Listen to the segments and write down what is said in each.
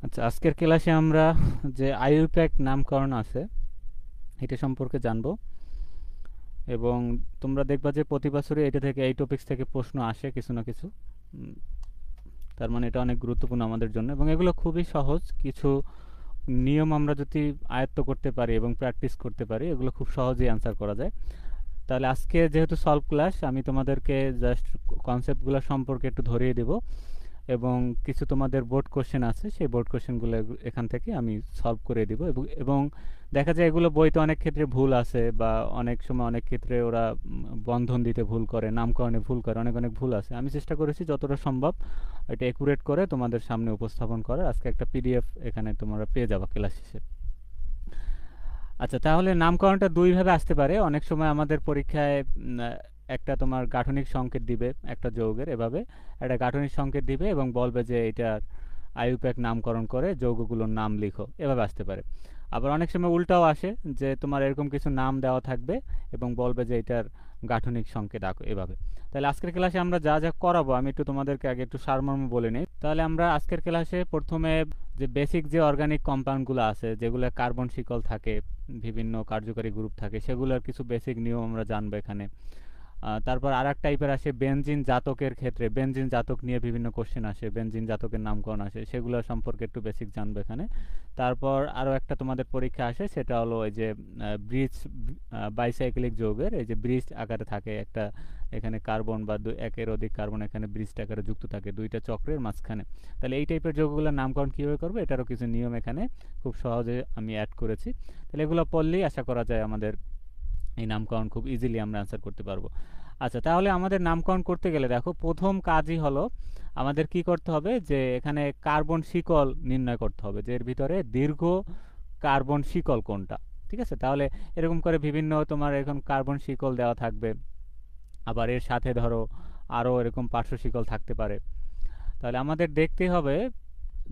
আচ্ছা, আজকের ক্লাসে আমরা যে আইইউপ্যাক নামকরণ আছে এটা সম্পর্কে জানবো। এবং তোমরা দেখবা যে প্রতি বছরই এটা থেকে এই টপিকস থেকে প্রশ্ন আসে কিছু না কিছু। উম, তার মানে এটা অনেক গুরুত্বপূর্ণ আমাদের জন্য, এবং এগুলো খুবই সহজ। কিছু নিয়ম আমরা যদি আয়ত্ত করতে পারি এবং প্র্যাকটিস করতে পারি, এগুলো খুব সহজেই অ্যান্সার করা যায়। তাহলে আজকে যেহেতু সলভ ক্লাস, আমি তোমাদেরকে জাস্ট কনসেপ্টগুলো সম্পর্কে একটু ধরিয়ে দেব, এবং কিছু তোমাদের বোর্ড কোশ্চেন আছে, সেই বোর্ড কোশ্চেনগুলো এখান থেকে আমি সলভ করে দিব। এবং দেখা যায় এগুলো বইতে অনেক ক্ষেত্রে ভুল আছে, বা অনেক সময় অনেক ক্ষেত্রে ওরা বন্ধন দিতে ভুল করে, নামকরণে ভুল করে, অনেক অনেক ভুল আছে। আমি চেষ্টা করেছি যতটা সম্ভব এটা একুরেট করে তোমাদের সামনে উপস্থাপন করার। আজকে একটা পিডিএফ এখানে তোমরা পেয়ে যাবে ক্লাস শেষে। আচ্ছা, তাহলে নামকরণটা দুইভাবে আসতে পারে। অনেক সময় আমাদের পরীক্ষায় একটা তোমার গাঠনিক সংকেত দিবে একটা যৌগের, এভাবে একটা গাঠনিক সংকেত দিবে এবং বলবে যে এটার আইইউপ্যাক নামকরণ করে যৌগগুলোর নাম লিখো, এভাবে আসতে পারে। আবার অনেক সময় উল্টাও আসে, যে তোমার এরকম কিছু নাম দেওয়া থাকবে এবং বলবে যে এটার গাঠনিক সংকেত আঁকো, এভাবে। তাহলে আজকের ক্লাসে আমরা যা যা করাবো আমি একটু তোমাদেরকে আগে একটু সারমর্ম বলে নিই। তাহলে আমরা আজকের ক্লাসে প্রথমে যে বেসিক যে অর্গানিক কম্পাউন্ডগুলো আছে, যেগুলো কার্বন শিকল থাকে, বিভিন্ন কার্যকরী গ্রুপ থাকে, সেগুলোর কিছু বেসিক নিয়ম আমরা জানবো এখানে। তারপর আর এক টাইপের আসে বেনজিন জাতকের ক্ষেত্রে, বেনজিন জাতক নিয়ে বিভিন্ন কোশ্চেন আসে, বেনজিন জাতকের নামকরণ আসে, সেগুলো সম্পর্কে একটু বেসিক জানবো এখানে। তারপর আরও একটা তোমাদের পরীক্ষা আসে, সেটা হলো এই যে ব্রিজ, বাইসাইক্লিক যৌগের এই যে ব্রিজ আকারে থাকে একটা, এখানে কার্বন বা একের অধিক কার্বন এখানে ব্রিজ আকারে যুক্ত থাকে দুইটা চক্রের মাঝখানে। তাহলে এই টাইপের যৌগগুলোর নামকরণ কীভাবে করবো, এটারও কিছু নিয়ম এখানে খুব সহজে আমি অ্যাড করেছি। তাহলে এগুলো পড়লেই আশা করা যায় আমাদের এই নামকরণ খুব ইজিলি আমরা অ্যান্সার করতে পারবো। আচ্ছা, তাহলে আমাদের নামকরণ করতে গেলে দেখো প্রথম কাজই হলো আমাদের কি করতে হবে, যে এখানে কার্বন শিকল নির্ণয় করতে হবে, যে এর ভিতরে দীর্ঘ কার্বন শিকল কোনটা। ঠিক আছে, তাহলে এরকম করে বিভিন্ন তোমার এখন কার্বন শিকল দেওয়া থাকবে, আবার এর সাথে ধরো আরও এরকম পার্শ্ব শিকল থাকতে পারে। তাহলে আমাদের দেখতে হবে,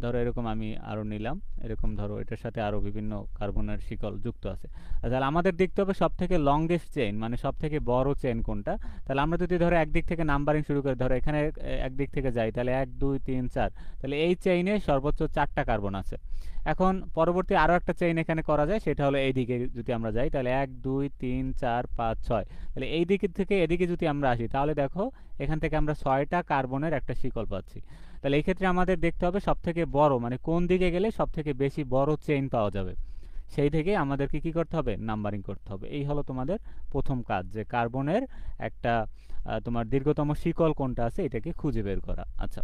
ধরো এরকম আমি আরও নিলাম, এরকম ধরো এটার সাথে আরও বিভিন্ন কার্বনের শিকল যুক্ত আছে। তাহলে আমাদের দেখতে হবে সব থেকে লংগেস্ট চেইন, মানে সব থেকে বড় চেইন কোনটা। তাহলে আমরা যদি ধরো একদিক থেকে নাম্বারিং শুরু করি, ধরো এখানে একদিক থেকে যাই, তাহলে 1 2 3 4, তাহলে এই চেইনে সর্বোচ্চ 4টা কার্বন আছে। এখন পরবর্তী আরও একটা চেইন এখানে করা যায়, সেটা হলো এইদিকে যদি আমরা যাই, তাহলে 1 2 3 4 5 6, তাহলে এই দিক থেকে এদিকে যদি আমরা আসি, তাহলে দেখো এখান থেকে আমরা 6টা কার্বনের একটা শিকল পাচ্ছি। তাহলে এই ক্ষেত্রে আমাদের দেখতে হবে সব থেকে বড়, মানে কোন দিকে গেলে সব থেকে বেশি বড় চেইন পাওয়া যাবে, সেই থেকে আমাদেরকে কি করতে হবে, নাম্বারিং করতে হবে। এই হলো তোমাদের প্রথম কাজ, যে কার্বনের একটা তোমার দীর্ঘতম শিকল কোনটা আছে এটাকে খুঁজে বের করা। আচ্ছা,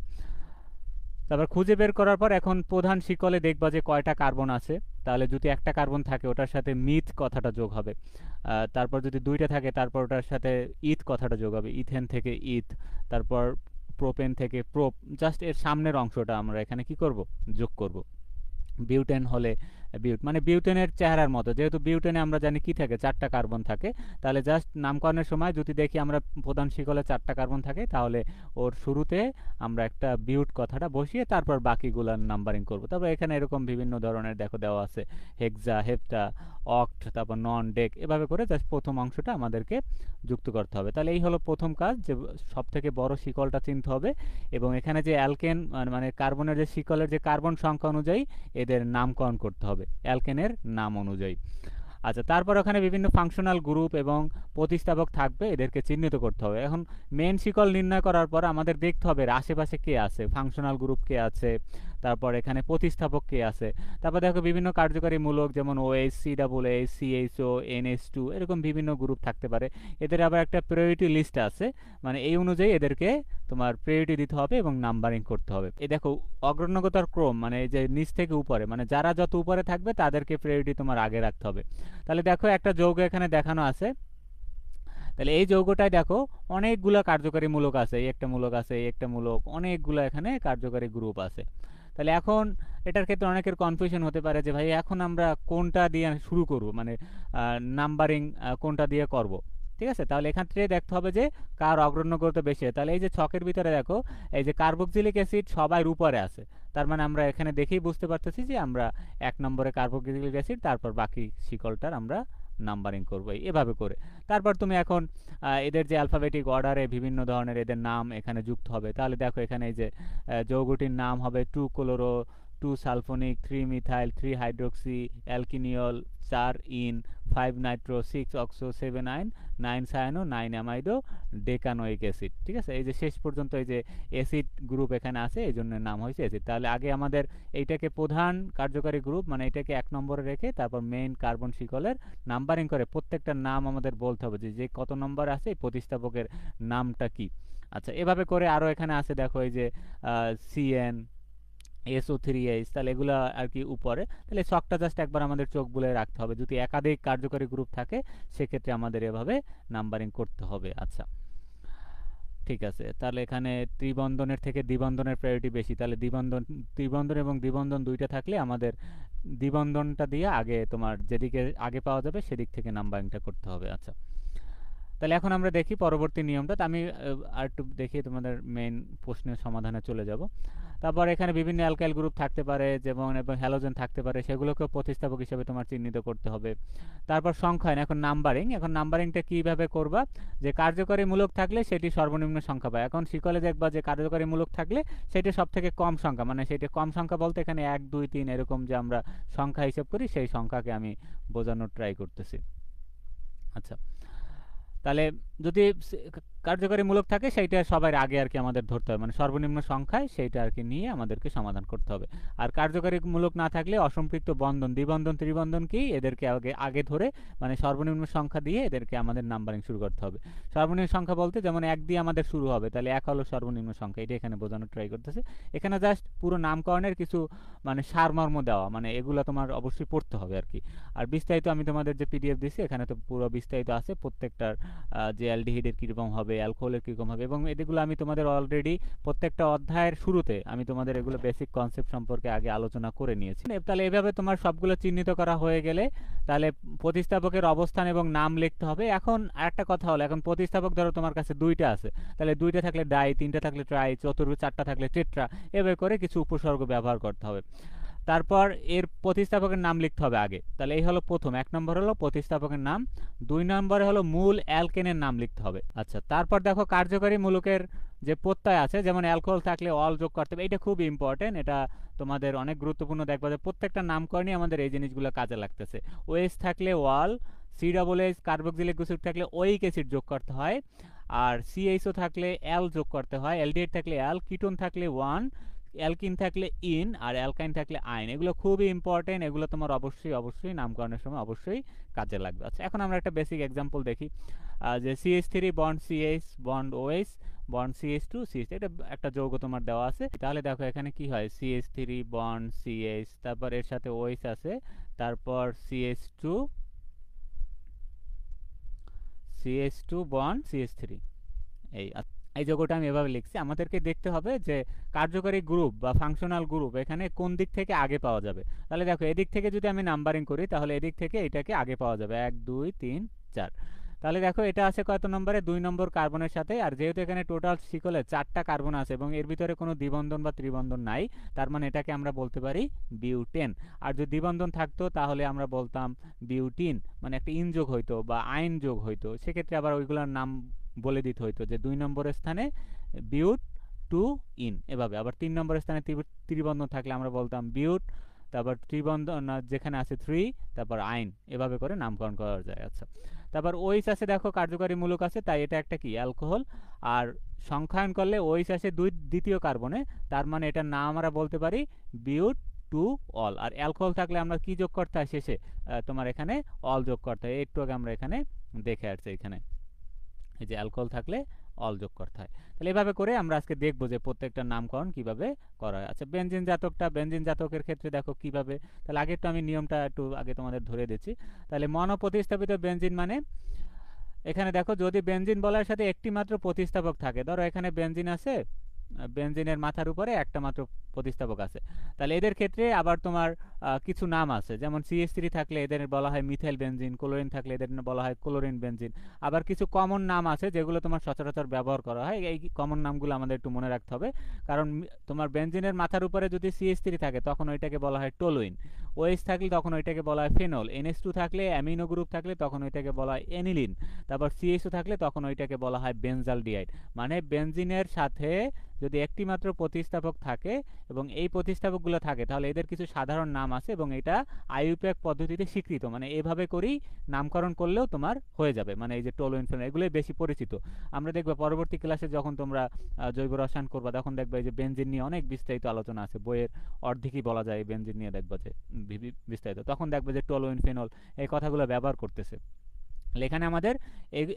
তারপর খুঁজে বের করার পর এখন প্রধান শিকলে দেখবা যে কয়টা কার্বন আছে। তাহলে যদি একটা কার্বন থাকে ওটার সাথে মিথ কথাটা যোগ হবে, তারপর যদি দুইটা থাকে তারপর ওটার সাথে ইথ কথাটা যোগ হবে, ইথেন থেকে ইথ, তারপর প্রোপেন থেকে প্রোপ, জাস্ট এর সামনের অংশটা আমরা এখানে কি করব, যোগ করব। বিউটেন হলে মানে বিউটেনের চেহারার মতো, যেহেতু বিউটেনে আমরা জানি কি থাকে, 4টা কার্বন থাকে। তাহলে জাস্ট নামকরণের সময় যদি দেখি আমরা প্রধান শিকলে 4টা কার্বন থাকে, তাহলে ওর শুরুতে আমরা একটা বিউট কথাটা বসিয়ে তারপর বাকিগুলার নাম্বারিং করব। তারপর এখানে এরকম বিভিন্ন ধরনের দেখো দেওয়া আছে, হেক্সা, হেপ্টা, অক্ট, তারপর নন, ডেক, এভাবে করে জাস্ট প্রথম অংশটা আমাদেরকে যুক্ত করতে হবে। তাহলে এই হলো প্রথম কাজ, যে সব থেকে বড় শিকলটা চিনতে হবে, এবং এখানে যে অ্যালকেন মানে কার্বনের যে শিকলের যে কার্বন সংখ্যা অনুযায়ী এদের নামকরণ করতে হবে অ্যালকেনের নাম অনুযায়ী। আচ্ছা, তারপর ওখানে বিভিন্ন ফাংশনাল গ্রুপ এবং প্রতিস্থাপক থাকবে, এদেরকে চিহ্নিত করতে হবে। এখন মেন শিকল নির্ণয় করার পর আমাদের দেখতে হবে এর আশেপাশে কে আছে, ফাংশনাল গ্রুপ কে আছে, তারপর এখানে প্রতিস্থাপক কে আছে। তারপর দেখো বিভিন্ন কার্যকরী মূলক, যেমন OH, COO, CHO, NH2, এরকম বিভিন্ন গ্রুপ থাকতে পারে। এদের আবার একটা প্রায়োরিটি লিস্ট আছে, মানে এই অনুযায়ী এদেরকে তোমার প্রায়োরিটি দিতে হবে এবং নাম্বারিং করতে হবে। এই দেখো অগ্রণগতার ক্রম, মানে এই যে নিচ থেকে উপরে, মানে যারা যত উপরে থাকবে তাদেরকে প্রায়োরিটি তোমার আগে রাখতে হবে। তাহলে দেখো একটা যৌগ এখানে দেখানো আছে, তাহলে এই যৌগটায় দেখো অনেকগুলো কার্যকরী মূলক আছে, এই একটা মূলক আছে, এই একটা মূলক, অনেকগুলো এখানে কার্যকরী গ্রুপ আছে। তাহলে এখন এটার ক্ষেত্রে অনেকের কনফিউশন হতে পারে যে ভাই এখন আমরা কোনটা দিয়ে শুরু করব, মানে নাম্বারিং কোনটা দিয়ে করব। ঠিক আছে, তাহলে এখান থেকে দেখতে হবে যে কার অগ্রণ্যগত বেশি। তাহলে এই যে ছকের ভিতরে দেখো এই যে কার্বক্সিলিক অ্যাসিড সবার উপরে আছে, তার মানে আমরা এখানে দেখেই বুঝতে পারতেছি যে আমরা 1 নম্বরে কার্বক্সিলিক অ্যাসিড, তারপর বাকি শিকলটার আমরা নাম্বারিং করবো এভাবে করে। তারপর তুমি এখন এদের যে অ্যালফাবেটিক অর্ডারে বিভিন্ন ধরনের এদের নাম এখানে যুক্ত হবে। তাহলে দেখো এখানে এই যে যৌগটির নাম হবে 2 chloro 2 sulfonic, 3 methyl, 3 hydroxy, alkynyl, 4 ene, 5 nitro, 6 oxo, 7 yne, 9 cyano, 9 অ্যামাইডো, ডেকানোয়িক acid. ঠিক আছে, এই যে শেষ পর্যন্ত এই যে অ্যাসিড গ্রুপ এখানে আছে, এই জন্য নাম হয়েছে অ্যাসিড। তাহলে আগে আমাদের এইটাকে প্রধান কার্যকারী গ্রুপ মানে এটাকে 1 নম্বরে রেখে তারপর মেইন কার্বন শিকলের নাম্বারিং করে প্রত্যেকটা নাম আমাদের বলতে হবে যে কত নম্বর আছে, এই প্রতিস্থাপকের নামটা কি। আচ্ছা, এভাবে করে আরও এখানে আছে দেখো এই যে সিএন, SO3H, তাহলে এগুলো আর কি উপরে। তাহলে শখটা জাস্ট একবার আমাদের চোখ বুলে রাখতে হবে, যদি একাধিক কার্যকরী গ্রুপ থাকে সেক্ষেত্রে আমাদের এভাবে নাম্বারিং করতে হবে। আচ্ছা, ঠিক আছে, তাহলে এখানে ত্রিবন্ধনের থেকে দ্বিবন্ধনের প্রায়োরিটি বেশি, তাহলে ত্রিবন্ধন এবং দ্বিবন্ধন দুইটা থাকলে আমাদের দ্বিবন্ধনটা দিয়ে আগে তোমার যেদিকে আগে পাওয়া যাবে সেদিক থেকে নাম্বারিংটা করতে হবে। আচ্ছা, তাহলে এখন আমরা দেখি পরবর্তী নিয়মটা। তো আমি আর একটু দেখি তোমাদের মেইন প্রশ্নের সমাধানে চলে যাব। তারপর এখানে বিভিন্ন অ্যালকাইল গ্রুপ থাকতে পারে যেমন এবং হ্যালোজেন থাকতে পারে, সেগুলোকেও প্রতিস্থাপক হিসেবে তোমার চিহ্নিত করতে হবে। তারপর সংখ্যায়ন, এখন নাম্বারিংটা কীভাবে করবা, যে কার্যকরী মূলক থাকলে সেটি সর্বনিম্ন সংখ্যা পায়। এখন শিকলে দেখবা যে কার্যকরী মূলক থাকলে সেটি সব থেকে কম সংখ্যা, মানে সেটি কম সংখ্যা বলতে এখানে 1 2 3 এরকম যে আমরা সংখ্যা হিসেব করি সেই সংখ্যাকে আমি বোঝানোর ট্রাই করতেছি। আচ্ছা, তাহলে যদি কার্যকরী মূলক থাকে সেইটা সবার আগে আর কি আমাদের ধরতে হবে, মানে সর্বনিম্ন সংখ্যায় সেইটা আর কি নিয়ে আমাদেরকে সমাধান করতে হবে। আর কার্যকরী মূলক না থাকলে অসম্পৃক্ত বন্ধন, দ্বিবন্ধন, ত্রিবন্ধন কি এদেরকে আগে ধরে মানে সর্বনিম্ন সংখ্যা দিয়ে এদেরকে আমাদের নাম্বারিং শুরু করতে হবে। সর্বনিম্ন সংখ্যা বলতে যেমন 1 দিয়ে আমাদের শুরু হবে, তাহলে 1 হলো সর্বনিম্ন সংখ্যা, এটা এখানে বোঝানোর ট্রাই করতেছে। এখানে জাস্ট পুরো নামকরণের কিছু মানে সারমর্ম দেওয়া, মানে এগুলো তোমার অবশ্যই পড়তে হবে আর কি। আর বিস্তারিত আমি তোমাদের যে PDF দিচ্ছি এখানে তো পুরো বিস্তারিত আছে প্রত্যেকটার, যে অ্যালডিহিডের কীরকম হবে, অ্যালকোহলের কীরকম হবে, এবং এগুলো আমি তোমাদের অলরেডি প্রত্যেকটা অধ্যায়ের শুরুতে আমি তোমাদের এগুলো বেসিক কনসেপ্ট সম্পর্কে আগে আলোচনা করে নিয়েছি। তাহলে এভাবে তোমার সবগুলো চিহ্নিত করা হয়ে গেলে তাহলে প্রতিস্থাপকের অবস্থান এবং নাম লিখতে হবে। এখন আরেকটা কথা হলো, এখন প্রতিস্থাপক ধরো তোমার কাছে 2টা আছে, তাহলে 2টা থাকলে ডাই, 3টা থাকলে ট্রাই, 4টা থাকলে টেট্রা, এভাবে করে কিছু উপসর্গ ব্যবহার করতে হবে। তারপর এর প্রতিস্থাপকের নাম লিখতে হবে আগে। তাহলে এই হলো প্রথম, 1 নম্বর হলো প্রতিস্থাপকের নাম, 2 নম্বরে হলো মূল অ্যালকেনের নাম লিখতে হবে। আচ্ছা, তারপর দেখো কার্যকরী মূলকের যে প্রত্যয় আছে, যেমন অ্যালকোহল থাকলে অল যোগ করতে হবে, এটা খুব ইম্পর্টেন্ট, এটা তোমাদের অনেক গুরুত্বপূর্ণ। দেখবা যে প্রত্যেকটা নামকরণই আমাদের এই জিনিসগুলো কাজে লাগতেছে। ওএস থাকলে ওয়াল, COOH কার্বক্সিলিক অ্যাসিড থাকলে ওইক অ্যাসিড যোগ করতে হয়, আর CHO থাকলে অ্যাল যোগ করতে হয়, অ্যালডিহাইড থাকলে অ্যাল, কিটোন থাকলে 1, অ্যালকিন থাকলে ইন, আর অ্যালকাইন থাকলে আইন। এগুলো খুবই ইম্পর্টেন্ট, এগুলো তোমার অবশ্যই নামকরণের সময় অবশ্যই কাজে লাগবে। আচ্ছা, এখন আমরা একটা বেসিক এক্সাম্পল দেখি, যে CH3 bond CH bond OH bond CH2 CH, এটা একটা যৌগ তোমার দেওয়া আছে। তাহলে দেখো এখানে কি হয়, CH3 বন্ড CH, তারপর এর সাথে OH আছে, তারপর CH2 বন্ড CH3, এই যৌগটা আমি এভাবে লিখছি। আমাদেরকে দেখতে হবে যে কার্যকরী গ্রুপ বা ফাংশনাল গ্রুপ এখানে কোন দিক থেকে আগে পাওয়া যাবে। তাহলে দেখো এদিক থেকে যদি আমি নাম্বারিং করি তাহলে এদিক থেকে এটাকে আগে পাওয়া যাবে, 1 2 3 4। তাহলে দেখো এটা আছে কত নম্বরে, 2 নম্বর কার্বনের সাথে। আর যেহেতু এখানে টোটাল শিকলে 4টা কার্বন আছে এবং এর ভিতরে কোনো দ্বিবন্ধন বা ত্রিবন্ধন নাই, তার মানে এটাকে আমরা বলতে পারি বিউটেন। আর যদি দ্বিবন্ধন থাকতো তাহলে আমরা বলতাম বিউটিন, মানে একটা ইন যোগ হইতো বা আইন যোগ হইতো, সেক্ষেত্রে আবার ওইগুলোর নাম বলে দিতে হইতো যে 2 নম্বরের স্থানে বিউট 2 ইন এভাবে। আবার 3 নম্বরের স্থানে ত্রিবন্ধন থাকলে আমরা বলতাম বিউট, তারপর ত্রিবন্ধন যেখানে আছে 3, তারপর আইন, এভাবে করে নামকরণ করা যায়। আচ্ছা, তারপর ওইস আছে, দেখো কার্যকরী মূলক আছে, তাই এটা একটা কি অ্যালকোহল। আর সংখ্যায়ন করলে ওইস আসে দ্বিতীয় কার্বনে, তার মানে এটার নাম আমরা বলতে পারি বিউট 2 অল। আর অ্যালকোহল থাকলে আমরা কি যোগ করতে হয় শেষে, তোমার এখানে অল যোগ করতে হয়। একটু আগে আমরা এখানে দেখে আসছি, এখানে এই যে অ্যালকোহল থাকলে অল যোগ করতে হয়। তাহলে এভাবে করে আমরা আজকে দেখবো যে প্রত্যেকটা নামকরণ কিভাবে করা হয়। আচ্ছা, বেনজিন জাতকের ক্ষেত্রে দেখো কিভাবে, তাহলে আগে একটু আমি নিয়মটা একটু আগে তোমাদের ধরে দিচ্ছি। তাহলে মনোপ্রতিস্থাপিত বেনজিন মানে এখানে দেখো যদি বেনজিন বলার সাথে একটি মাত্র প্রতিস্থাপক থাকে, ধরো এখানে বেনজিন আছে, বেনজিনের মাথার উপরে একটা মাত্র প্রতিস্থাপক আছে, তাহলে এদের ক্ষেত্রে আবার তোমার কিছু নাম আছে, যেমন CH3 থাকলে এদের বলা হয় মিথাইল বেনজিন, ক্লোরিন থাকলে এদের বলা হয় ক্লোরিন বেনজিন। আবার কিছু কমন নাম আছে যেগুলো তোমার সচরাচর ব্যবহার করা হয়, এই কমন নামগুলো আমাদের একটু মনে রাখতে হবে। কারণ তোমার বেনজিনের মাথার উপরে যদি CH3 থাকে তখন ওইটাকে বলা হয় টলুইন, OH থাকলে তখন ওইটাকে বলা হয় ফেনল, NH2 থাকলে অ্যামিনো গ্রুপ থাকলে তখন ওইটাকে বলা হয় এনিলিন, তারপর CHO থাকলে তখন ওইটাকে বলা হয় বেনজালডিহাইড। মানে বেনজিনের সাথে যদি একটি মাত্র প্রতিস্থাপক থাকে এবং এই প্রতিস্থাপকগুলো থাকে তাহলে এদের কিছু সাধারণ নাম আছে এবং এটা IUPAC পদ্ধতিতে স্বীকৃত। মানে এভাবে করেই নামকরণ করলেও তোমার হয়ে যাবে। মানে এই যে টলুইন ফেনল এগুলোই বেশি পরিচিত। আমরা দেখবো পরবর্তী ক্লাসে যখন তোমরা জৈব রসায়ন করবা তখন দেখবে এই যে বেনজিন নিয়ে অনেক বিস্তারিত আলোচনা আছে, বইয়ের অর্ধেকই বলা যায় বেনজিন নিয়ে দেখবা যে বিস্তারিত, তখন দেখবে যে টলুইন ফেনল এই কথাগুলো ব্যবহার করতেছে। এখানে আমাদের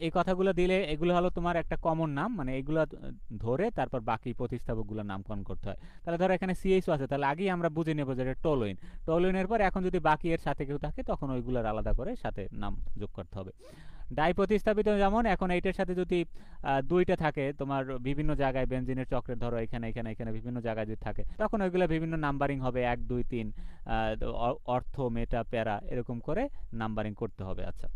এই কথাগুলো দিলে এগুলো হলো তোমার একটা কমন নাম, মানে এগুলো ধরে তারপর বাকি প্রতিস্থাপকগুলোর নামকরণ করতে হয়। তাহলে ধরো এখানে CHO আছে, তাহলে আগেই আমরা বুঝে নেবো যে এটা টলুইন। টলুইনের পর এখন যদি বাকি এর সাথে কেউ থাকে তখন ওইগুলোর আলাদা করে সাথে নাম যোগ করতে হবে। ডাই প্রতিস্থাপিত যেমন এখন এইটার সাথে যদি দুইটা থাকে তোমার বিভিন্ন জায়গায় বেনজিনের চক্রের, ধরো এখানে এখানে এখানে বিভিন্ন জায়গায় যদি থাকে তখন ওইগুলো বিভিন্ন নাম্বারিং হবে, 1 2 3 অর্থ মেটা প্যারা এরকম করে নাম্বারিং করতে হবে। আচ্ছা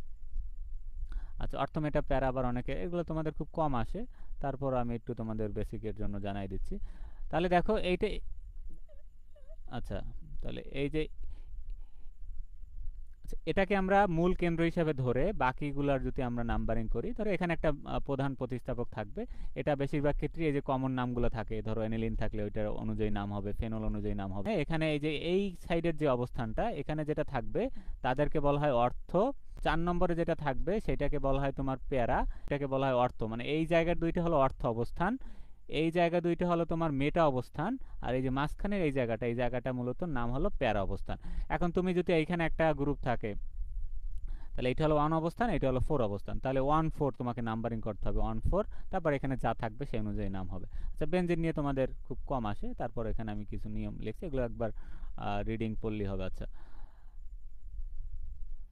আচ্ছা, অর্থ মেটা প্যারা আবার অনেকে, এগুলো তোমাদের খুব কম আসে, তারপর আমি একটু তোমাদের বেসিকের জন্য জানাই দিচ্ছি। তাহলে দেখো এইটা, আচ্ছা তাহলে এই যে এটাকে আমরা মূল কেন্দ্র হিসাবে ধরে বাকিগুলার যদি আমরা নাম্বারিং করি, ধরো এখানে একটা প্রধান প্রতিস্থাপক থাকবে, এটা বেশিরভাগ ক্ষেত্রে এই যে কমন নামগুলো থাকে, ধরো এনিলিন থাকলে ওইটার অনুযায়ী নাম হবে, ফেনল অনুযায়ী নাম হবে। এখানে এই যে এই সাইডের যে অবস্থানটা এখানে যেটা থাকবে তাদেরকে বলা হয় অর্থ। 4 নম্বরে যেটা থাকবে সেটাকে বলা হয় তোমার প্যারা, এটাকে বলা হয় অর্থ। মানে এই জায়গার দুইটা হলো অর্থ অবস্থান, এই জায়গা দুইটা হলো তোমার মেটা অবস্থান, আর এই যে মাঝখানের এই জায়গাটা মূলত নাম হলো প্যারা অবস্থান। এখন তুমি যদি এইখানে একটা গ্রুপ থাকে তাহলে এটা হলো 1 অবস্থান, এটা হলো 4 অবস্থান, তাহলে 1 4 তোমাকে নাম্বারিং করতে হবে 1 4, তারপর এখানে যা থাকবে সেই অনুযায়ী নাম হবে। আচ্ছা বেনজিন নিয়ে তোমাদের খুব কম আসে, তারপর এখানে আমি কিছু নিয়ম লিখছি, এগুলো একবার রিডিং পড়লেই হবে। আচ্ছা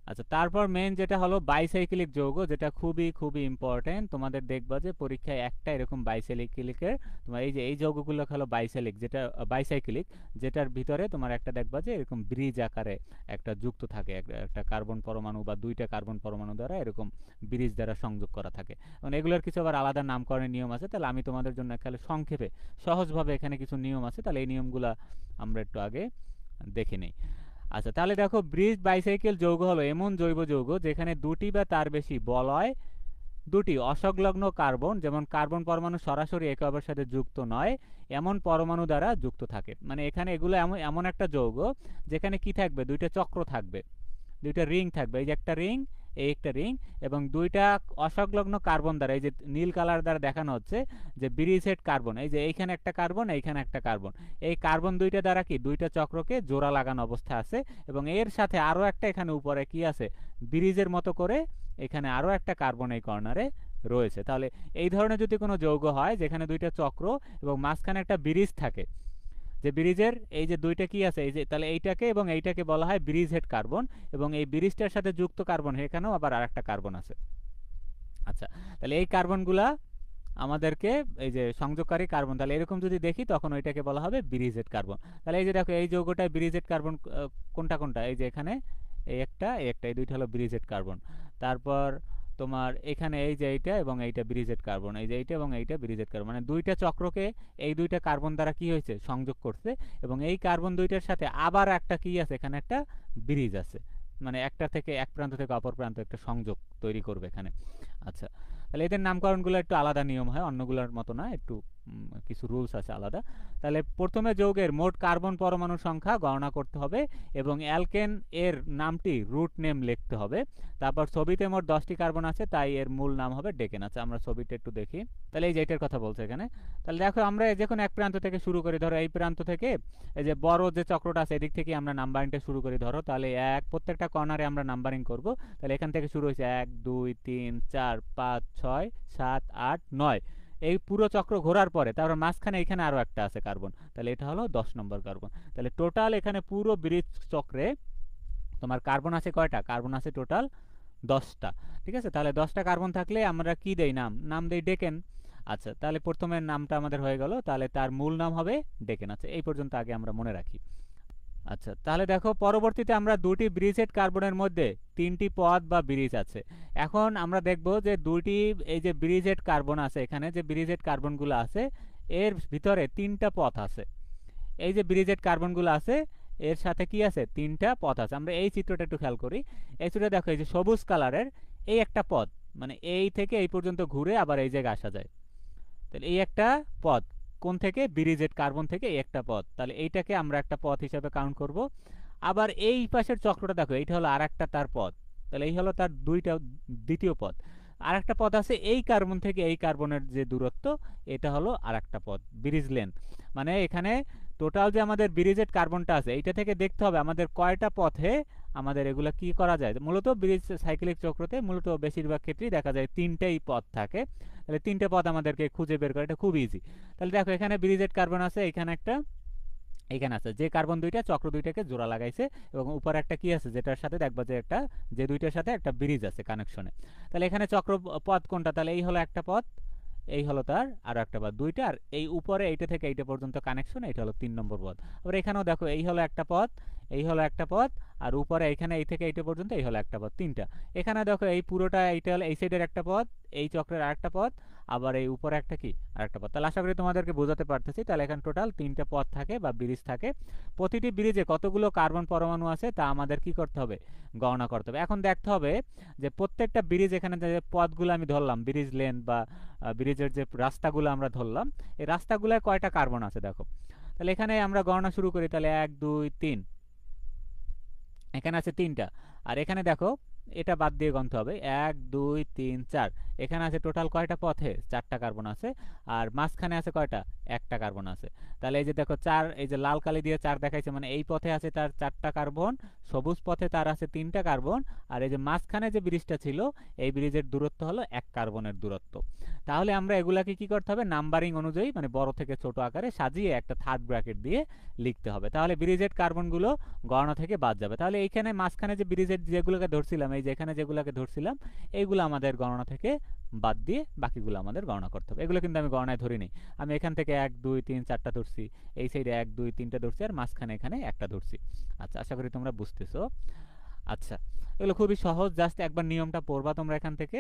আচ্ছা, তারপর মেন যেটা হলো বাইসাইক্লিক যৌগ, যেটা খুবই খুবই ইম্পর্টেন্ট। তোমাদের দেখবা যে পরীক্ষায় একটা এরকম বাইসাইক্লিকের তোমার এই যে এই যৌগগুলো হলো বাইসাইক্লিক, যেটার ভিতরে তোমার একটা দেখবা যে এরকম ব্রিজ আকারে একটা যুক্ত থাকে, একটা কার্বন পরমাণু বা দুইটা কার্বন পরমাণু দ্বারা এরকম ব্রিজ দ্বারা সংযোগ করা থাকে। এবং এগুলোর কিছু আবার আলাদা নামকরণের নিয়ম আছে, তাহলে আমি তোমাদের জন্য এখানে সংক্ষেপে সহজভাবে এখানে কিছু নিয়ম আছে, তাহলে এই নিয়মগুলো আমরা একটু আগে দেখে নিই। আচ্ছা তাহলে দেখো ব্রিজ বাইসাইকেল যৌগ হলো এমন জৈব যৌগ যেখানে দুটি বা তার বেশি বলয় দুটি অসংলগ্ন কার্বন, যেমন কার্বন পরমাণু সরাসরি একে অপরের সাথে যুক্ত নয় এমন পরমাণু দ্বারা যুক্ত থাকে। মানে এখানে এগুলো এমন এমন একটা যৌগ যেখানে কি থাকবে, দুইটা চক্র থাকবে, দুইটা রিং থাকবে, এই যে একটা রিং, এই একটা রিং, এবং দুইটা অসংলগ্ন কার্বন দ্বারা, এই যে নীল কালার দ্বারা দেখানো হচ্ছে যে ব্রিজহেড কার্বন, এই যে এইখানে একটা কার্বন, এইখানে একটা কার্বন, এই কার্বন দুইটা দ্বারা কি দুইটা চক্রকে জোড়া লাগানো অবস্থা আছে, এবং এর সাথে আরো একটা এখানে উপরে কি আছে ব্রিজের মতো করে এখানে আরো একটা কার্বন এই কর্নারে রয়েছে। তাহলে এই ধরনের যদি কোনো যৌগ হয় যেখানে দুইটা চক্র এবং মাঝখানে একটা ব্রিজ থাকে, যে ব্রিজের এই যে দুইটা কি আছে, এই যে তাহলে এইটাকে এবং এইটাকে বলা হয় ব্রিজ হেড কার্বন, এবং এই ব্রিজটার সাথে যুক্ত কার্বন এখানেও আবার আরেকটা কার্বন আছে। আচ্ছা তাহলে এই কার্বনগুলা আমাদেরকে এই যে সংযোগকারী কার্বন, তাহলে এরকম যদি দেখি তখন ওইটাকে বলা হবে ব্রিজ হেড কার্বন। তাহলে এই যে দেখো এই যৌগটায় ব্রিজ হেড কার্বন কোনটা কোনটা, এই যে এখানে এই একটা এই দুইটা হলো ব্রিজ হেড কার্বন। তারপর তোমার এখানে এই যে এইটা এবং এইটা ব্রিজেড কার্বন, এই যে এইটা এবং এইটা ব্রিজেড কার্বন, মানে দুইটা চক্রকে এই দুইটা কার্বন দ্বারা কি হয়েছে সংযোগ করছে, এবং এই কার্বন দুইটার সাথে আবার একটা কি আছে, এখানে একটা ব্রিজ আছে, মানে একটা থেকে এক প্রান্ত থেকে অপর প্রান্ত একটা সংযোগ তৈরি করবে এখানে। আচ্ছা তাহলে এদের নামকরণগুলো একটু আলাদা নিয়ম হয়, অন্যগুলোর মতো না, একটু কিছু রুলস আছে আলাদা। তাহলে প্রথমে যৌগের মোট কার্বন পরমাণুর সংখ্যা গণনা করতে হবে এবং অ্যালকেন এর নামটি রুট নেম লিখতে হবে। তারপর ছবিতে মোট 10টি কার্বন আছে, তাই এর মূল নাম হবে ডেকেন। আচ্ছা আমরা ছবিটা একটু দেখি, তাহলে এই যে এটার কথা বলছে এখানে। তাহলে দেখো আমরা যখন এক প্রান্ত থেকে শুরু করি, ধরো এই প্রান্ত থেকে এই যে বড় যে চক্রটা আছে এদিক থেকে আমরা নাম্বারিংটা শুরু করি, ধরো তাহলে প্রত্যেকটা কর্নারে আমরা নাম্বারিং করব। তাহলে এখান থেকে শুরু হয়েছে 1 2 3 4 5 6 7 8 9, এই পুরো চক্র ঘোরার পরে তারপর মাঝখানে এখানে আরো একটা আছে কার্বন, তাহলে এটা হলো 10 নম্বর কার্বন। তাহলে টোটাল এখানে পুরো ব্রিজ চক্রে তোমার কার্বন আছে কয়টা, কার্বন আছে টোটাল 10টা। ঠিক আছে, তাহলে 10টা কার্বন থাকলে আমরা কি দেই, নাম দেই ডেকেন। আচ্ছা তাহলে প্রথমে নামটা আমাদের হয়ে গেল, তাহলে তার মূল নাম হবে ডেকেন। আচ্ছা এই পর্যন্ত আগে আমরা মনে রাখি। আচ্ছা, তাহলে দেখো পরবর্তীতে আমরা দুটি ব্রিজেড কার্বনের মধ্যে তিনটি পদ বা ব্রিজ আছে। এখন আমরা দেখব যে দুটি এই যে ব্রিজেড কার্বন আছে, এখানে যে ব্রিজেড কার্বনগুলো আছে এর ভিতরে তিনটা পথ আছে। এই যে ব্রিজেড কার্বনগুলো আছে এর সাথে কি আছে, তিনটা পথ আছে। আমরা এই চিত্রটা একটু খেয়াল করি। এই চিত্রটা দেখো, এই যে সবুজ কালারের এই একটা পথ, মানে এই থেকে এই পর্যন্ত ঘুরে আবার এই জায়গায় আসা যায়। তাহলে এই একটা পথ কোন থেকে, ব্রিজেড কার্বন থেকে এই একটা পথ, তাহলে এইটাকে আমরা একটা পথ হিসাবে কাউন্ট করব। আবার এই পাশের চক্রটা দেখো, এইটা হলো আর একটা তার পথ, তাহলে এই হলো তার দ্বিতীয় পথ। আর একটা পথ আছে এই কার্বন থেকে এই কার্বনের যে দূরত্ব, এটা হলো আর একটা পথ, ব্রিজ লেন্থ। মানে এখানে টোটাল যে আমাদের ব্রিজেড কার্বনটা আছে এইটা থেকে দেখতে হবে আমাদের কয়টা পথে আমাদের এগুলা কি করা যায়। মূলত ব্রিজ সাইক্লিক চক্রতে মূলত বেশিরভাগ ক্ষেত্রেই দেখা যায় তিনটেই পথ থাকে। তাহলে তিনটে পথ আমাদেরকে খুঁজে বের করা এটা খুব ইজি। তাহলে দেখো এখানে ব্রিজেড কার্বন আছে, এখানে একটা, এখানে আছে যে কার্বন দুইটা চক্র দুইটাকে জোড়া লাগাইছে, এবং উপরে একটা কি আছে যেটার সাথে দেখবা যে একটা, যে দুইটার সাথে একটা ব্রিজ আছে কানেকশনে। তাহলে এখানে চক্র পথ কোনটা, তাহলে এই হলো একটা পথ, এই হলো তার আরো একটা পথ, দুইটা। আর এই উপরে এইটা থেকে এইটা পর্যন্ত কানেকশন, এটা হলো 3 নম্বর পথ। আবার এখানেও দেখো এই হলো একটা পথ, এই হলো একটা পথ, আর উপরে এইখানে এই থেকে এইটা পর্যন্ত এই হলো একটা পথ, তিনটা। এখানে দেখো এই পুরোটা এইটা হলো এই সাইডের একটা পথ, এই চক্রের আরেকটা পথ, আবার এই উপরে একটা কি আরেকটা পথ। তাহলে আশা করি তোমাদেরকে বোঝাতে পারতেছি। তাহলে এখানে টোটাল তিনটা পথ থাকে বা ব্রিজ থাকে। প্রতিটি ব্রিজে কতগুলো কার্বন পরমাণু আছে তা আমাদের কি করতে হবে, গণনা করতে হবে। এখন দেখতে হবে যে প্রত্যেকটা ব্রিজ, এখানে যে পথগুলো আমি ধরলাম ব্রিজ লেন্থ বা ব্রিজের যে রাস্তাগুলো আমরা ধরলাম, এই রাস্তাগুলোয় কয়টা কার্বন আছে দেখো। তাহলে এখানে আমরা গণনা শুরু করি, তাহলে 1 2 3, এখানে আছে তিনটা। আর এখানে দেখো এটা বাদ দিয়ে গণতে হবে, 1 2 3 4, এখানে আছে টোটাল কয়টা পথে, 4টা কার্বন আছে। আর মাঝখানে আছে কয়টা, একটা কার্বন আছে। তাহলে এই যে দেখো 4, এই যে লাল কালি দিয়ে 4 দেখাইছে, মানে এই পথে আছে তার 4টা কার্বন, সবুজ পথে তার আছে 3টা কার্বন, আর এই যে মাঝখানে যে ব্রিজটা ছিল এই ব্রিজের দূরত্ব হলো 1 কার্বনের দূরত্ব। তাহলে আমরা এগুলাকে কি করতে হবে, নাম্বারিং অনুযায়ী মানে বড় থেকে ছোট আকারে সাজিয়ে একটা থার্ড ব্র্যাকেট দিয়ে লিখতে হবে। তাহলে ব্রিজেড কার্বনগুলো গণনা থেকে বাদ যাবে। তাহলে এইখানে মাঝখানে যে ব্রিজেড যেগুলোকে ধরছিলাম, এই যে এখানে যেগুলোকে ধরছিলাম, এইগুলো আমাদের গণনা থেকে বাদ দিয়ে বাকিগুলো আমাদের গণনা করতে হবে। এগুলো কিন্তু আমি গণনায় ধরিনি, আমি এখান থেকে 1 2 3 4টা ধরছি, এই সাইডে 1 2 3টা ধরছি, আর মাঝখানে এখানে একটা ধরছি। আচ্ছা, আশা করি তোমরা বুঝতেছো। আচ্ছা, এগুলো খুবই সহজ, জাস্ট একবার নিয়মটা পড়বা তোমরা এখান থেকে,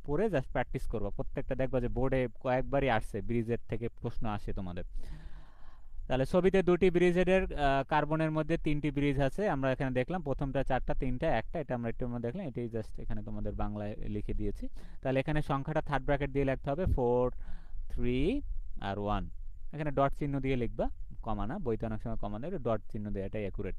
পড়ে জাস্ট প্র্যাকটিস করবা। প্রত্যেকটা দেখবা যে বোর্ডে কয়েকবারই আসছে, ব্রিজের থেকে প্রশ্ন আসে তোমাদের। তাহলে ছবিতে দুটি ব্রিজের কার্বনের মধ্যে তিনটি ব্রিজ আছে, আমরা এখানে দেখলাম প্রথমটা 4টা, তিনটা একটা, এটা আমরা একটু দেখলাম, এটাই জাস্ট এখানে তোমাদের বাংলায় লিখে দিয়েছি। তাহলে এখানে সংখ্যাটা থার্ড ব্র্যাকেট দিয়ে লিখতে হবে, 4 3 আর 1। এখানে ডট চিহ্ন দিয়ে লিখবা, কমা না, বইতে অনেক সময় কমা দেয়, ডট চিহ্ন দিয়ে, এটাই অ্যাকুরেট।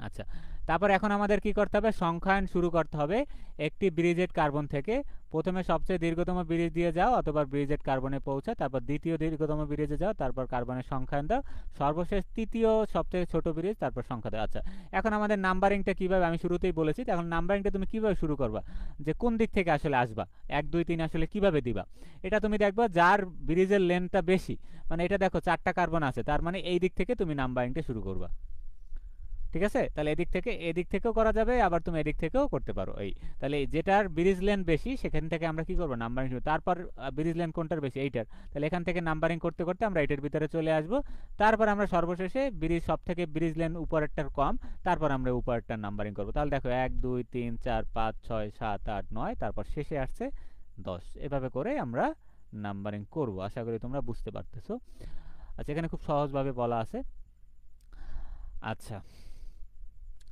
আচ্ছা, তারপর এখন আমাদের কি করতে হবে, সংখ্যায়ন শুরু করতে হবে একটি ব্রিজেড কার্বন থেকে। প্রথমে সবচেয়ে দীর্ঘতম ব্রিজ দিয়ে যাও অথবা ব্রিজেড কার্বনে পৌঁছা, তারপর দ্বিতীয় দীর্ঘতম ব্রিজে যাও, তারপর কার্বনের সংখ্যায়ন দাও, সর্বশেষ তৃতীয় সবচেয়ে ছোট ব্রিজ, তারপর সংখ্যা দাও। আচ্ছা, এখন আমাদের নাম্বারিংটা কিভাবে, আমি শুরুতেই বলেছি, এখন নাম্বারিংটা তুমি কিভাবে শুরু করবা, যে কোন দিক থেকে আসলে আসবা, 1 2 3 আসলে কিভাবে দিবা। এটা তুমি দেখবা যার ব্রিজের লেন্থটা বেশি, মানে এটা দেখো 4টা কার্বন আছে, তার মানে এই দিক থেকে তুমি নাম্বারিংটা শুরু করবা। ঠিক আছে, তাহলে এদিক থেকেও করা যাবে, আবার তুমি এদিক থেকেও করতে পারো। এই তাহলে যেটার ব্রিজ লেন্থ বেশি সেখান থেকে আমরা কি করবো, নাম্বারিং। তারপর ব্রিজ লেন্থ কোনটার বেশি, এইটার, তাহলে এখান থেকে নাম্বারিং করতে করতে আমরা এটার ভিতরে চলে আসবো। তারপর আমরা সর্বশেষে ব্রিজ সব থেকে ব্রিজ লেন্থ উপরেরটার কম, তারপর আমরা উপরেরটার নাম্বারিং করবো। তাহলে দেখো 1 2 3 4 5 6 7 8 9, তারপর শেষে আসছে 10। এভাবে করে আমরা নাম্বারিং করব। আশা করি তোমরা বুঝতে পারতেছো। আচ্ছা, এখানে খুব সহজভাবে বলা আছে। আচ্ছা,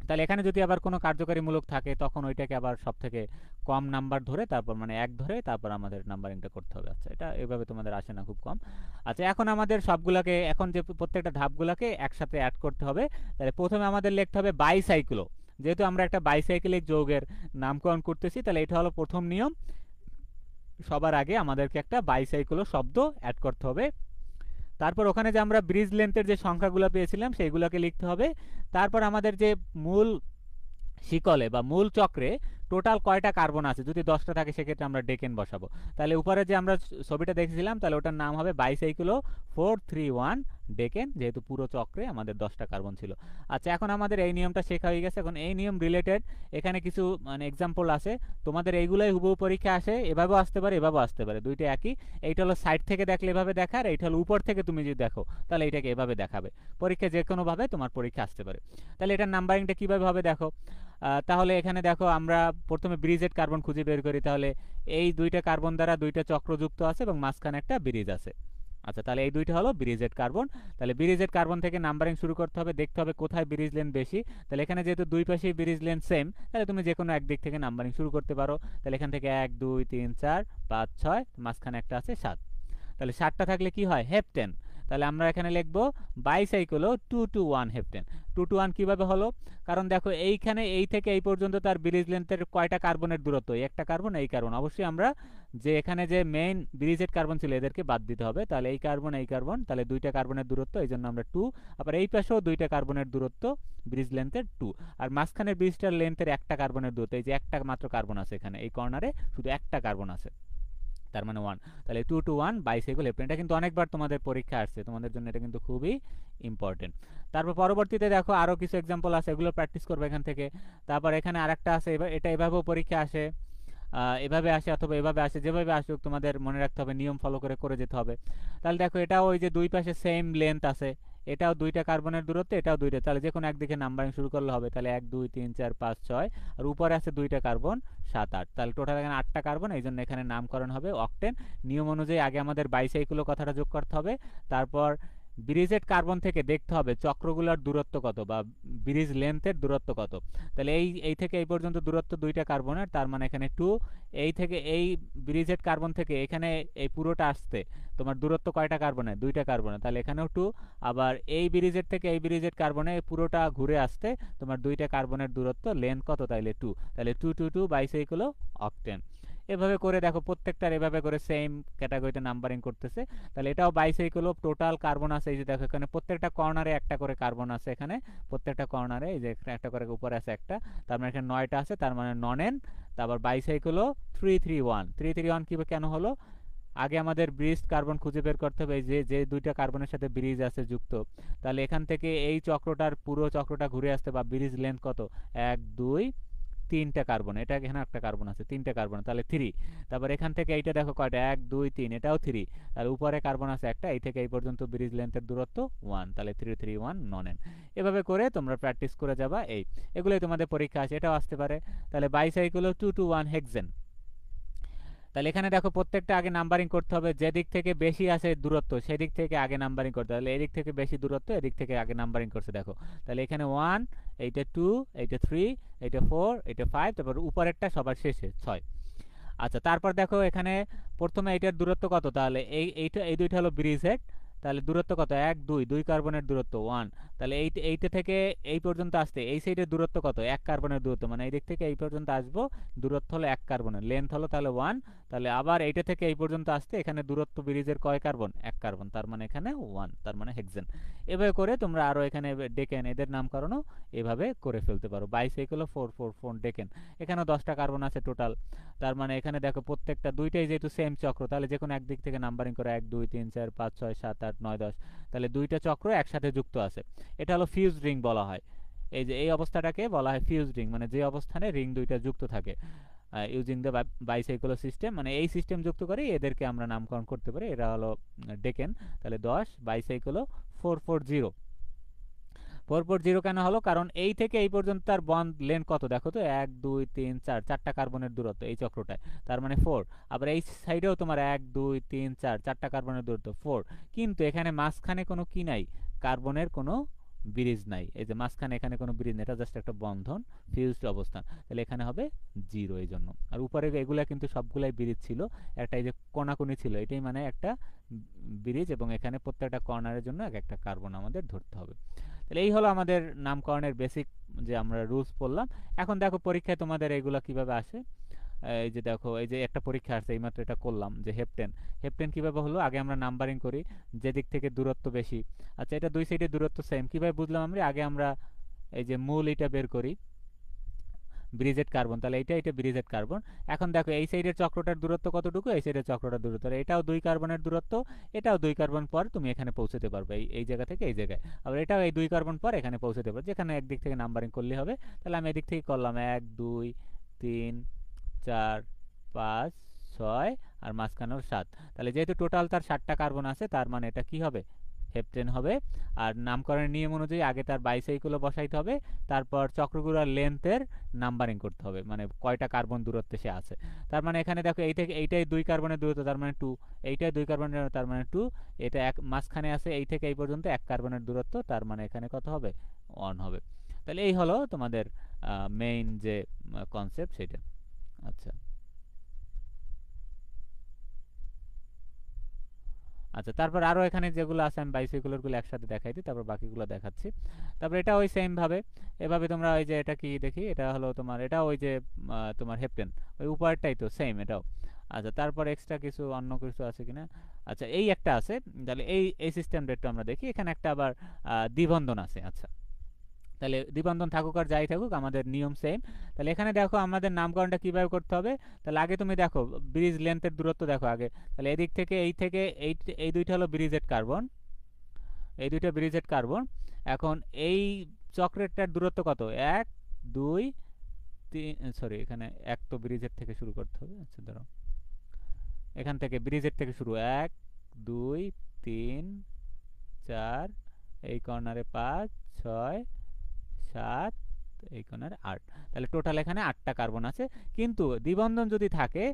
তাহলে এখানে যদি আবার কোনো কার্যকারীমূলক থাকে তখন ওইটাকে আবার সব থেকে কম নাম্বার ধরে, তারপর মানে 1 ধরে তারপর আমাদের নাম্বারিংটা করতে হবে। আচ্ছা, এটা এভাবে তোমাদের আসে না, খুব কম। আচ্ছা, এখন আমাদের সবগুলাকে, এখন যে প্রত্যেকটা ধাপগুলোকে একসাথে অ্যাড করতে হবে। তাহলে প্রথমে আমাদের লিখতে হবে বাইসাইক্লো, যেহেতু আমরা একটা বাইসাইক্লিক যৌগের নামকরণ করতেছি, তাহলে এটা হলো প্রথম নিয়ম। সবার আগে আমাদেরকে একটা বাইসাইক্লো শব্দ অ্যাড করতে হবে। তারপর ওখানে যে আমরা ব্রিজ লেন্থের যে সংখ্যাগুলো পেয়েছিলাম সেইগুলোকে লিখতে হবে। তারপর আমাদের যে মূল শিকলে বা মূল চক্রে টোটাল কয়টা কার্বন আছে, যদি 10টা থাকে সেক্ষেত্রে আমরা ডেকেন বসাবো। তাহলে উপরে যে আমরা ছবিটা দেখেছিলাম, তাহলে ওটার নাম হবে বাইসাইক্লো 4 3 1 ডেকেন, যেহেতু পুরো চক্রে আমাদের 10টা কার্বন ছিল। আচ্ছা, এখন আমাদের এই নিয়মটা শেখা হয়ে গেছে। এখন এই নিয়ম রিলেটেড এখানে কিছু মানে এক্সাম্পল আছে। তোমাদের এইগুলাই হুবহু পরীক্ষা আসে, এভাবেও আসতে পারে, এভাবেও আসতে পারে, দুইটা একই। এইটা হলো সাইড থেকে দেখলে এভাবে দেখার, এইটা হলো উপর থেকে তুমি যদি দেখো তাহলে এইটাকে এভাবে দেখাবে। পরীক্ষা যে কোনোভাবে তোমার পরীক্ষা আসতে পারে। তাহলে এটার নাম্বারিংটা কীভাবে হবে দেখো। তাহলে এখানে দেখো আমরা প্রথমে ব্রিজেড কার্বন খুঁজে বের করি। তাহলে এই দুইটা কার্বন দ্বারা দুইটা চক্র যুক্ত আছে এবং মাঝখানে একটা ব্রিজ আছে। আচ্ছা, তাহলে এই দুইটা হলো ব্রিজেড কার্বন। তাহলে ব্রিজেড কার্বন থেকে নাম্বারিং শুরু করতে হবে, দেখতে হবে কোথায় ব্রিজ লেন বেশি। তাহলে এখানে যেহেতু দুই পাশেই ব্রিজ লেন সেম, তাহলে তুমি যে কোনো একদিক থেকে নাম্বারিং শুরু করতে পারো। তাহলে এখান থেকে 1 2 3 4 5 6, মাঝখানে একটা আছে 7। তাহলে 7টা থাকলে কি হয়? হেপটেন। তাহলে আমরা এখানে লিখবো বাইসাইকেল 2 to 1 হেপটেন। 2 to 1 কিভাবে হলো? কারণ দেখো এইখানে এই থেকে এই পর্যন্ত তার ব্রিজ লেন্থের কয়টা কার্বনের দূরত্ব? একটা কার্বন, এই কার্বন। অবশ্যই আমরা যে এখানে যে মেইন ব্রিজেড কার্বন ছিল এদেরকে বাদ দিতে হবে। তাহলে এই কার্বন এই কার্বন, তাহলে দুইটা কার্বনের দূরত্ব, এই জন্য আমরা 2। আবার এই পাশেও দুইটা কার্বনের দূরত্ব ব্রিজ লেন্থের 2। আর মাঝখানের ব্রিজটার লেন্থের একটা কার্বনের দূরত্ব, এই যে একটা মাত্র কার্বন আছে এখানে, এই কর্নারে শুধু একটা কার্বন আছে, তার মানে 1। তাহলে 2 to 1 বাইসাইকেল হেপটেন। এটা কিন্তু অনেকবার তোমাদের পরীক্ষা আসছে, তোমাদের জন্য এটা কিন্তু খুবই ইম্পর্টেন্ট। তারপর পরবর্তীতে দেখো আরও কিছু এক্সাম্পল আছে, এগুলো প্র্যাকটিস করবে এখান থেকে। তারপর এখানে আরেকটা আছে, এটা এভাবেও পরীক্ষা আসে, এভাবে আসে অথবা এভাবে আসে, যেভাবে আসুক তোমাদের মনে রাখতে হবে, নিয়ম ফলো করে করে যেতে হবে। তাহলে দেখো এটাও ওই যে দুই পাশে সেম লেন্থ আছে, এটাও দুইটা কার্বনের দূরত্ব, এটাও দুইটা। তাহলে যে কোনো একদিকে নাম্বারিং শুরু করলে হবে। তাহলে 1 2 3 4 5 6, আর উপরে আছে দুইটা কার্বন 7 8। তাহলে টোটাল এখানে 8টা কার্বন, এই জন্য এখানে নামকরণ হবে অকটেন। নিয়ম অনুযায়ী আগে আমাদের বাইসাইকেলও কথাটা যোগ করতে হবে, তারপর ব্রিজেড কার্বন থেকে দেখতে হবে চক্রগুলোর দূরত্ব কত বা ব্রিজ লেন্থের দূরত্ব কত। তাহলে এই থেকে এই পর্যন্ত দূরত্ব দুইটা কার্বনের, তার মানে এখানে 2। এই থেকে এই ব্রিজেড কার্বন থেকে এখানে এই পুরোটা আসতে তোমার দূরত্ব কয়টা কার্বনের? দুইটা কার্বনের, তাহলে এখানেও 2। আবার এই ব্রিজের থেকে এই ব্রিজেড কার্বনে পুরোটা ঘুরে আসতে তোমার দুইটা কার্বনের দূরত্ব লেন্থ কত? তাইলে 2। তাহলে 2 2 2 বাইসাইকেল অকটেন। এভাবে করে দেখো প্রত্যেকটার এভাবে করে সেম ক্যাটাগরিতে নাম্বারিং করতেছে। তাহলে এটাও বাইসাইকেল টোটাল কার্বন আছে, এই যে দেখো এখানে প্রত্যেকটা কর্নারে একটা করে কার্বন আছে, এখানে প্রত্যেকটা কর্নারে এই যে একটা করে উপরে আছে একটা, তার মানে এখানে 9টা আছে, তার মানে নন এন। তারপর বাইসাইকেল 3 3 1। 3 3 1 কি কেন হলো? আগে আমাদের ব্রিজ কার্বন খুঁজে বের করতে হবে, যে যে দুইটা কার্বনের সাথে ব্রিজ আছে যুক্ত। তাহলে এখান থেকে এই চক্রটার পুরো চক্রটা ঘুরে আসতে বা ব্রিজ লেন্থ কত? 1 2 3টা কার্বন, এটা এখানে একটা কার্বন আছে, 3টা কার্বন, তাহলে 3। তারপর এখান থেকে এইটা দেখো কয়টা? 1 2 3, এটাও 3। তাহলে উপরে কার্বন আছে একটা, এই থেকে এই পর্যন্ত ব্রিজ লেন্থের দূরত্ব 1। তাহলে 3 3 1 নন এন। এভাবে করে তোমরা প্র্যাকটিস করে যাবা। এগুলোই তোমাদের পরীক্ষা আছে, এটাও আসতে পারে। তাহলে বাইসাইকেল 2 to 1 হেক্সেন। তাহলে এখানে দেখো প্রত্যেকটা আগে নাম্বারিং করতে হবে, যেদিক থেকে বেশি আছে দূরত্ব সেদিক থেকে আগে নাম্বারিং করতে হবে। তাহলে এদিক থেকে বেশি দূরত্ব, এদিক থেকে আগে নাম্বারিং করছে দেখো। তাহলে এখানে 1, এইটা 2, এইটা 3, এইটা 4, এইটা 5, তারপর উপরেরটা সবার শেষে 6। আচ্ছা, তারপর দেখো এখানে প্রথমে এইটার দূরত্ব কত? তাহলে এই দুইটা হলো ব্রিজ হেড। তাহলে দূরত্ব কত? 1 2, দুই কার্বনের দূরত্ব 1। তাহলে এইটা থেকে এই পর্যন্ত আসতে এই সাইডের দূরত্ব কত? 1 কার্বনের দূরত্ব, মানে এই দিক থেকে এই পর্যন্ত আসবো, দূরত্ব হলো 1 কার্বনের, লেন্থ হলো তাহলে 1। তাহলে আবার এইটা থেকে এই পর্যন্ত আসতে এখানে দূরত্ব ব্রিজের কয় কার্বন? 1 কার্বন, তার মানে এখানে 1, তার মানে হেক্সেন। এভাবে করে তোমরা আরও এখানে ডেকেন এদের নামকরণও এভাবে করে ফেলতে পারো। বাইসাইকেল 4 4 4 ডেকেন, এখানেও 10টা কার্বন আছে টোটাল। তার মানে এখানে দেখো প্রত্যেকটা দুইটাই যেহেতু সেম চক্র, তাহলে যে কোনো একদিক থেকে নাম্বারিং করে 1 2 3 4 5 6 7 8 9 10। তাহলে দুইটা চক্র একসাথে যুক্ত আছে, এটা হলো ফিউজ রিং বলা হয়। এই যে এই অবস্থাটাকে বলা হয় ফিউজ রিং, মানে যে অবস্থানে রিং দুইটা যুক্ত থাকে ইউজিং দ্য বাইসাইকেল সিস্টেম, মানে এই সিস্টেম যুক্ত করে এদেরকে আমরা নামকরণ করতে পারি। এরা হলো ডেকেন। তাহলে 10 বাইসাইকেল 440। 440 কেন হলো? কারণ এই থেকে এই পর্যন্ত তার বন্ড লেন্থ কত দেখো তো? 1 2 3 4, 4টা কার্বনের দূরত্ব এই চক্রটায়, তার মানে 4। আবার এই সাইডেও তোমার 1 2 3 4, 4টা কার্বনের দূরত্ব 4। কিন্তু এখানে মাঝখানে কোনো কি নাই? কার্বনের কোনো ব্রিজ নাই। এই যে মাঝখানে এখানে কোনো ব্রিজ নেই, এটা জাস্ট একটা বন্ধন, ফিউজড অবস্থান। তাহলে এখানে হবে 0 এই জন্য। আর উপরে এগুলা কিন্তু সবগুলাই ব্রিজ ছিল, একটা এই যে কোনাকুনি ছিল, এটাই মানে একটা ব্রিজ, এবং এখানে প্রত্যেকটা কর্নারের জন্য এক একটা কার্বন আমাদের ধরতে হবে। তাহলে এই হলো আমাদের নামকরণের বেসিক যে আমরা রুলস পড়লাম। এখন দেখো পরীক্ষায় তোমাদের এগুলো কিভাবে আসে। এই যে দেখো, এই যে একটা পরীক্ষা আসছে এইমাত্র, এটা করলাম যে হেপটেন। হেপটেন কিভাবে হলো? আগে আমরা নাম্বারিং করি যেদিক থেকে দূরত্ব বেশি। আচ্ছা, এটা দুই সাইডের দূরত্ব সেম, কিভাবে বুঝলাম আমরা? আগে আমরা এই যে মূল এটা বের করি, ব্রিজেড কার্বন, তাহলে এটা ব্রিজেড কার্বন। এখন দেখো এই সাইডের চক্রটার দূরত্ব কতটুকু, এই সাইডের চক্রটার দূরত্ব, এটাও 2 কার্বনের দূরত্ব, এটাও 2 কার্বন পর তুমি এখানে পৌঁছতে পারবে, এই জায়গা থেকে এই জায়গায়। আবার এটাও এই 2 কার্বন পর এখানে পৌঁছতে পারবে, যেখানে একদিক থেকে নাম্বারিং করলে হবে। তাহলে আমি এদিক থেকে করলাম 1 2 3 4 5 6 আর মাঝখানেও 7। তাহলে যেহেতু টোটাল তার 7টা কার্বন আছে, তার মানে এটা কি হবে, হেপটেন হবে। আর নামকরণের নিয়ম অনুযায়ী আগে তার বাইসাইকেল বসাইতে হবে, তারপর চক্রগুলোর লেন্থের নাম্বারিং করতে হবে, মানে কয়টা কার্বন দূরত্বে সে আছে। তার মানে এখানে দেখো এই থেকে এইটাই 2 কার্বনের দূরত্ব, তার মানে 2, এইটাই 2 কার্বনের, তার মানে 2, এটা এক মাঝখানে আছে এই থেকে এই পর্যন্ত 1 কার্বনের দূরত্ব, তার মানে এখানে কত হবে, 1 হবে। তাহলে এই হলো তোমাদের মেইন যে কনসেপ্ট সেটা। আচ্ছা আচ্ছা, তারপর আরও এখানে যেগুলো আছে আমি বাইসাইকুলারগুলো একসাথে দেখাই দিই, তারপর বাকিগুলো দেখাচ্ছি। তারপর এটা ওই সেম ভাবে, এভাবে তোমরা ওই যে এটা কি দেখি, এটা হলো তোমার, এটা ওই যে তোমার হেপটেন, ওই উপরটাই তো সেম এটাও। আচ্ছা, তারপর এক্সট্রা কিছু অন্য কিছু আছে কিনা, আচ্ছা এই একটা আছে। তাহলে এই সিস্টেমটা একটু আমরা দেখি, এখানে একটা আবার দ্বিবন্ধন আছে। আচ্ছা, তাহলে দ্বিবন্ধন থাকুক আর যাই থাকুক, আমাদের নিয়ম সেম। তাহলে এখানে দেখো আমাদের নামকরণটা কিভাবে করতে হবে। তাহলে আগে তুমি দেখো ব্রিজ লেন্থের দূরত্ব দেখো আগে। তাহলে এদিক থেকে এই দুইটা হলো ব্রিজেড কার্বন, এই দুইটা ব্রিজেড কার্বন। এখন এই চক্রেরটার দূরত্ব কত, 1 2 3, সরি এখানে এক তো ব্রিজের থেকে শুরু করতে হবে। আচ্ছা ধরো এখান থেকে ব্রিজের থেকে শুরু, 1 2 3 4, এই কর্নারে 5 6 7, এই কোণার 8। তাহলে টোটাল এখানে 8টা কার্বন আছে। কিন্তু দ্বিবন্ধন যদি থাকে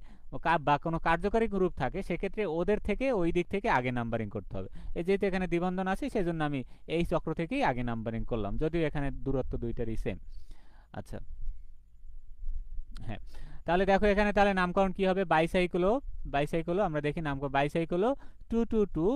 বা কোনো কার্যকারী গ্রুপ থাকে, সেক্ষেত্রে ওদের থেকে ওই দিক থেকে আগে নাম্বারিং করতে হবে। এই যেহেতু এখানে দ্বিবন্ধন আছে, সেই জন্য আমি এই চক্র থেকেই আগে নাম্বারিং করলাম, যদিও এখানে দূরত্ব দুইটারই সেম। আচ্ছা হ্যাঁ, তাহলে দেখো এখানে তাহলে নামকরণ কি হবে, বাইসাইক্লো, বাইসাইক্লো আমরা দেখি নামকরণ বাইসাইক্লো 222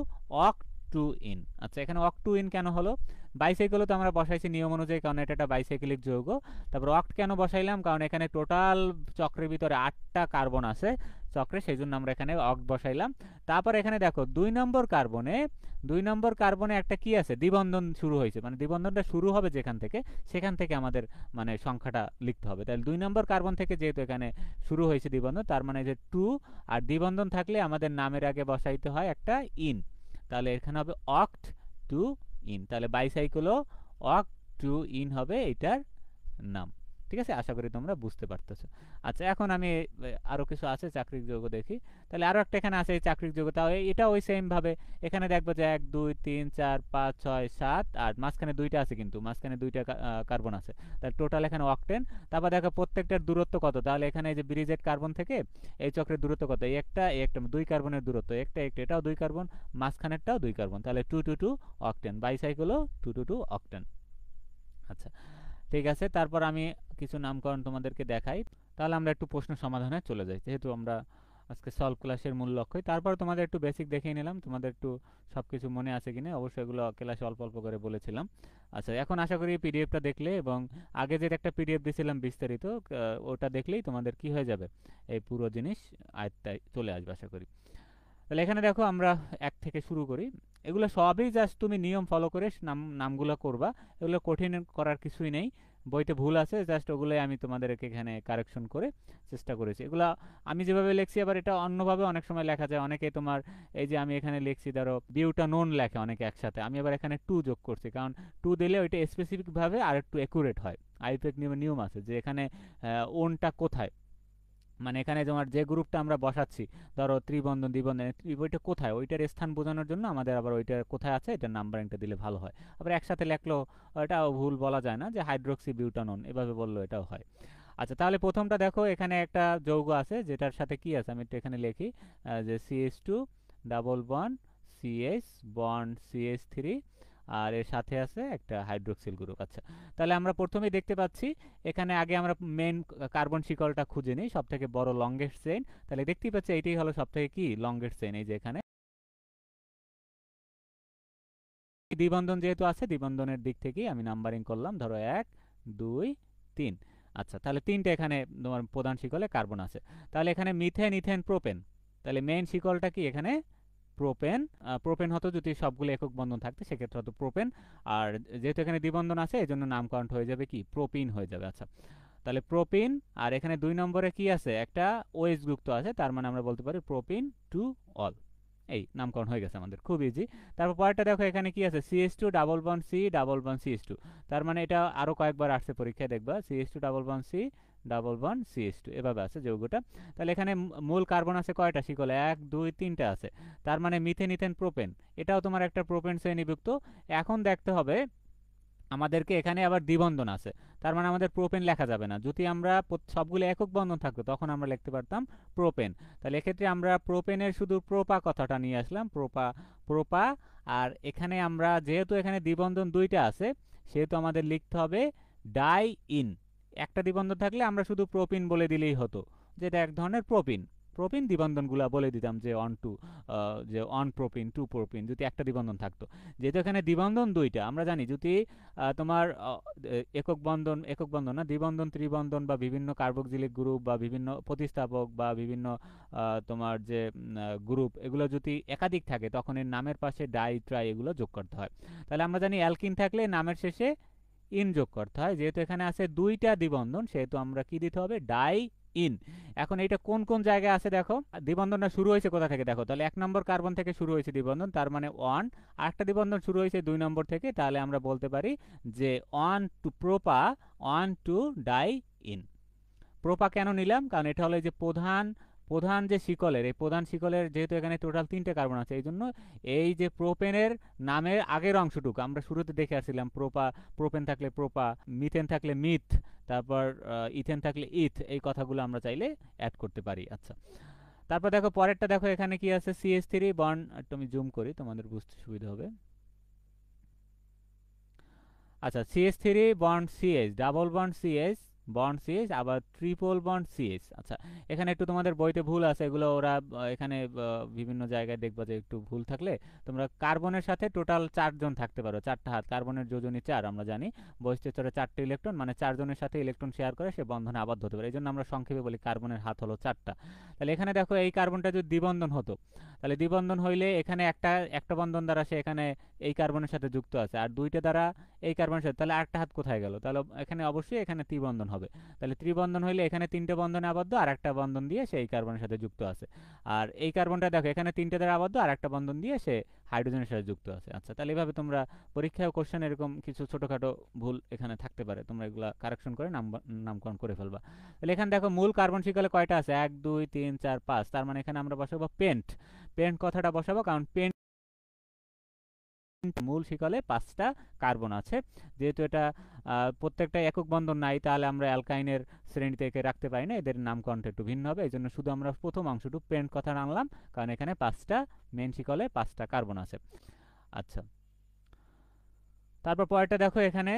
অক 2 ইন। আচ্ছা, এখানে অক 2 ইন কেন হলো, বাইসাইকেলও তো আমরা বসাইছি নিয়ম অনুযায়ী, কারণ এটা একটা বাইসাইকেলিক যৌগ। তারপর অক্ট কেন বসাইলাম, কারণ এখানে টোটাল চক্রের ভিতরে 8টা কার্বন আছে চক্রে, সেই জন্য আমরা এখানে অক্ট বসাইলাম। তারপর এখানে দেখো 2 নম্বর কার্বনে একটা কি আছে, দ্বিবন্ধন শুরু হয়েছে, মানে দ্বিবন্ধনটা শুরু হবে যেখান থেকে, সেখান থেকে আমাদের মানে সংখ্যাটা লিখতে হবে। তাহলে 2 নম্বর কার্বন থেকে যেহেতু এখানে শুরু হয়েছে দ্বিবন্ধন, তার মানে যে 2, আর দ্বিবন্ধন থাকলে আমাদের নামের আগে বসাইতে হয় একটা ইন। তাহলে এখানে হবে অক্ট 2 ইন। তাহলে বাইসাইকেলও অক 2 ইন হবে এটার নাম। ঠিক আছে, আশা করি তোমরা বুঝতে পারতেছো। আচ্ছা, এখন আমি আরো কিছু আছে চাকরিক যৌগ দেখি। তাহলে আরো একটা এখানে আছে চাকরিক যৌগ, তাও এটা ওই সেম ভাবে এখানে দেখবো যে 1 2 3 4 5 6 7 8, মাঝখানে দুইটা আছে, কিন্তু মাঝখানে দুইটা কার্বন আছে। তাহলে টোটাল এখানে অকটেন। তারপর দেখো প্রত্যেকটার দূরত্ব কত, তাহলে এখানে এই যে ব্রিজেড কার্বন থেকে এই চক্রের দূরত্ব কত, এই একটা 2 কার্বনের দূরত্ব, একটা এটাও 2 কার্বন, মাঝখানেরটাও 2 কার্বন, তাহলে 222 অকটেন, বাইসাইকেলও 222 অকটেন। আচ্ছা ঠিক আছে, তারপর আমি কিছু নামকরণ তোমাদেরকে দেখাই। তাহলে আমরা একটু প্রশ্ন সমাধানে চলে যাই, যেহেতু আমরা আজকে সলভ ক্লাসের মূল লক্ষ্যই। তারপর তোমাদের একটু বেসিক দেখিয়ে নিলাম, তোমাদের একটু সব কিছু মনে আছে কিনা, অবশ্যই এগুলো ক্লাসে অল্প অল্প করে বলেছিলাম। আচ্ছা, এখন আশা করি পিডিএফটা দেখলে এবং আগে যে একটা পিডিএফ দিয়েছিলাম বিস্তারিত, ওটা দেখলেই তোমাদের কি হয়ে যাবে, এই পুরো জিনিস আয়ত্তায় চলে আসবে আশা করি। তাহলে এখানে দেখো আমরা 1 থেকে শুরু করি। এগুলো সবই জাস্ট তুমি নিয়ম ফলো করে নামগুলো করবা, এগুলো কঠিন করার কিছুই নেই। বইতে ভুল আছে, জাস্ট ওগুলোই আমি তোমাদেরকে এখানে কারেকশন করে চেষ্টা করেছি। এগুলো আমি যেভাবে লিখছি, আবার এটা অন্যভাবে অনেক সময় লেখা যায়। অনেকে তোমার এই যে আমি এখানে লিখছি ধরো বিউটানোন লেখে অনেকে একসাথে, আমি আবার এখানে 2 যোগ করছি, কারণ 2 দিলে ওইটা স্পেসিফিকভাবে আর একটু অ্যাকুরেট হয়। আইপিএক নিয়ম আছে যে এখানে ওনটা কোথায়, মানে এখানে তোমার যে গ্রুপটা আমরা বসাচ্ছি, ধরো ত্রিবন্ধন দ্বিবন্ধন, ওইটা কোথায়, ওইটার স্থান বোঝানোর জন্য আমাদের আবার ওইটা কোথায় আছে এটার নাম্বারিংটা দিলে ভালো হয়। আবার একসাথে লেখলেও এটাও ভুল বলা যায় না, যে হাইড্রোক্সি বিউটানন এভাবে বললেও এটাও হয়। আচ্ছা, তাহলে প্রথমটা দেখো, এখানে একটা যৌগ আছে যেটার সাথে কি আছে, আমি একটু এখানে লিখি, যে CH2 double bond CH bond CH3, আর এর সাথে আছে একটা হাইড্রোক্সিল গ্রুপ। আচ্ছা, তাহলে আমরা প্রথমেই দেখতে পাচ্ছি এখানে, আগে আমরা মেন কার্বন শিকলটা খুঁজে নিই, সব থেকে বড় লংগেস্ট চেইন। তাহলে দেখতেই পাচ্ছি এইটাই হলো সব থেকে কি লংগেস্ট চেইন, এই যে এখানে দ্বিবন্ধন যেহেতু আছে, দ্বিবন্ধনের দিক থেকেই আমি নাম্বারিং করলাম, ধরো 1 2 3। আচ্ছা, তাহলে 3টে এখানে তোমার প্রধান শিকলে কার্বন আছে। তাহলে এখানে মিথেন ইথেন প্রোপেন, তাহলে মেন শিকলটা কি এখানে প্রোপেন। প্রোপেন হতো যদি সবগুলো একক বন্ধন থাকতো, সেক্ষেত্রে হতো প্রোপেন। আর যেহেতু এখানে দ্বিবন্ধন আছে, এই জন্য নামকরণ হয়ে যাবে কি প্রোপিন হয়ে যাবে। আচ্ছা, তাহলে প্রোপিন, আর এখানে 2 নম্বরে কি আছে, একটা ওএইচ যুক্ত আছে, তার মানে আমরা বলতে পারি প্রোপিন টু অল। এই নামকরণ হয়ে গেছে আমাদের, খুব ইজি। তারপর পরেরটা দেখো, এখানে কি আছে, CH2 double bond C double bond CH2। তার মানে এটা আরো কয়েকবার আসছে পরীক্ষায়, দেখবা CH2 double bond C double bond CH2 এভাবে আছে যৌগটা। তাহলে এখানে মূল কার্বন আছে কয়টা শিকলে, 1 2 3টা আছে। তার মানে মিথেন ইথেন প্রোপেন, এটাও তোমার একটা প্রোপেন শ্রেণীভুক্ত। এখন দেখতে হবে আমাদেরকে, এখানে আবার দ্বিবন্ধন আছে, তার মানে আমাদের প্রোপেন লেখা যাবে না। যদি আমরা সবগুলো একক বন্ধন থাকতো তখন আমরা লিখতে পারতাম প্রোপেন। তাহলে এক্ষেত্রে আমরা প্রোপেনের শুধু প্রোপা কথাটা নিয়ে আসলাম, প্রোপা প্রোপা। আর এখানে আমরা যেহেতু এখানে দ্বিবন্ধন 2টা আছে, সেহেতু আমাদের লিখতে হবে ডাই ইন। একটা দ্বিবন্ধন থাকলে আমরা শুধু প্রোপিন বলে দিলেই হতো, যেটা এক ধরনের প্রোপিন। প্রোপিন দ্বিবন্ধনগুলো বলে দিতাম যে অন টু, যে অন প্রোপিন, টু প্রোপিন, যদি একটা দ্বিবন্ধন থাকতো। যেহেতু এখানে দ্বিবন্ধন 2টা, আমরা জানি যদি তোমার একক বন্ধন না, দ্বিবন্ধন, ত্রিবন্ধন বা বিভিন্ন কার্বক্সিলিক গ্রুপ বা বিভিন্ন প্রতিস্থাপক বা বিভিন্ন তোমার যে গ্রুপ, এগুলো যদি একাধিক থাকে তখন এর নামের পাশে ডাই ট্রাই এগুলো যোগ করতে হয়। তাহলে আমরা জানি অ্যালকিন থাকলে নামের শেষে ইন যোগ করতে হয়। যেহেতু এখানে আছে 2টা দ্বিবন্ধন, সেহেতু আমরা কি দিতে হবে, ডাই ইন। এখন এটা কোন কোন জায়গায় আছে দেখো, দ্বিবন্ধনটা শুরু হয়েছে কোথা থেকে দেখো, তাহলে 1 নম্বর কার্বন থেকে শুরু হয়েছে দ্বিবন্ধন, তার মানে 1। আরেকটা দ্বিবন্ধন শুরু হয়েছে 2 নম্বর থেকে, তাহলে আমরা বলতে পারি যে 1 টু প্রোপা, 1 টু ডাই ইন। প্রোপা কেন নিলাম, কারণ এটা হলো এই যে প্রধান প্রধান যে শিকলের, এই প্রধান শিকলের যেহেতু এখানে টোটাল 3টে কার্বন আছে, এই জন্য এই যে প্রোপেনের নামের আগের অংশটুকু আমরা শুরুতে দেখে আসছিলাম, প্রোপা, প্রোপেন থাকলে প্রোপা, মিথেন থাকলে মিথ, তারপর ইথেন থাকলে ইথ, এই কথাগুলো আমরা চাইলে অ্যাড করতে পারি। আচ্ছা, তারপর দেখো পরেরটা, দেখো এখানে কি আছে, CH3 বন্ড, একটু আমি জুম করি তোমাদের বুঝতে সুবিধা হবে। আচ্ছা, CH3 bond CH, double bond CH, bond CH, আবার ট্রিপল বন্ড CH। আচ্ছা, এখানে একটু তোমাদের বইতে ভুল আছে, এগুলো ওরা এখানে বিভিন্ন জায়গায় দেখবা যে একটু ভুল থাকলে, তোমরা কার্বনের সাথে টোটাল 4জন থাকতে পারো, 4টা হাত, কার্বনের যোজনী 4 আমরা জানি, বহিঃস্থিতরে 4টে ইলেকট্রন, মানে 4জনের সাথে ইলেকট্রন শেয়ার করে সে বন্ধনে আবদ্ধ হতে পারে, এই জন্য আমরা সংক্ষেপে বলি কার্বনের হাত হলো 4টা। তাহলে এখানে দেখো এই কার্বনটা যদি দ্বিবন্ধন হতো, তাহলে দ্বিবন্ধন হইলে এখানে একটা বন্ধন দ্বারা সে এখানে এই কার্বনের সাথে যুক্ত আছে, আর 2টা দ্বারা এই কার্বনের সাথে, তাহলে আরেকটা হাত কোথায় গেল, তাহলে এখানে অবশ্যই এখানে ত্রিবন্ধন হবে। তাহলে ত্রিবন্ধন হইলে এখানে 3টে বন্ধনে আবদ্ধ, আর একটা বন্ধন দিয়ে সে এই কার্বনের সাথে যুক্ত আছে। আর এই কার্বনটা দেখো এখানে 3টে দ্বারা আবদ্ধ, আর একটা বন্ধন দিয়ে সে হাইড্রোজেনের সাথে যুক্ত আছে। আচ্ছা, তাহলে এইভাবে তোমরা পরীক্ষায় কোশ্চেন এরকম কিছু ছোটখাটো ভুল এখানে থাকতে পারে, তোমরা এগুলা কারেকশন করে নামকরণ করে ফেলবা। তাহলে এখানে দেখো মূল কার্বন শিকলে কয়টা আছে, 1 2 3 4 5, তার মানে এখানে আমরা বসাবো পেন্ট। পেন্ট কথাটা বসাবো কারণ পেন্ট মূল শিকলে 5টা কার্বন আছে। যেহেতু এটা প্রত্যেকটা একক বন্ধন নাই, তাহলে আমরা অ্যালকাইনের শ্রেণীতে একে রাখতে পারি না, এদের নামকরণটা একটু ভিন্ন হবে, এই জন্য শুধু আমরা প্রথম অংশটুকু পেন্ট কথা আনলাম, কারণ এখানে 5টা মেন শিকলে 5টা কার্বন আছে। আচ্ছা, তারপর পরেরটা দেখো, এখানে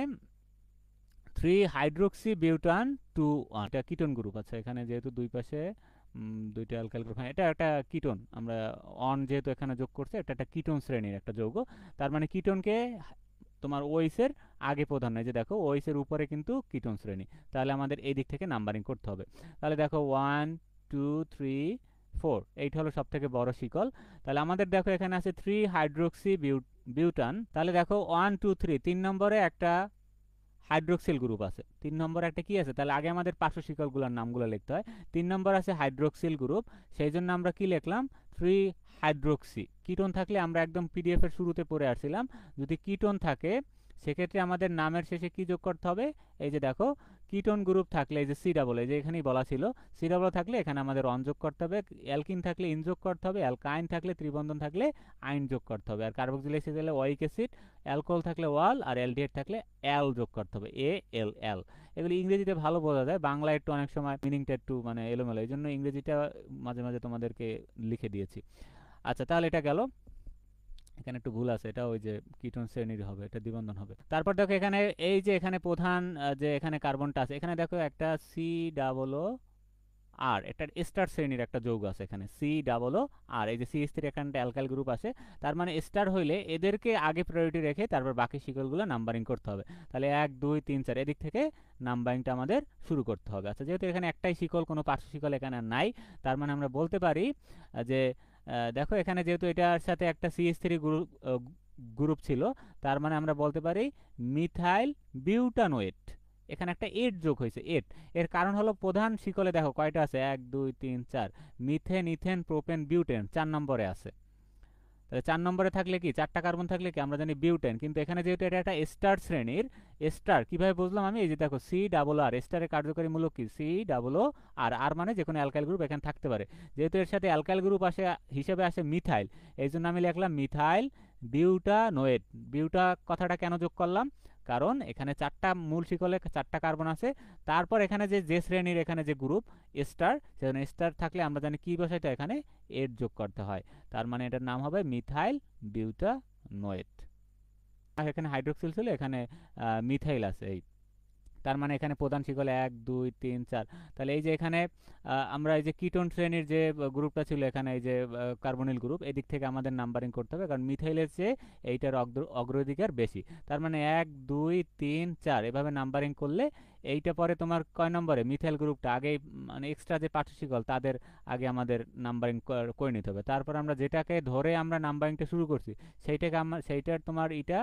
3 হাইড্রোক্সি বিউটান 2 1, এটা কিটোন গ্রুপ আছে এখানে, যেহেতু দুই পাশে 2টা অ্যালকাইল গ্রুপ, এটা একটা কিটোন, আমরা অন যেহেতু এখানে যোগ করছে, এটা একটা কিটোন শ্রেণীর একটা যৌগ। তার মানে কিটোনকে তোমার ওএইচ এর আগে প্রধান, এই যে দেখো ওএইচ এর উপরে কিন্তু কিটোন শ্রেণী, তাহলে আমাদের এই দিক থেকে নাম্বারিং করতে হবে। তাহলে দেখো 1 2 3 4, এইটা হলো সব থেকে বড় শিকল। তাহলে আমাদের দেখো এখানে আছে 3 হাইড্রোক্সি বিউটান। তাহলে দেখো 1 2 3, 3 নম্বরে একটা হাইড্রোক্সিল গ্রুপ আছে, 3 নম্বরে একটা কি আছে, তাহলে আগে আমাদের পার্শ্ব শিকলগুলোর নামগুলো লিখতে হয়। 3 নম্বর আছে হাইড্রোক্সিল গ্রুপ, সেই জন্য আমরা কি লিখলাম, 3 হাইড্রোক্সি। কিটোন থাকলে আমরা একদম পিডিএফ এর শুরুতে পড়ে আসছিলাম, যদি কিটোন থাকে সেক্ষেত্রে আমাদের নামের শেষে কি যোগ করতে হবে, এই যে দেখো কিটোন গ্রুপ থাকলে এই যে সি ডাবল, এই যে এখানেই বলা ছিল সি ডাবল থাকলে এখানে আমাদের অন যোগ করতে হবে, অ্যালকিন থাকলে ইন যোগ করতে হবে, অ্যালকাইন থাকলে ত্রিবন্ধন থাকলে আইন যোগ করতে হবে, আর কার্বক্সিলিক অ্যাসিড থাকলে ওয়াইক অ্যাসিড, অ্যালকোহল থাকলে ওয়াল, আর অ্যালডিহাইড থাকলে অ্যাল যোগ করতে হবে, এ এল এল। এগুলো ইংরেজিতে ভালো বোঝা যায়, বাংলা একটু অনেক সময় মিনিংটা একটু মানে এলোমেলো, এই জন্য ইংরেজিটা মাঝে মাঝে তোমাদেরকে লিখে দিয়েছি। আচ্ছা, তাহলে এটা গেল, এখানে একটু ভুল আছে, এটা ওই যে কিটোন শ্রেণীর হবে, এটা দ্বিবন্ধন হবে। তারপর দেখো এখানে এই যে এখানে প্রধান যে এখানে কার্বনটা আছে, এখানে দেখো একটা সি ডাবল ও আর, এটা স্টার শ্রেণীর একটা যৌগ আছে এখানে, সি ডাবল ও আর, এই যে CH3 এখানে অ্যালকাইল গ্রুপ আছে, তার মানে স্টার হইলে এদেরকে আগে প্রায়োরিটি রেখে তারপর বাকি শিকলগুলো নাম্বারিং করতে হবে। তাহলে 1 2 3 4 এদিক থেকে নাম্বারিংটা আমাদের শুরু করতে হবে। আচ্ছা, যেহেতু এখানে একটাই শিকল, কোনো পার্শ্ব শিকল এখানে নাই, তার মানে আমরা বলতে পারি যে দেখো এখানে যেহেতু এটার সাথে একটা CH3 গ্রুপ ছিল, তার মানে আমরা বলতে পারি মিথাইল বিউটানোয়েট। এখানে একটা 8 যোগ হয়েছে 8। এর কারণ হলো প্রধান শিকলে দেখো কয়টা আছে, 1 2 3 4, মিথেন ইথেন প্রোপেন বিউটেন 4 নম্বরে আছে। তাহলে 4 নম্বরে থাকলে কি, 4টা কার্বন থাকলে কি আমরা জানি বিউটেন, কিন্তু এখানে যেহেতু এটা একটা স্টার শ্রেণীর, স্টার কিভাবে বুঝলাম আমি, এই যে দেখো সি ডাবল আর, স্টারের কার্যকরী মূলক কি সি ডাবল ও আর, আর মানে যে কোনো অ্যালকাইল গ্রুপ এখানে থাকতে পারে। যেহেতু এর সাথে অ্যালকাইল গ্রুপ আসে হিসেবে আসে মিথাইল, এই জন্য আমি লিখলাম মিথাইল বিউটানোয়েট। বিউটা কথাটা কেন যোগ করলাম, কারণ এখানে 4টা মূল শিকলে 4টা কার্বন আছে, তারপর এখানে যে শ্রেণীর এখানে যে গ্রুপ স্টার, সেখানে স্টার থাকলে আমরা জানি কি বসাইতে এখানে 8 যোগ করতে হয়। তার মানে এটার নাম হবে মিথাইল বিউটানোয়েট। এখানে হাইড্রোক্সিল ছিল, এখানে মিথাইল আছে, এই তার মানে এখানে প্রধান শিকলে 1 2 3 4। তাহলে এই যে এখানে আমরা এই যে কিটোন শ্রেণীর যে গ্রুপটা ছিল এখানে, এই যে কার্বনিল গ্রুপ, এদিক থেকে আমাদের নাম্বারিং করতে হবে, কারণ মিথাইলের চেয়ে এইটার অগ্রাধিকার বেশি। তার মানে 1 2 3 4 এভাবে নাম্বারিং করলে এইটা পরে তোমার কয় নম্বরে, মিথাইল গ্রুপটা আগে মানে এক্সট্রা যে পার্শ্বশিকল তাদের আগে আমাদের নাম্বারিং করে নিতে হবে। তারপর আমরা যেটাকে ধরে আমরা নাম্বারিংটা শুরু করছি সেইটার তোমার এটা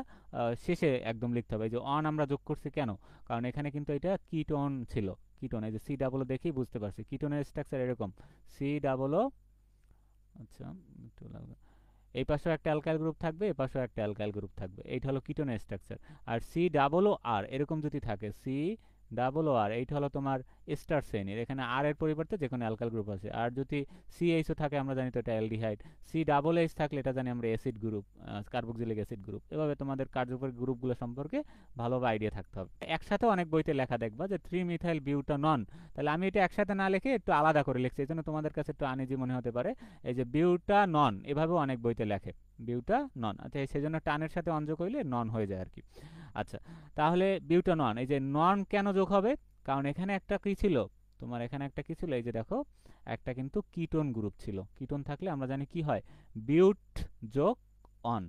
শেষে একদম লিখতে হবে। এই যে অন আমরা যোগ করছি কেন, কারণ এখানে কিন্তু এটা কিটোন ছিল, কিটোন, এই যে সি ডাবল দেখেই বুঝতে পারছি কিটোনের স্ট্রাকচার এরকম সি ডাবল। আচ্ছা, এই পাশেও একটা অ্যালকাইল গ্রুপ থাকবে, এই পাশেও একটা অ্যালকাইল গ্রুপ থাকবে, এইটা হলো কিটোনের স্ট্রাকচার। আর সি ডাবল ও আর এরকম যদি থাকে, সি ডাবল ও আর, এইটা হলো তোমার স্টার শ্রেণীর, এখানে আর এর পরিবর্তে যে কোনো অ্যালকাইল গ্রুপ আছে। আর যদি সি এইচও থাকে আমরা জানি তো এটা অ্যালডিহাইড, সি ডাবল এইচ থাকলে এটা জানি আমরা acid group, carboxylic acid group. এভাবে তোমাদের কার্যকরী গ্রুপগুলো সম্পর্কে ভালোভাবে আইডিয়া থাকতে হবে। একসাথে অনেক বইতে লেখা দেখবা যে 3 মিথাইল বিউটানন, তাহলে আমি এটা একসাথে না লিখে একটু আলাদা করে লিখছি, এই জন্য তোমাদের কাছে একটু আনইজি মনে হতে পারে। এই যে বিউটানন এভাবেও অনেক বইতে লেখে বিউটানন, আচ্ছা সেই জন্য টানের সাথে অন যোগ হইলে নন হয়ে যায় আর কি। আচ্ছা, তাহলে বিউটানন, এই যে নন কেন যোগ হবে, কারণ এখানে একটা কি ছিল তোমার, এখানে একটা কি ছিল, এই যে দেখো একটা কিন্তু কিটোন গ্রুপ ছিল, কিটোন থাকলে আমরা জানি কি হয়, বিউট যোগ অন,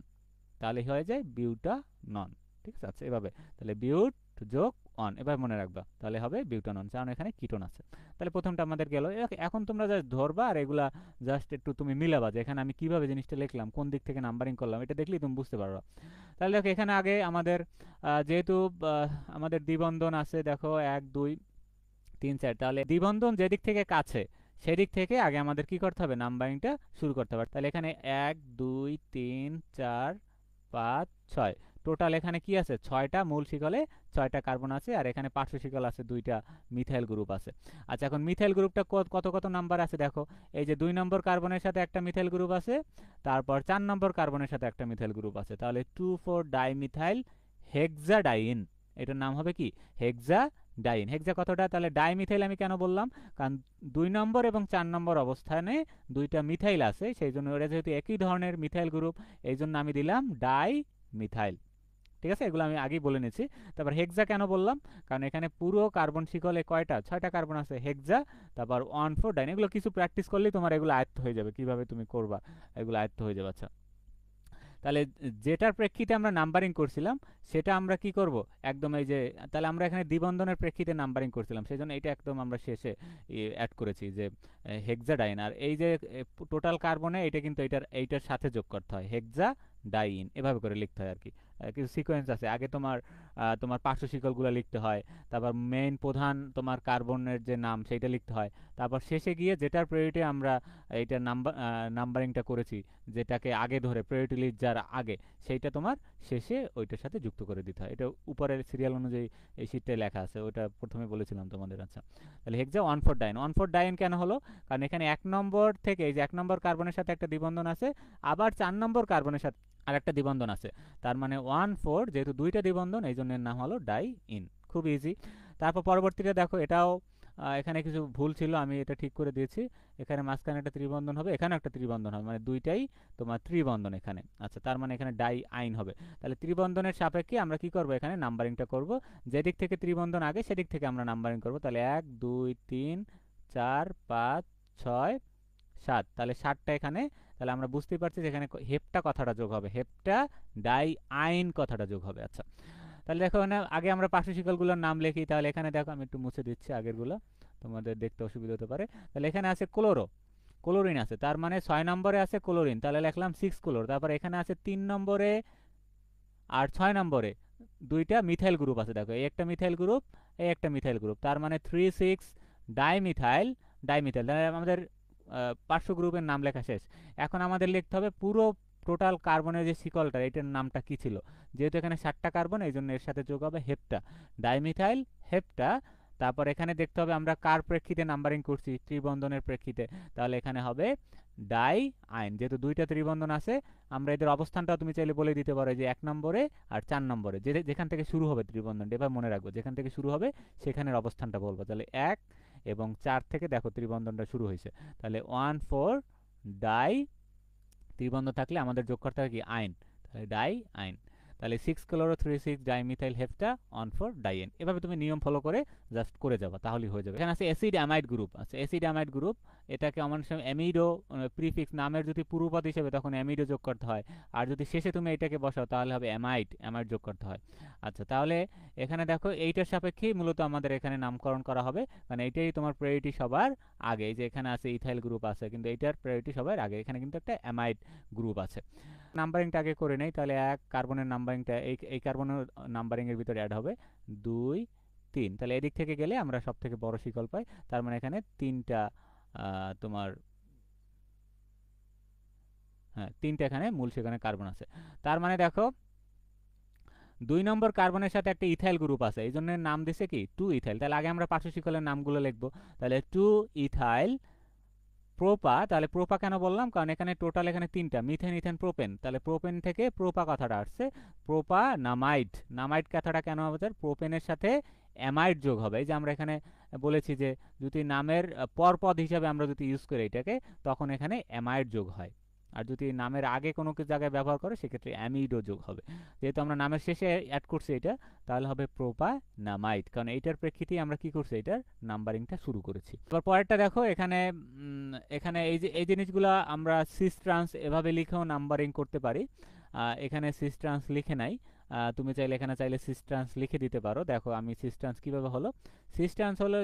তাহলে হয়ে যায় বিউটানন। ঠিক আছে, আচ্ছা এভাবে, তাহলে বিউট যোগ অন এভাবে মনে রাখবা, তাহলে হবে বিউটানন, কারণ এখানে কিটোন আছে। তাহলে প্রথমটা আমাদের গেল। এখন তোমরা জাস্ট ধরবা আর এগুলা জাস্ট একটু তুমি মিলাবা যে এখানে আমি কিভাবে জিনিসটা লিখলাম, কোন দিক থেকে নাম্বারিং করলাম, এটা দেখলেই তুমি বুঝতে পারবা। তাহলে দেখো এখানে আগে আমাদের যেহেতু আমাদের দ্বিবন্ধন আছে, দেখো 1 2 3 4, তাহলে দ্বিবন্ধন যেদিক থেকে কাছে সেদিক থেকে আগে আমাদের কি করতে হবে, নাম্বারিংটা শুরু করতে হবে। তাহলে এখানে 1 2 3 4 5 6, টোটাল এখানে কি আছে, 6টা মূল শিকলে 6টা কার্বন আছে, আর এখানে পার্শ্ব শিকল আছে 2টা মিথাইল গ্রুপ আছে। আচ্ছা, এখন মিথাইল গ্রুপটা কত কত নাম্বার আছে দেখো, এই যে 2 নম্বর কার্বনের সাথে একটা মিথাইল গ্রুপ আছে, তারপর 4 নম্বর কার্বনের সাথে একটা মিথাইল গ্রুপ আছে, তাহলে 2,4 ডাইমিথাইল হেক্সাডাইন, এটার নাম হবে কি হেক্সাডাইন। হেক্সা কতটা, তাহলে ডাইমিথাইল আমি কেন বললাম, কারণ 2 নম্বর এবং 4 নম্বর অবস্থানে 2টা মিথাইল আছে, সেই জন্য ওরা যেহেতু একই ধরনের মিথাইল গ্রুপ, এই জন্য আমি দিলাম ডাই মিথাইল। ঠিক আছে, এগুলো আমি আগেই বলে নিয়েছি। তারপর হেক্সা কেন বললাম, কারণ এখানে পুরো কার্বন শিকলে কয়টা, 6টা কার্বন আছে হেক্সা, তারপর 1,4 ডাইন, এগুলো কিছু প্র্যাকটিস করলেই তোমার এগুলো আয়ত্ত হয়ে যাবে, কিভাবে তুমি করবা এগুলো আয়ত্ত হয়ে যাবে। আচ্ছা, তাহলে যেটার প্রেক্ষিতে আমরা নাম্বারিং করছিলাম সেটা আমরা কি করব, একদম এই যে, তাহলে আমরা এখানে দ্বিবন্ধনের প্রেক্ষিতে নাম্বারিং করছিলাম, সেই জন্য এটা একদম আমরা শেষে অ্যাড করেছি যে হেক্সাডাইন। আর এই যে টোটাল কার্বনে এটা কিন্তু এইটার সাথে যোগ করতে হয়, হেক্সা ডাইন এভাবে করে লিখতে হয় আর কি। কিছু সিকোয়েন্স আছে, আগে তোমার পার্শ্ব শিকলগুলো লিখতে হয়, তারপর মেইন প্রধান তোমার কার্বনের যে নাম সেইটা লিখতে হয়, তারপর শেষে গিয়ে যেটার প্রায়োরিটি আমরা এইটা নাম্বারিংটা করেছি, যেটাকে আগে ধরে প্রায়োরিটি লিস্ট যার আগে, সেইটা তোমার শেষে ওইটার সাথে যুক্ত করে দিতে হয়। এটা উপরের সিরিয়াল অনুযায়ী এই শীটটায় লেখা আছে, ওটা প্রথমে বলেছিলাম তোমাদের। আচ্ছা, তাহলে হেক্সা 1,4 ডাইন। 1,4 ডাইন কেন হলো, কারণ এখানে 1 নম্বর থেকে এই যে 1 নম্বর কার্বনের সাথে একটা দ্বিবন্ধন আছে, আবার 4 নম্বর কার্বনের সাথে আর একটা দ্বিবন্ধন আছে, তার মানে 1,4, যেহেতু 2টা দ্বিবন্ধন এই জন্য এর নাম হলো ডাই ইন। খুব ইজি। তারপর পরবর্তীতে দেখো এটাও এখানে কিছু ভুল ছিল, আমি এটা ঠিক করে দিয়েছি। এখানে মাঝখানে একটা ত্রিবন্ধন হবে, এখানে একটা ত্রিবন্ধন হবে, মানে দুইটাই তোমার ত্রিবন্ধন এখানে। আচ্ছা, তার মানে এখানে ডাই আইন হবে। তাহলে ত্রিবন্ধনের সাপেক্ষে আমরা কি করব, এখানে নাম্বারিংটা করব, যেদিক থেকে ত্রিবন্ধন আগে সেদিক থেকে আমরা নাম্বারিং করব। তাহলে 1 2 3 4 5 6 7, তাহলে 7টা এখানে, তাহলে আমরা বুঝতেই পারছি যে এখানে হেপ্টা কথাটা যোগ হবে, হেপ্টা ডাই আইন কথাটা যোগ হবে। আচ্ছা, তাহলে দেখো এখানে আগে আমরা পার্শ্ব শিকলগুলোর নাম লিখি, তাহলে এখানে দেখো আমি একটু মুছে দিচ্ছি আগেরগুলো, তোমাদের দেখতে অসুবিধা হতে পারে। তাহলে এখানে আছে ক্লোরিন আছে, তার মানে 6 নম্বরে আছে ক্লোরিন, তাহলে লিখলাম 6 ক্লোর। তারপর এখানে আছে 3 নম্বরে আর 6 নম্বরে 2টা মিথাইল গ্রুপ আছে, দেখো এই একটা মিথাইল গ্রুপ, এই একটা মিথাইল গ্রুপ, তার মানে 3,6 ডাইমিথাইল ডাইমিথাইল। তাহলে আমাদের পার্শ্ব গ্রুপের নাম লেখা শেষ। এখন আমাদের লিখতে হবে পুরো টোটাল কার্বনের যে শিকলটা, এটার নামটা কি ছিল। যেহেতু এখানে 7টা কার্বন, এই জন্য এর সাথে যোগ হবে হেপ্টা, ডাইমিথাইল হেপ্টা। তারপর এখানে দেখতে হবে আমরা কার প্রেক্ষিতে নাম্বারিং করছি, ত্রিবন্ধনের প্রেক্ষিতে। তাহলে এখানে হবে ডাই আইন, যেহেতু দুইটা ত্রিবন্ধন আছে আমরা এদের অবস্থানটাও তুমি চাইলে বলে দিতে পারো, যে 1 নম্বরে আর 4 নম্বরে, যেখান থেকে শুরু হবে ত্রিবন্ধনটা, এবার মনে রাখবো যেখান থেকে শুরু হবে সেখানের অবস্থানটা বলবো। তাহলে 1 এবং 4 থেকে দেখো ত্রিবন্ধনটা শুরু হয়েছে। তাহলে 1,4 ডাই, ত্রিবন্ধন থাকলে আমাদের যোগ করতে হবে কি আইন, তাহলে ডাই আইন। তাহলে 6-chloro-3,6 ডাইমিথাইল হেপ্টা 1,4 ডাইএন। এভাবে তুমি নিয়ম ফলো করে জাস্ট করে যাবা, তাহলেই হয়ে যাবে। এখানে আছে অ্যাসিড অ্যামাইড গ্রুপ, আছে অ্যাসিড অ্যামাইড গ্রুপ। এটাকে আমার সময় অ্যামিডো প্রিফিক্স, নামের যদি পূর্বপদ হিসেবে তখন অ্যামিডো যোগ করতে হয়, আর যদি শেষে তুমি এটাকে বসাও তাহলে হবে অ্যামাইড, অ্যামাইড যোগ করতে হয়। আচ্ছা, তাহলে এখানে দেখো এইটার সাপেক্ষেই মূলত আমাদের এখানে নামকরণ করা হবে, মানে এইটাই তোমার প্রায়োরিটি সবার আগে। যে এখানে আছে ইথাইল গ্রুপ আছে, কিন্তু এইটার প্রায়োরিটি সবার আগে। এখানে কিন্তু একটা অ্যামাইড গ্রুপ আছে। নাম্বারিংটা আগে করে নেই, তাহলে 1 কার্বনের নাম্বারিংটা এই কার্বনের নাম্বারিং এর ভিতরে অ্যাড হবে 2, 3। তাহলে এদিক থেকে গেলে আমরা সব থেকে বড় শিকল পাই, তার মানে এখানে 3টা তোমার, হ্যাঁ 3টা এখানে মূল সেখানে কার্বন আছে। তার মানে দেখো 2 নম্বর কার্বনের সাথে একটা ইথাইল গ্রুপ আছে, এই জন্য নাম দিছে কি 2 ইথাইল। তাহলে আগে আমরা পার্শ্ব শিকলের নামগুলো লিখবো। তাহলে 2 ইথাইল প্রোপা। তাহলে প্রোপা কেন বললাম, কারণ এখানে টোটাল এখানে 3টা, মিথেন ইথেন প্রোপেন। তাহলে প্রোপেন থেকে প্রোপা কথাটা আসছে। প্রোপা নামাইড, নামাইড কথাটা কেন হবে, প্রোপেনের সাথে অ্যামাইড যোগ হবে। এই যে আমরা এখানে বলেছি যে যদি নামের পরপদ হিসাবে আমরা যদি ইউজ করি এটাকে, তখন এখানে অ্যামাইড যোগ হয়। আর যদি নামের আগে কোনো জায়গায় ব্যবহার করে সেক্ষেত্রে অ্যামিডো যোগ হবে। যেহেতু আমরা নামের শেষে অ্যাড করছি এটা, তাহলে হবে প্রোপা নামাইড, কারণ এইটার প্রেক্ষিতেই আমরা কি করছি, এটার নাম্বারিংটা শুরু করেছি। এবার পরেরটা দেখো, এখানে এখানে এই যে এই জিনিসগুলো আমরা সিস ট্রান্স এভাবে লিখেও নাম্বারিং করতে পারি। এখানে সিস ট্রান্স লিখে নাই, তুমি চাইলে এখানে চাইলে সিস ট্রান্স লিখে দিতে পারো। দেখো আমি সিস ট্রান্স কীভাবে হলো, সিস ট্রান্স হলো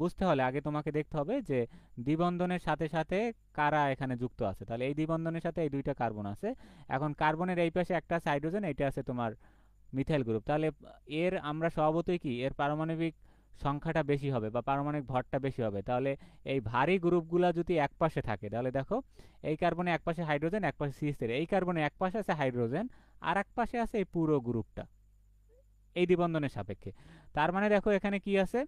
বুঝতে হলে আগে তোমাকে দেখতে হবে যে দ্বিবন্ধনের সাথে সাথে কারা এখানে যুক্ত আছে। তাহলে এই দ্বিবন্ধনের সাথে এই 2টা কার্বন আছে। এখন কার্বনের এই পাশে একটা আছে হাইড্রোজেন, এটা আছে তোমার মিথাইল গ্রুপ। তাহলে এর আমরা স্বভাবতই কি, এর পারমাণবিক সংখ্যাটা বেশি হবে বা পারমাণবিক ভরটা বেশি হবে। তাহলে এই ভারী গ্রুপগুলা যদি এক পাশে থাকে, তাহলে দেখো এই কার্বনে এক পাশে হাইড্রোজেন, এক পাশে CH3, এই কার্বনে এক পাশে আছে হাইড্রোজেন আর এক পাশে আছে এই পুরো গ্রুপটা এই দ্বিবন্ধনের সাপেক্ষে। তার মানে দেখো এখানে কি আছে,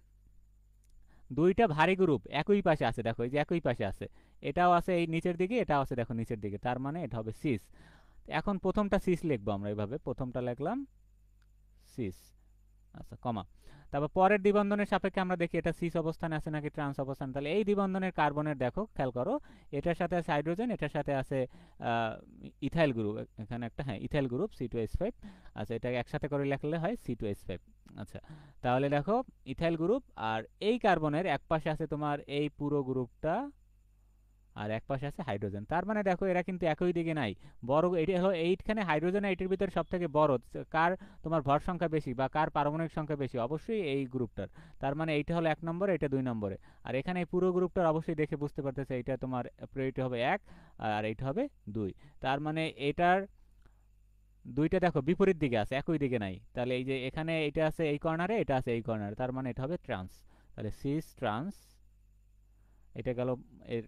2টা ভারী গ্রুপ একই পাশে আছে। দেখো এই যে একই পাশে আছে, এটাও আছে এই নিচের দিকে, এটাও আছে দেখো নিচের দিকে, তার মানে এটা হবে সিস। এখন প্রথমটা সিস লিখবো আমরা, এইভাবে প্রথমটা লিখলাম সিস, আচ্ছা কমা। তারপর পরের দ্বিবন্ধনের সাপেক্ষে আমরা দেখি এটা সিস অবস্থানে আছে নাকি ট্রান্স অবস্থান। তাহলে এই দ্বিবন্ধনের কার্বনের দেখো খেয়াল করো, এটার সাথে আছে হাইড্রোজেন, এটার সাথে আছে ইথাইল গ্রুপ, এখানে একটা হ্যাঁ ইথাইল গ্রুপ C2H5। আচ্ছা, এটা একসাথে করে লিখলে হয় C2H5। আচ্ছা, তাহলে দেখো ইথাইল গ্রুপ, আর এই কার্বনের এক পাশে আছে তোমার এই পুরো গ্রুপটা আর এক পাশে আছে হাইড্রোজেন। তার মানে দেখো এরা কিন্তু একই দিকে নাই, বড় এটা হলো এইখানে হাইড্রোজেন, এইটির ভিতরে সব থেকে বড় কার তোমার ভর সংখ্যা বেশি বা কার পারমাণবিক সংখ্যা বেশি, অবশ্যই এই গ্রুপটার। তার মানে এইটা হলো 1 নম্বরে, এটা 2 নম্বরে। আর এখানে এই পুরো গ্রুপটার অবশ্যই দেখে বুঝতে পারতেছে এইটা তোমার প্রায়োরিটি হবে 1 আর এইটা হবে 2। তার মানে এটার 2টা দেখো বিপরীত দিকে আছে, একই দিকে নাই। তাহলে এই যে এখানে এটা আছে এই কর্নারে, এটা আছে এই কর্নারে, তার মানে এটা হবে ট্রান্স। তাহলে সিস ট্রান্স, এটা গেল এর